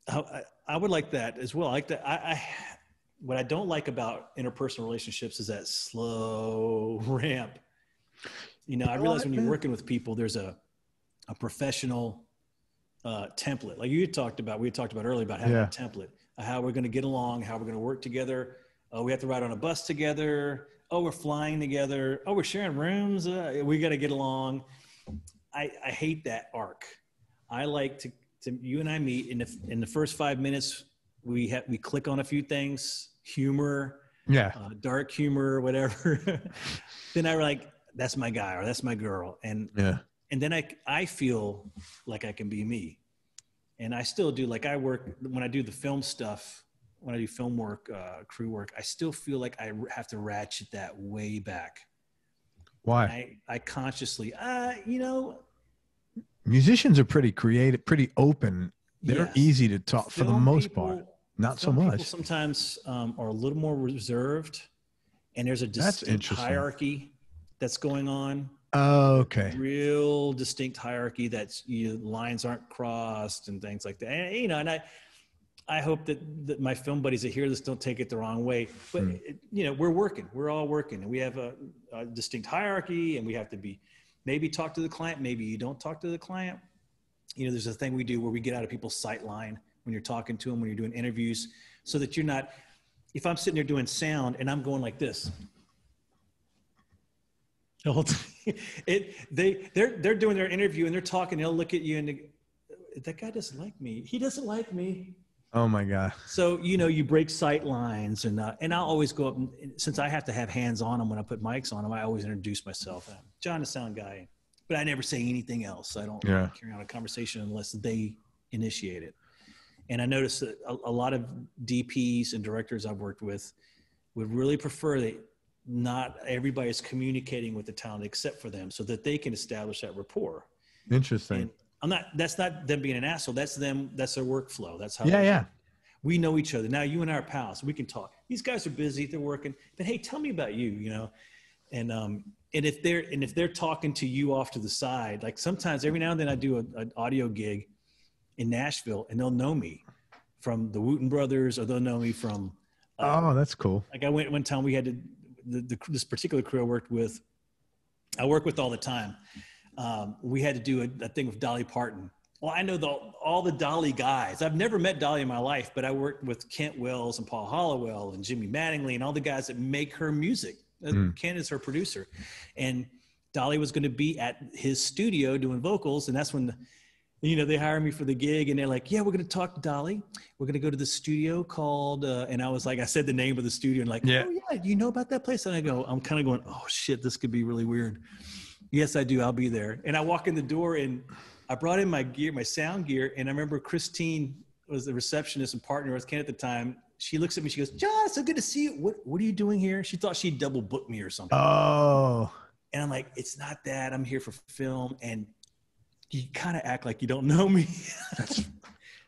Yeah. I would like that as well. I like that. What I don't like about interpersonal relationships is that slow ramp. I realize when you're working with people, there's a professional template. Like we had talked about earlier about having a template, how we're going to get along, how we're going to work together. We have to ride on a bus together. Oh, we're flying together. Oh, we're sharing rooms. We got to get along. I hate that arc. I like you and I meet in the first 5 minutes, we click on a few things, humor, dark humor, whatever. Then I were like, that's my guy or that's my girl. And then I feel like I can be me. And I still do, like I work, when I do the film stuff, when I do film work, crew work, I still feel like I have to ratchet that way back. Why? I consciously, musicians are pretty creative, pretty open. They're easy to talk for the most part. Not so much. People sometimes are a little more reserved, and there's a distinct hierarchy that's going on. Oh, okay. Real distinct hierarchy that's lines aren't crossed and things like that. And, and I hope that my film buddies that hear this don't take it the wrong way. But we're all working, and we have a distinct hierarchy, and we have to maybe talk to the client, maybe you don't talk to the client. There's a thing we do where we get out of people's sight line when you're talking to them, when you're doing interviews, so that you're not. If I'm sitting there doing sound and I'm going like this. They're doing their interview and they're talking. They'll look at you and that guy doesn't like me. He doesn't like me. Oh my God. So you break sight lines and I'll always go up, and since I have to have hands on them when I put mics on them, I always introduce myself. I'm John, the sound guy, but I never say anything else. I don't carry on a conversation unless they initiate it. And I noticed that a lot of DPs and directors I've worked with would really prefer that not everybody's communicating with the talent except for them, so that they can establish that rapport. Interesting. And that's not them being an asshole. That's them. That's their workflow. That's how. We know each other now. You and I are pals. We can talk. These guys are busy. They're working. But hey, tell me about you. And if they're talking to you off to the side, like sometimes every now and then I do an audio gig in Nashville, and they'll know me from the Wooten Brothers, or they'll know me from. Oh, that's cool. Like I went one time. We had this particular crew I work with all the time. We had to do a thing with Dolly Parton. Well, I know all the Dolly guys. I've never met Dolly in my life, but I worked with Kent Wells and Paul Hollowell and Jimmy Mattingly and all the guys that make her music. Kent is her producer. And Dolly was going to be at his studio doing vocals. And that's when, they hired me for the gig, and they're like, yeah, we're going to talk to Dolly. We're going to go to the studio called, and I was like, I said the name of the studio, and like, oh yeah, do you know about that place? And I'm kind of going, oh shit, this could be really weird. Yes, I do. I'll be there. And I walk in the door, and I brought in my gear, my sound gear. And I remember Christine was the receptionist and partner with Ken at the time. She looks at me, she goes, John, so good to see you. What are you doing here? She thought she'd double booked me or something. Oh. And I'm like, it's not that. I'm here for film. And you kind of act like you don't know me.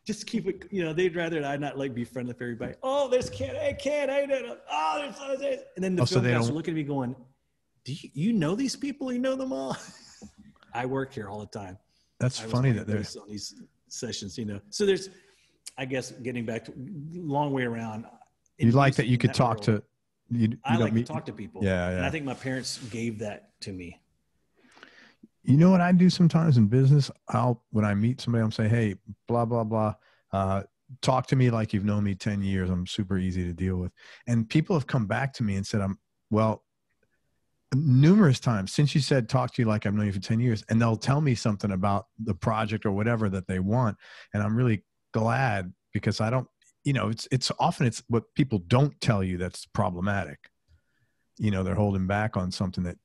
Just keep it, they'd rather I not be friendly with everybody. Oh, there's Ken. Hey, Ken. Hey, there's. And then the film guys are looking at me going, do you know these people? You know them all? I work here all the time. That's funny that there's on these sessions, So there's, I guess, getting back to long way around. You like that you could talk to. I like to talk to people. Yeah. And I think my parents gave that to me. You know what I do sometimes in business? When I meet somebody, I'm say, hey, blah, blah, blah. Talk to me like you've known me 10 years. I'm super easy to deal with. And people have come back to me and said, numerous times since you said, talk to you like I've known you for 10 years. And they'll tell me something about the project or whatever that they want. And I'm really glad, because I don't, it's often what people don't tell you that's problematic. They're holding back on something that,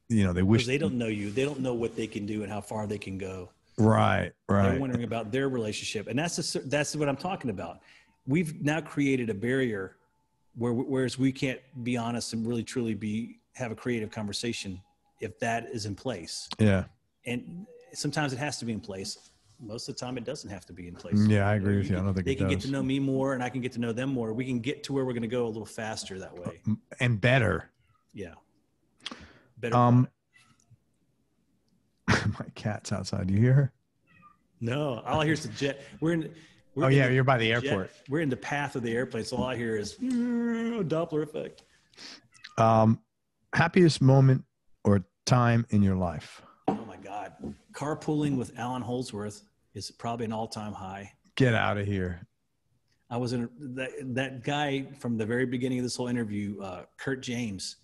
they wish they don't know you. They don't know what they can do and how far they can go. Right. They're wondering about their relationship. And that's what I'm talking about. We've now created a barrier whereas we can't be honest and really truly have a creative conversation if that is in place. Yeah. And sometimes it has to be in place. Most of the time it doesn't have to be in place. Yeah, I agree with you. I don't think they can get to know me more, and I can get to know them more. We can get to where we're going to go a little faster that way. And better. Yeah. Better. My cat's outside. Do you hear her? No, all I hear is the jet. You're by the airport. Jet. We're in the path of the airplane, so all I hear is Doppler effect. Happiest moment or time in your life? Oh my God. Carpooling with Allan Holdsworth is probably an all-time high. Get out of here. I was that guy from the very beginning of this whole interview, Kurt James,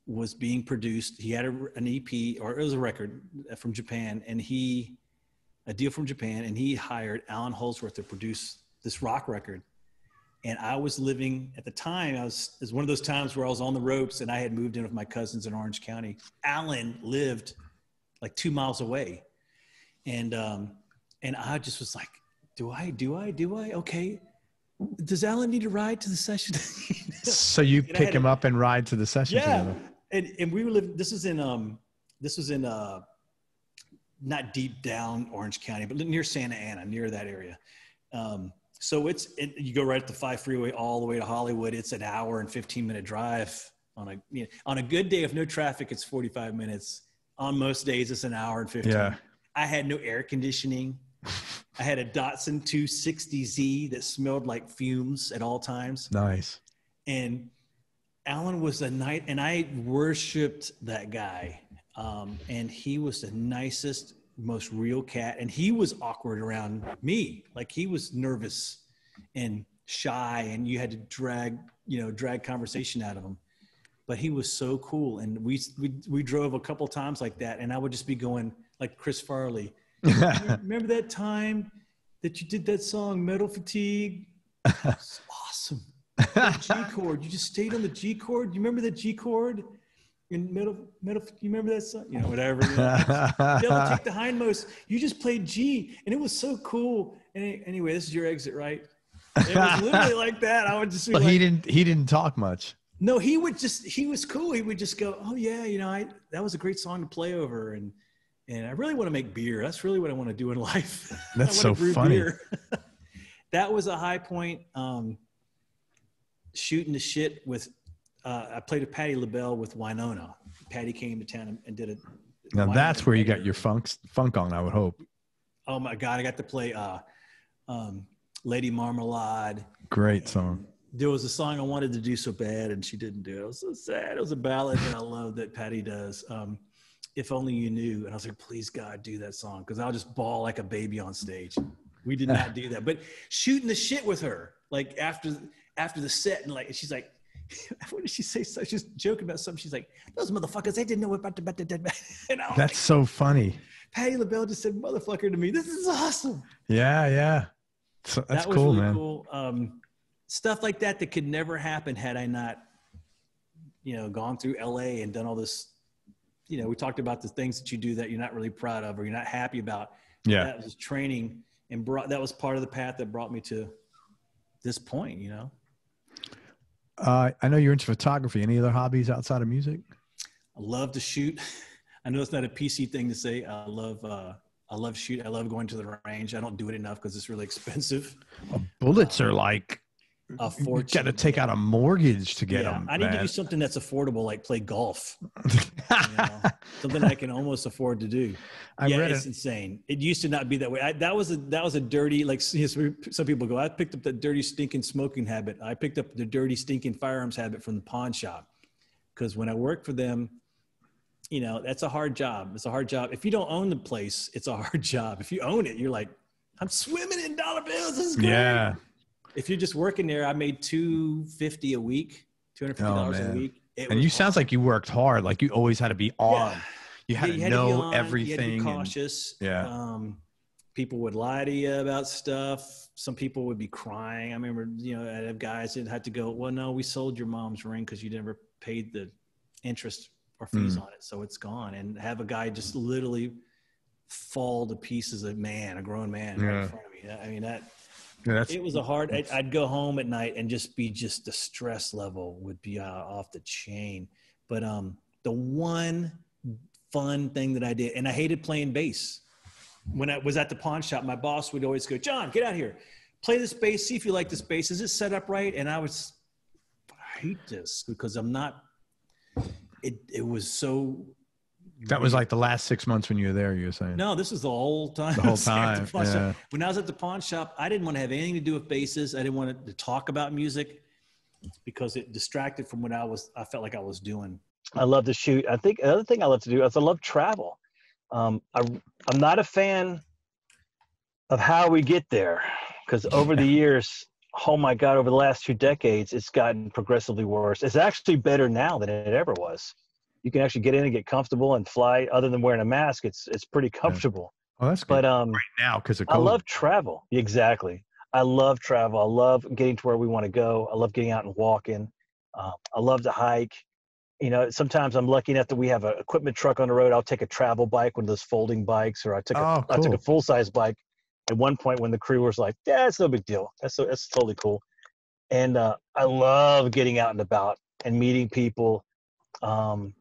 was being produced. He had an EP, or it was a record from Japan, and he a deal from Japan, and he hired Allan Holdsworth to produce this rock record. And I was living at the time, it was one of those times where I was on the ropes and I had moved in with my cousins in Orange County. Allan lived like 2 miles away. And I just was like, do I? Okay. Does Allan need to ride to the session? So you pick him up and ride to the session? Yeah. And we were living, this was in not deep down Orange County, but near Santa Ana, near that area. So you go right at the 5 freeway all the way to Hollywood. It's an hour and 15-minute drive on a good day. If no traffic, it's 45 minutes. On most days, it's an hour and 15. Yeah. I had no air conditioning. I had a Datsun 260Z that smelled like fumes at all times. Nice. And Allan was and I worshiped that guy. And he was the nicest, most real cat. And he was awkward around me. Like he was nervous and shy, and you had to drag conversation out of him. But he was so cool. And we drove a couple times like that. And I would just be going like Chris Farley. Remember that time that you did that song, Metal Fatigue? It's awesome. That G chord. You just stayed on the G chord. You remember that G chord? In metal, you remember that song? Whatever. Devil Take the Hindmost. You just played G, and it was so cool. And anyway, this is your exit, right? It was literally like that. I would just be but he didn't talk much. No, he was cool. He would just go, oh yeah, that was a great song to play over, and I really want to make beer. That's really what I want to do in life. That's so funny. That was a high point. Shooting the shit with. I played with Patti LaBelle with Wynonna. Patti came to town and did it. Now that's where you got your funk on, I would hope. Oh my God. I got to play Lady Marmalade. Great song. There was a song I wanted to do so bad and she didn't do it. It was so sad. It was a ballad that I love that Patti does. If Only You Knew. And I was like, please God, do that song. Cause I'll just bawl like a baby on stage. We did not do that, but shooting the shit with her, like after the set, and like, she's like, what did she say? So she's joking about something. She's like, those motherfuckers, they didn't know about the That's like, so funny. Patti LaBelle just said motherfucker to me. This is awesome. Yeah. So that's cool, really man. Cool. Stuff like that could never happen had I not, gone through LA and done all this. We talked about the things that you do that you're not really proud of or you're not happy about. Yeah. That was training and that was part of the path that brought me to this point, I know you're into photography. Any other hobbies outside of music? I love to shoot. I know it's not a PC thing to say. I love shooting. I love going to the range. I don't do it enough because it's really expensive. Well, bullets are like a fortune. You got to take out a mortgage to get them. I need to do something that's affordable, like play golf. Something I can almost afford to do. It's insane. It used to not be that way. That was a dirty, like some people go, I picked up the dirty, stinking smoking habit. I picked up the dirty, stinking firearms habit from the pawn shop. Because when I worked for them, that's a hard job. It's a hard job. If you don't own the place, it's a hard job. If you own it, you're like, I'm swimming in dollar bills. This is great. Yeah. If you're just working there, I made $250 a week, $250 a week. And you sounds like you worked hard. Like you always had to be on. Yeah. You had to know everything. You had to be cautious. People would lie to you about stuff. Some people would be crying. I remember, I have guys that had to go, well, no, we sold your mom's ring because you never paid the interest or fees on it. So it's gone. And have a guy just literally fall to pieces, a grown man right in front of me. I mean, it was a hard, I'd go home at night and just the stress level would be off the chain. But the one fun thing that I did, and I hated playing bass. When I was at the pawn shop, my boss would always go, John, get out here, play this bass, see if you like this bass. Is it set up right? And I hate this because I'm not, it was so. That was like the last 6 months when you were there, you were saying? No, this was the whole time. The whole time, yeah. When I was at the pawn shop, I didn't want to have anything to do with basses. I didn't want to talk about music because it distracted from what I felt like I was doing. I love to shoot. I think another thing I love to do is I love travel. I'm not a fan of how we get there because over the years, oh my God, over the last 2 decades, it's gotten progressively worse. It's actually better now than it ever was. You can actually get in and get comfortable and fly. Other than wearing a mask, it's pretty comfortable. Oh, that's good. But right now, because of COVID. I love travel. Exactly. I love travel. I love getting to where we want to go. I love getting out and walking. I love to hike. You know, sometimes I'm lucky enough that we have an equipment truck on the road. I'll take a travel bike, one of those folding bikes, or I took a full-size bike at one point when the crew was like, yeah, it's no big deal. That's totally cool. And I love getting out and about and meeting people. And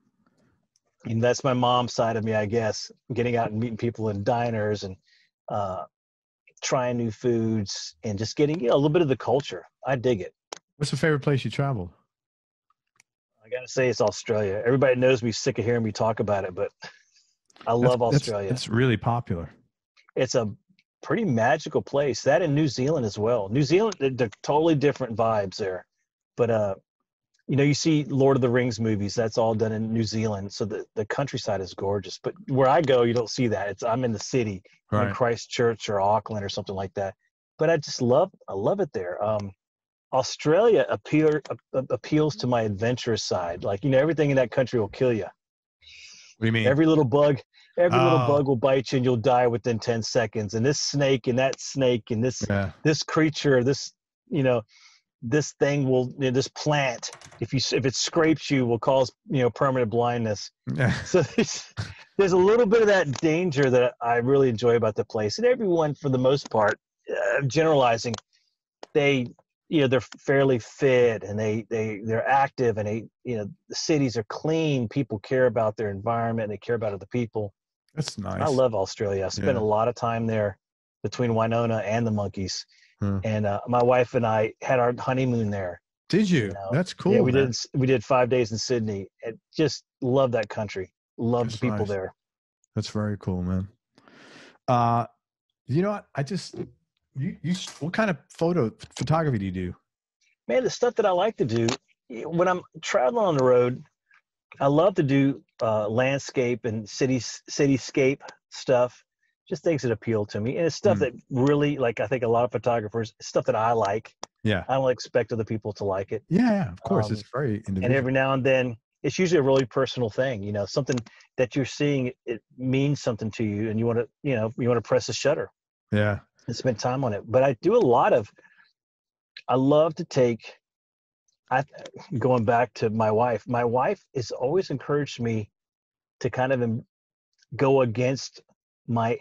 that's my mom's side of me, I guess, getting out and meeting people in diners and trying new foods and just getting a little bit of the culture. I dig it. What's the favorite place you traveled? I got to say it's Australia. Everybody knows me, sick of hearing me talk about it, but I love Australia. It's really popular. It's a pretty magical place. That in New Zealand as well. New Zealand, they're totally different vibes there. But, you know, you see Lord of the Rings movies. That's all done in New Zealand. So the countryside is gorgeous. But where I go, you don't see that. I'm in the city, right. In Christchurch or Auckland or something like that. But I love it there. Australia appeals to my adventurous side. Like, you know, everything in that country will kill you. What do you mean? Every little bug will bite you and you'll die within 10 seconds. And this snake and that snake and this creature, this thing this plant, if it scrapes you, will cause, permanent blindness. So there's a little bit of that danger that I really enjoy about the place. And everyone, for the most part, generalizing, they're fairly fit and they're active, and the cities are clean. People care about their environment and they care about other people. That's nice. I love Australia. I spent a lot of time there between Wynonna and the Monkees. And my wife and I had our honeymoon there. Did you? That's cool. Yeah, we did 5 days in Sydney. And just love that country. Love the people there. That's very cool, man. You know what? What kind of photography do you do? Man, the stuff that I like to do when I'm traveling on the road, I love to do landscape and cityscape stuff. Just things that appeal to me. And it's stuff that really, like, I think a lot of photographers, stuff that I like. Yeah. I don't expect other people to like it. Yeah, of course. It's very individual. And every now and then, it's usually a really personal thing, something that you're seeing, it means something to you, and you want to press the shutter. Yeah. And spend time on it. But I do I love to take, going back to my wife has always encouraged me to kind of go against my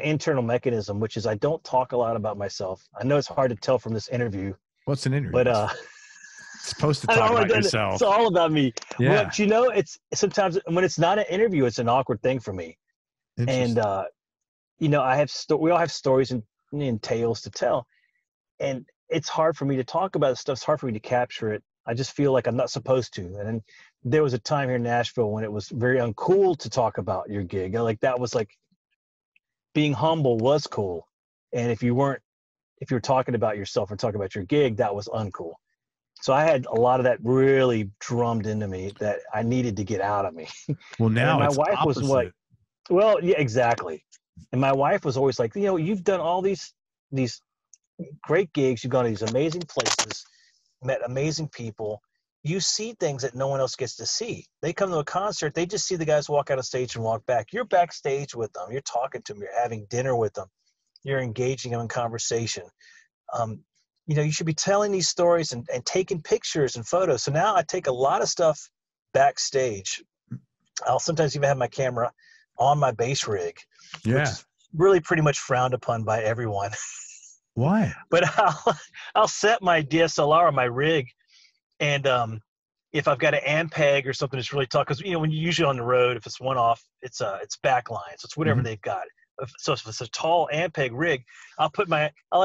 internal mechanism, which is I don't talk a lot about myself. I know it's hard to tell from this interview. What's an interview? But it's supposed to talk about yourself. It's all about me. Yeah. But it's sometimes when it's not an interview, it's an awkward thing for me. And we all have stories and tales to tell, and it's hard for me to talk about this stuff. It's hard for me to capture it. I just feel like I'm not supposed to. And there was a time here in Nashville when it was very uncool to talk about your gig. That was like, being humble was cool. And if you were talking about yourself or talking about your gig, that was uncool. So I had a lot of that really drummed into me that I needed to get out of me. Well, now my it's wife opposite. was like, well, yeah, exactly. And my wife was always like, you've done all these great gigs. You've gone to these amazing places, met amazing people. You see things that no one else gets to see. They come to a concert, they just see the guys walk out of stage and walk back. You're backstage with them. You're talking to them. You're having dinner with them. You're engaging them in conversation. You should be telling these stories and taking pictures and photos. So now I take a lot of stuff backstage. I'll sometimes even have my camera on my bass rig, which is really pretty much frowned upon by everyone. Why? But I'll set my DSLR on my rig. And if I've got an Ampeg or something that's really tall, because when you're usually on the road, if it's one off, it's backline, so it's whatever they've got. So if it's a tall Ampeg rig, I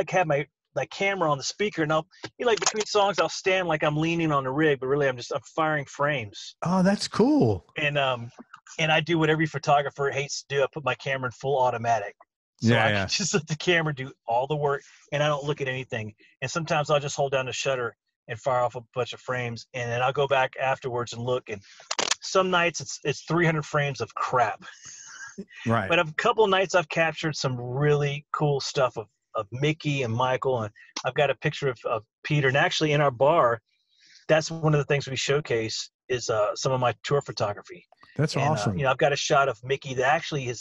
have my camera on the speaker, and between songs I'll stand like I'm leaning on the rig, but really I'm firing frames. Oh, that's cool. And I do what every photographer hates to do. I put my camera in full automatic. So I can just let the camera do all the work, and I don't look at anything. And sometimes I'll just hold down the shutter and fire off a bunch of frames, and then I'll go back afterwards and look. And some nights it's 300 frames of crap. Right. But a couple of nights I've captured some really cool stuff of Micky and Michael, and I've got a picture of Peter. And actually, in our bar, that's one of the things we showcase is some of my tour photography. That's awesome. I've got a shot of Micky that actually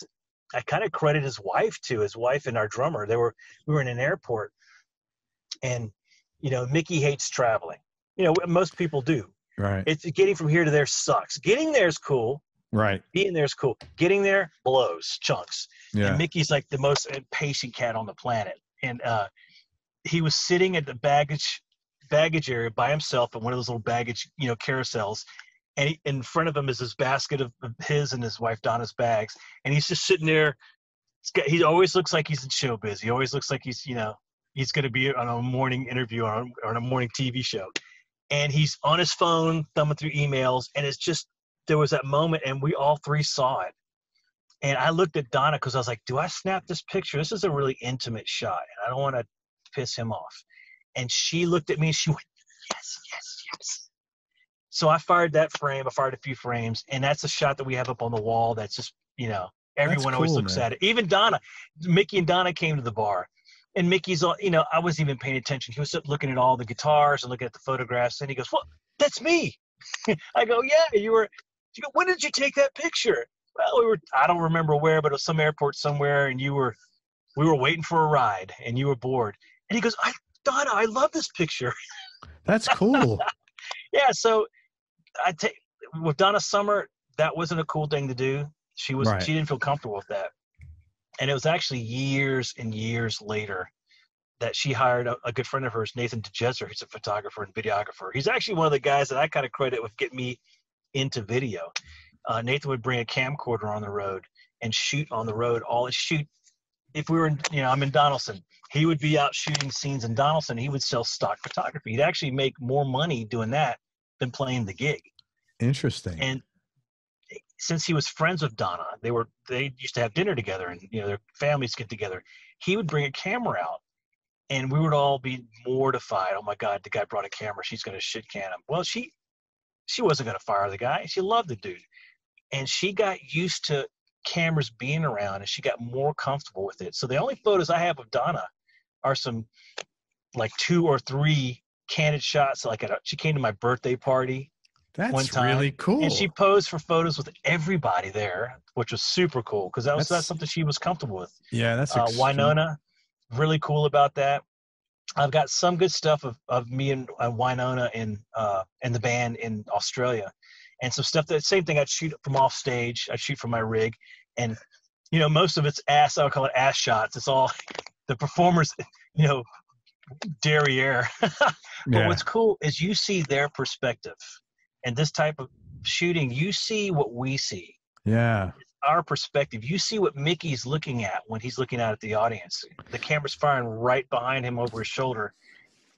I kind of credit his wife and our drummer. We were in an airport, and Micky hates traveling. Most people do. Right. It's getting from here to there sucks. Getting there is cool. Right. Being there is cool. Getting there blows chunks. Yeah. And Mickey's like the most impatient cat on the planet. And he was sitting at the baggage area by himself in one of those little baggage, carousels. And in front of him is this basket of his and his wife Donna's bags. And he's just sitting there. He always looks like he's in showbiz. He always looks like he's going to be on a morning interview or on a morning TV show. And he's on his phone, thumbing through emails. And it's just, there was that moment, and we all three saw it. And I looked at Donna because I was like, do I snap this picture? This is a really intimate shot, and I don't want to piss him off. And she looked at me, and she went, yes, yes, yes. So I fired that frame. I fired a few frames, and that's a shot that we have up on the wall that's just, everyone always looks at it. Even Donna, Micky and Donna came to the bar. And Mickey's, I wasn't even paying attention. He was looking at all the guitars and looking at the photographs, and he goes, "Well, that's me." I go, "Yeah, you were." She goes, "When did you take that picture?" Well, I don't remember where, but it was some airport somewhere, and we were waiting for a ride, and you were bored. And he goes, "Donna, I love this picture." That's cool. Yeah, so with Donna Summer, that wasn't a cool thing to do. She didn't feel comfortable with that. And it was actually years and years later that she hired a good friend of hers, Nathan DeJezer, who's a photographer and videographer. He's actually one of the guys that I kind of credit with getting me into video. Nathan would bring a camcorder on the road and shoot on the road. If we were I'm in Donaldson, he would be out shooting scenes in Donaldson. He would sell stock photography. He'd actually make more money doing that than playing the gig. Interesting. And since he was friends with Donna, they used to have dinner together, and their families get together. He would bring a camera out, and we would all be mortified. Oh my God, the guy brought a camera. She's going to shit can him. Well, she wasn't going to fire the guy. She loved the dude, and she got used to cameras being around, and she got more comfortable with it. So the only photos I have of Donna are some like 2 or 3 candid shots. Like she came to my birthday party. That's one time, really cool. And she posed for photos with everybody there, which was super cool because that's something she was comfortable with. Yeah, that's Wynonna, really cool about that. I've got some good stuff of me and Wynonna and the band in Australia, and some stuff same thing. I'd shoot from off stage. I'd shoot from my rig, and most of it's ass. I would call it ass shots. It's all the performers, derriere. But what's cool is you see their perspective. And this type of shooting, you see what we see. Yeah. It's our perspective. You see what Micky's looking at when he's looking out at the audience. The camera's firing right behind him over his shoulder.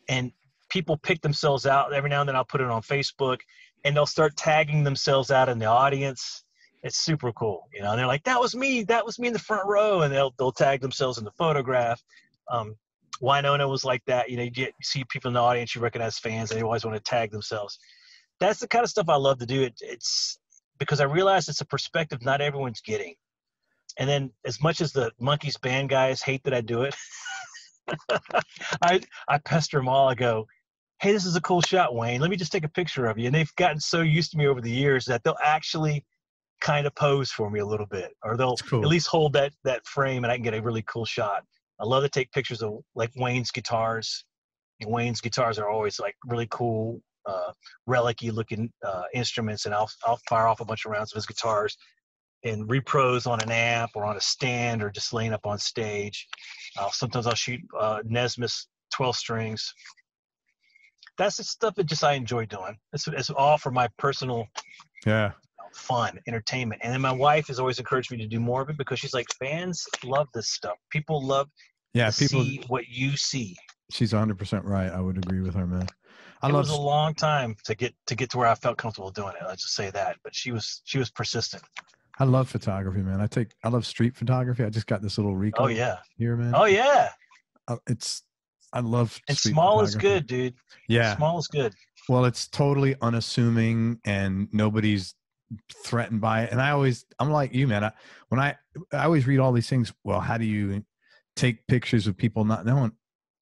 And people pick themselves out. Every now and then I'll put it on Facebook, and they'll start tagging themselves out in the audience. It's super cool. And they're like, that was me in the front row. And they'll tag themselves in the photograph. Wynonna was like that. You see people in the audience, you recognize fans, they always want to tag themselves. That's the kind of stuff I love to do. It's because I realize it's a perspective not everyone's getting. And then as much as the Monkees band guys hate that I do it, I pester them all. I go, "Hey, this is a cool shot, Wayne. Let me just take a picture of you." And they've gotten so used to me over the years that they'll actually kind of pose for me a little bit, or they'll at least hold that frame, and I can get a really cool shot. I love to take pictures of like Wayne's guitars. And Wayne's guitars are always like really cool, relic-y looking instruments, and I'll fire off a bunch of rounds of his guitars and repros on an amp or on a stand or just laying up on stage. Sometimes I'll shoot Nesmith's 12 strings. That's the stuff that I enjoy doing. It's all for my personal fun, entertainment. And then my wife has always encouraged me to do more of it because she's like, fans love this stuff. People love to see what you see. She's 100% right. I would agree with her, man. It was a long time to get to where I felt comfortable doing it. Let's just say that. But she was persistent. I love photography, man. I love street photography. I just got this little Ricoh here, man. Oh yeah. I love and small is good, dude. Yeah. Small is good. Well, it's totally unassuming and nobody's threatened by it. And I'm like you, man. I always read all these things. Well, how do you take pictures of people not knowing?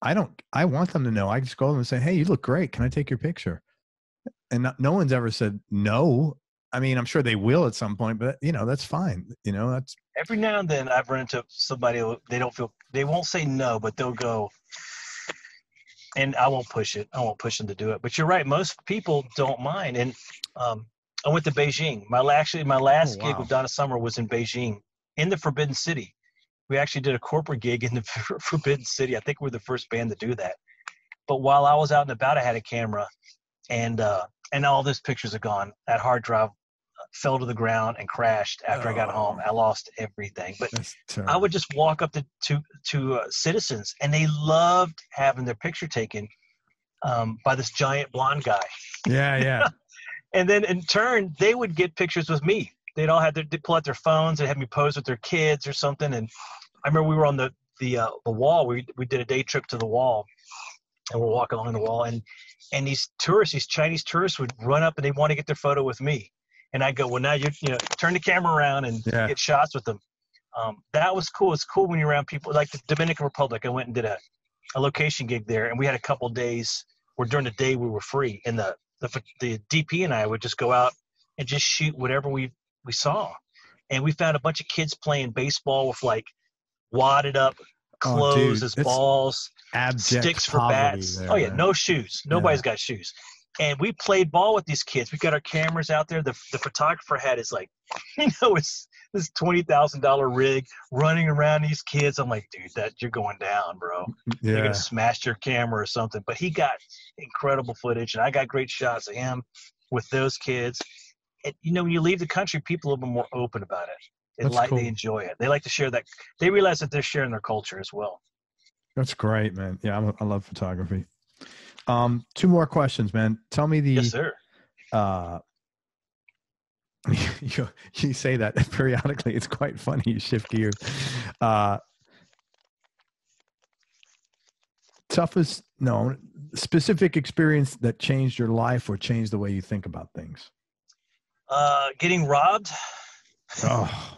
I want them to know. I just go to them and say, "Hey, you look great. Can I take your picture?" And no one's ever said no. I mean, I'm sure they will at some point, but you know, that's fine. You know, that's every now and then I've run into somebody, they won't say no, but they'll go, and I won't push it. I won't push them to do it. But you're right. Most people don't mind. And I went to Beijing. My last gig with Donna Summer was in Beijing, in the Forbidden City. We actually did a corporate gig in the Forbidden City. I think we were the first band to do that. But while I was out and about, I had a camera, and all those pictures are gone. That hard drive fell to the ground and crashed after I got home. I lost everything. But I would just walk up to citizens, and they loved having their picture taken by this giant blonde guy. Yeah. And then in turn, they would get pictures with me. They'd all they'd pull out their phones and have me pose with their kids or something. And I remember we were on the wall. We did a day trip to the wall, and we're walking along the wall, and these Chinese tourists would run up and they want to get their photo with me. And I go, well, now you turn the camera around and get shots with them. That was cool. It's cool when you're around people like the Dominican Republic. I went and did a location gig there, and we had a couple days where during the day we were free, and the DP and I would just go out and just shoot whatever we saw. And we found a bunch of kids playing baseball with like wadded up clothes as balls, sticks for bats. There, no shoes. Nobody's got shoes. And we played ball with these kids. We got our cameras out there. The photographer had his like, it's this $20,000 rig running around these kids. I'm like, dude, you're going down, bro. Yeah. You're gonna smash your camera or something. But he got incredible footage, and I got great shots of him with those kids. And when you leave the country, people are a little bit more open about it. They enjoy it. They like to share that. They realize that they're sharing their culture as well. That's great, man. Yeah, I love photography. 2 more questions, man. Tell me Yes, sir. You say that periodically. It's quite funny. You shift gears. Specific experience that changed your life or changed the way you think about things. Getting robbed. Oh.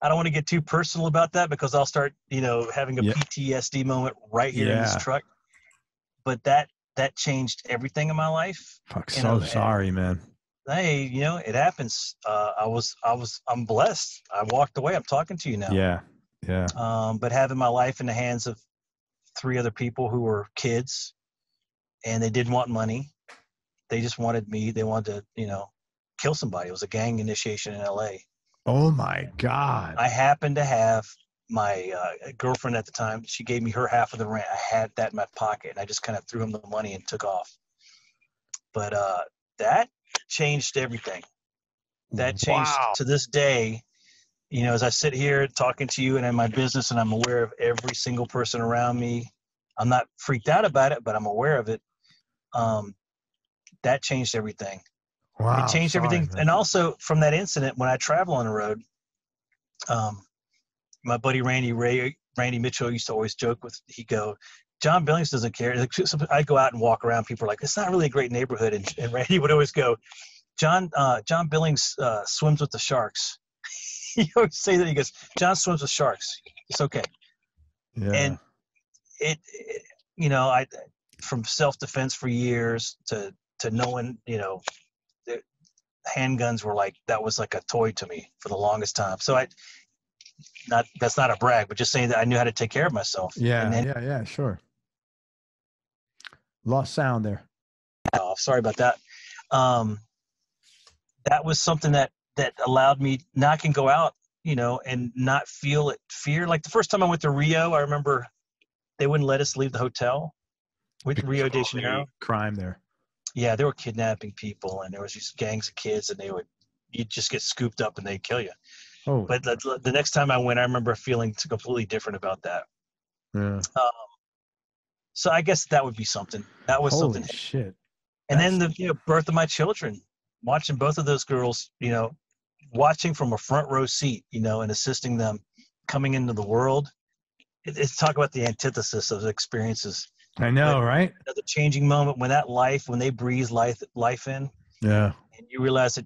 I don't want to get too personal about that because I'll start, having a PTSD moment right here in this truck. But that changed everything in my life. Fuck, sorry, man. Hey, it happens. I'm blessed. I walked away. I'm talking to you now. Yeah. But having my life in the hands of 3 other people who were kids, and they didn't want money. They just wanted me. They wanted to, kill somebody. It was a gang initiation in LA. Oh my God. I happened to have my girlfriend at the time. She gave me her half of the rent. I had that in my pocket, and I just kind of threw him the money and took off. But that changed everything. That changed to this day. As I sit here talking to you and in my business, and I'm aware of every single person around me. I'm not freaked out about it, but I'm aware of it. That changed everything. Wow, it changed everything. Man. And also from that incident, when I travel on the road, my buddy Randy Mitchell used to always joke with, he'd go, John Billings doesn't care. I'd go out and walk around. People are like, it's not really a great neighborhood. And Randy would always go, John Billings swims with the sharks. He always say that. He goes, John swims with sharks. It's okay. Yeah. And I from self-defense for years to knowing, handguns were that was like a toy to me for the longest time. So that's not a brag, but just saying that I knew how to take care of myself. Yeah, sure. Lost sound there. Oh, sorry about that. That was something that allowed me, now I can go out, and not feel fear. Like the first time I went to Rio, I remember they wouldn't let us leave the hotel with Rio de Janeiro. Crime there. Yeah, they were kidnapping people, and there was these gangs of kids, and you'd just get scooped up and they'd kill you. Oh. But the next time I went, I remember feeling completely different about that. Yeah. So I guess that would be something. That was Holy something. Shit. And then the birth of my children, watching both of those girls, watching from a front row seat, and assisting them coming into the world. It's talk about the antithesis of experiences. I know, right? The changing moment when they breathe life in. Yeah. And you realize that,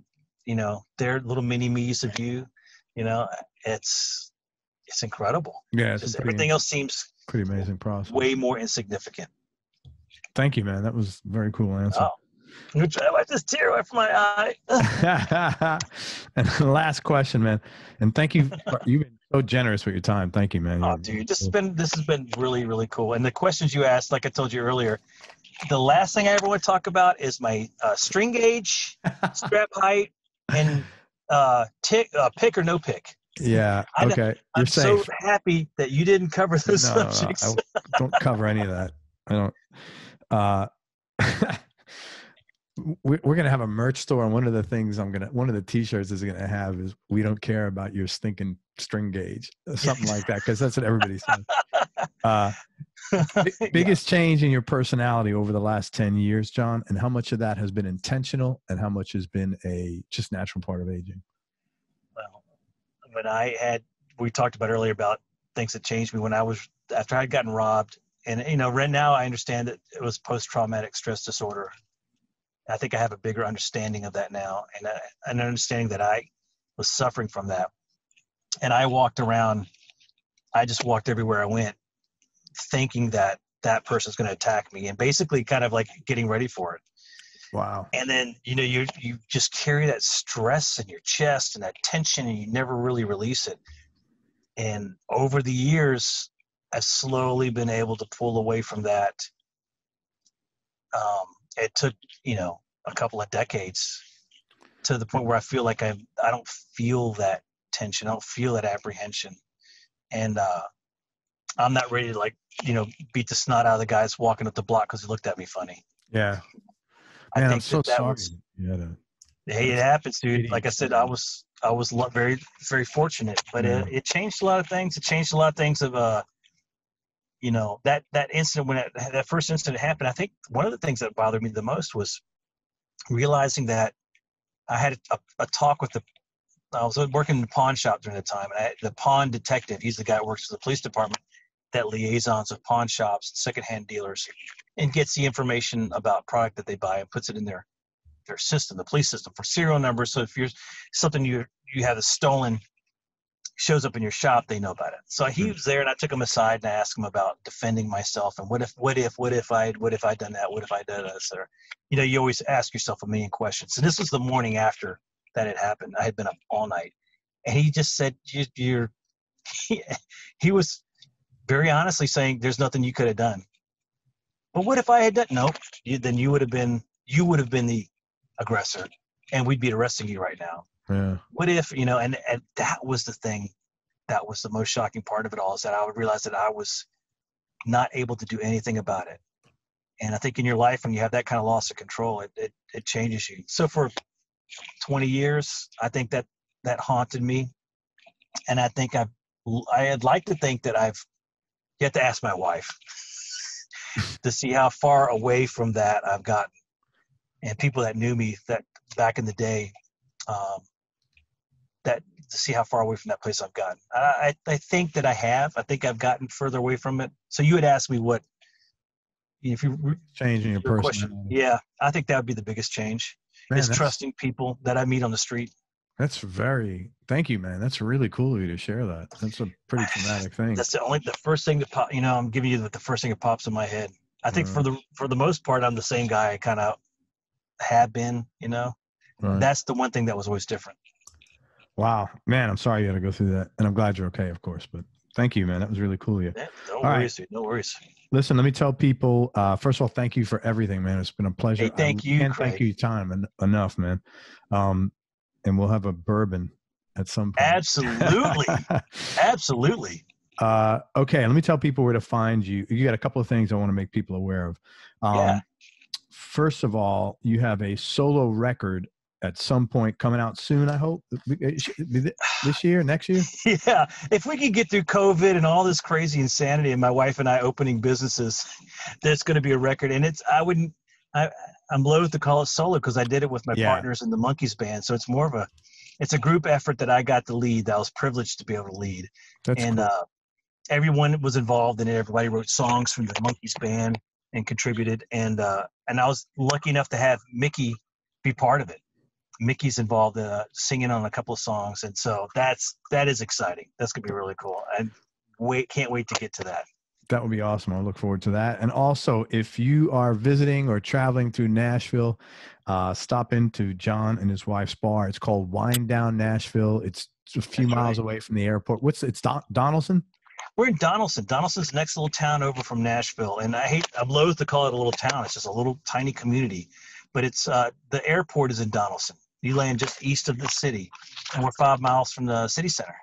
they're little mini me's of you, it's incredible. Yeah. Everything else seems pretty amazing process. Way more insignificant. Thank you, man. That was a very cool answer. Oh, I wiped this tear away from my eye. And the last question, man. And thank you. You've been so generous with your time. Thank you, man. Oh, dude, this has been really, really cool. And the questions you asked, like I told you earlier, the last thing I ever want to talk about is my string gauge, strap height, and pick or no pick. Yeah. Okay. I'm so happy that you didn't cover those subjects. No, I don't cover any of that. I don't. We're going to have a merch store, and one of the t-shirts is going to have is "We don't care about your stinking string gauge," something like that, because that's what everybody says. Biggest change in your personality over the last 10 years, John, and how much of that has been intentional and how much has been a just natural part of aging? Well, we talked about earlier about things that changed me after I'd gotten robbed. And, right now I understand that it was post-traumatic stress disorder. I think I have a bigger understanding of that now, and an understanding that I was suffering from that. And I just walked everywhere I went thinking that that person's going to attack me, and basically kind of like getting ready for it. Wow. And then, you just carry that stress in your chest and that tension, and you never really release it. And over the years, I've slowly been able to pull away from that. It took, a couple of decades to the point where I feel like I don't feel that tension. I don't feel that apprehension. And I'm not ready to beat the snot out of the guys walking up the block because he looked at me funny. Yeah. Man, I'm so sorry. Hey, it happens, dude. Like I said, I was very, very fortunate, but it changed a lot of things. It changed a lot of things of, that incident, when that first incident happened. I think one of the things that bothered me the most was realizing that I had a talk with I was working in the pawn shop during the time, and the pawn detective, he's the guy that works for the police department, that liaisons of pawn shops, secondhand dealers, and gets the information about product that they buy and puts it in their system, the police system, for serial numbers. So if you have a stolen shows up in your shop, they know about it. So he was there, and I took him aside and I asked him about defending myself, and what if I'd done that? What if I did this? Or, you always ask yourself a million questions. And this was the morning after that had happened. I had been up all night, and he just said, he was very honestly saying, there's nothing you could have done. But what if I had done? Nope. Then you would have been the aggressor, and we'd be arresting you right now. Yeah. What if, and that was the thing that was the most shocking part of it all, is that I would realize that I was not able to do anything about it. And I think in your life, when you have that kind of loss of control, it changes you. So for 20 years, I think that haunted me. And I think I'd like to think that you have to ask my wife to see how far away from that I've gotten. And people that knew me that back in the day, that to see how far away from that place I've gotten. I think that I have. I think I've gotten further away from it. So you had asked me what, if you changing your personality. Yeah, I think that would be the biggest change. Man, is trusting people that I meet on the street. Thank you, man. That's really cool of you to share that. That's a pretty traumatic thing. That's the first thing that I'm giving you the first thing that pops in my head. I think for the most part, I'm the same guy I kind of have been, Right. That's the one thing that was always different. Wow, man, I'm sorry you had to go through that, and I'm glad you're okay, of course. But thank you, man. That was really cool of you. Yeah, no worries. Listen, let me tell people. First of all, thank you for everything, man. It's been a pleasure. Hey, thank you, Craig. Thank you, your time enough, man. And we'll have a bourbon at some point. Absolutely, absolutely. Okay, let me tell people where to find you. You got a couple of things I want to make people aware of. First of all, you have a solo record at some point coming out soon, I hope. This year, next year? Yeah. If we can get through COVID and all this crazy insanity and my wife and I opening businesses, there's going to be a record. And I'm loath to call it solo because I did it with my partners in the Monkees band. So it's more of it's a group effort that I got to lead, that I was privileged to be able to lead. That's cool. Everyone was involved in it. Everybody wrote songs from the Monkees band and contributed. And I was lucky enough to have Micky be part of it. Micky's involved singing on a couple of songs, and so that is exciting. That's gonna be really cool. I can't wait to get to that. That would be awesome. I'll look forward to that. And also, if you are visiting or traveling through Nashville, stop into John and his wife's bar. It's called Wine Down Nashville. It's a few miles away from the airport. It's Donaldson? We're in Donaldson. Donaldson's the next little town over from Nashville. And I'm loath to call it a little town. It's just a little tiny community. But it's the airport is in Donaldson. You land just east of the city. And we're 5 miles from the city center.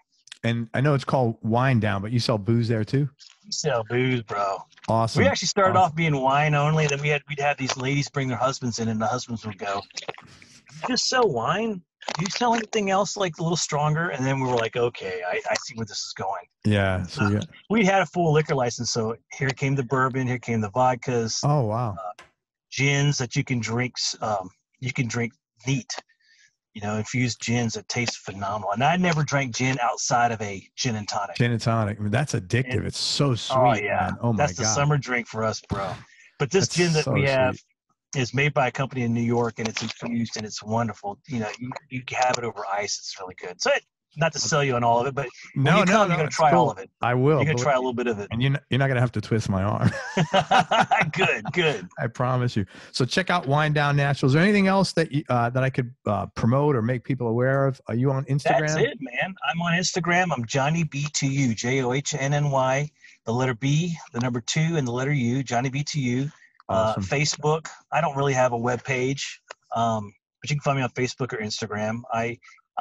And I know it's called Wine Down, but you sell booze there too? We sell booze, bro. Awesome. We actually started off being wine only. Then we'd have these ladies bring their husbands in, and the husbands would go, "You just sell wine? Do you sell anything else like a little stronger?" And then we were like, "Okay, I see where this is going." Yeah. So we had a full liquor license, so here came the bourbon, here came the vodkas. Oh wow. Gins that you can drink. You can drink neat. Infused gins that taste phenomenal. And I never drank gin outside of a gin and tonic. Gin and tonic. I mean, that's addictive. It's so sweet. Oh, yeah. Man. Oh, my That's God. the summer drink for us, bro. But this gin that we have is made by a company in New York, and it's infused, and it's wonderful. You have it over ice. It's really good. So not to sell you on all of it, but when you come, you're going to try all of it. I will. You're going to try a little bit of it. And you're not going to have to twist my arm. Good. I promise you. So check out Wine Down Nashville. Is there anything else that I could promote or make people aware of? Are you on Instagram? That's it, man. I'm on Instagram. I'm Johnny B2U, JOHNNY, the letter B, the number 2, and the letter U, Johnny B2U. Awesome. Facebook. I don't really have a web page, but you can find me on Facebook or Instagram.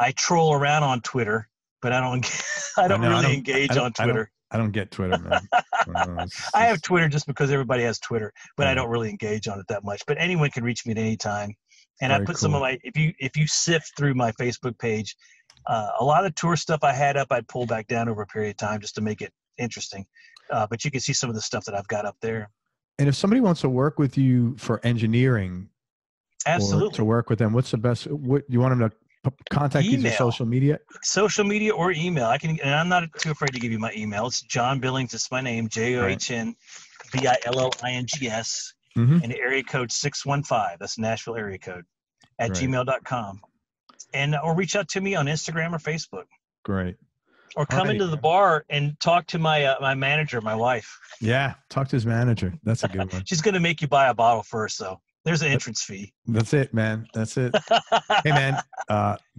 I troll around on Twitter, but I don't really engage on Twitter. I don't get Twitter, man. I have Twitter just because everybody has Twitter, but I don't really engage on it that much. But anyone can reach me at any time. And I put some of my, if you sift through my Facebook page, a lot of the tour stuff I had up, I'd pull back down over a period of time just to make it interesting. But you can see some of the stuff that I've got up there. And if somebody wants to work with you for engineering, absolutely, to work with them, what's the best? What you want them to contact you through social media? Social media or email. And I'm not too afraid to give you my email. It's John Billings. It's my name, JOHN BILLINGS, and area code 615. That's Nashville area code at gmail.com. And or reach out to me on Instagram or Facebook. Great. Or come into the bar and talk to my my manager, my wife. Yeah, talk to his manager. That's a good one. She's going to make you buy a bottle first, though. There's an entrance fee. That's it, man. That's it. Hey, man,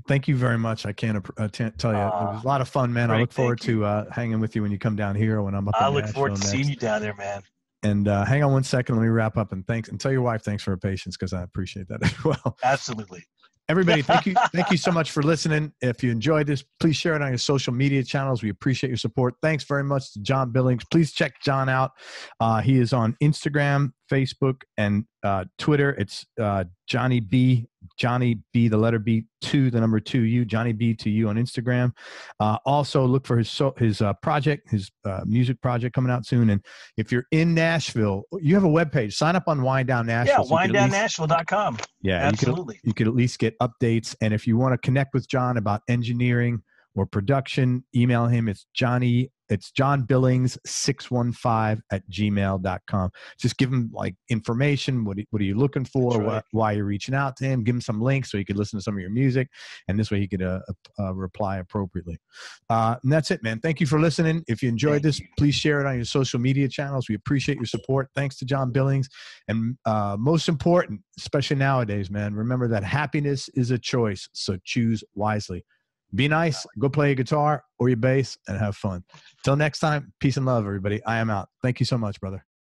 thank you very much. I can't tell you. It was a lot of fun, man. I look forward to hanging with you when you come down here or when I'm up in Nashville. I look forward to seeing you down there, man. And hang on one second. Let me wrap up and tell your wife thanks for her patience because I appreciate that as well. Absolutely. Everybody, thank you. Thank you so much for listening. If you enjoyed this, please share it on your social media channels. We appreciate your support. Thanks very much to John Billings. Please check John out. He is on Instagram, Facebook, and Twitter. It's Johnny B, the letter B, 2, the number 2, U, Johnny B2U on Instagram. Also look for his project, his music project coming out soon. And if you're in Nashville, you have a webpage. Sign up on Wine Down Nashville. Yeah, winedownnashville.com. Yeah, absolutely. You could at least get updates. And if you want to connect with John about engineering or production, email him. It's John Billings 615 at gmail.com. Just give him like information. What are you looking for? Right. Why you're reaching out to him? Give him some links so he could listen to some of your music. And this way he could reply appropriately. And that's it, man. Thank you for listening. If you enjoyed this, please share it on your social media channels. We appreciate your support. Thanks to John Billings. And most important, especially nowadays, man, remember that happiness is a choice. So choose wisely. Be nice, go play your guitar or your bass, and have fun. Till next time, peace and love, everybody. I am out. Thank you so much, brother.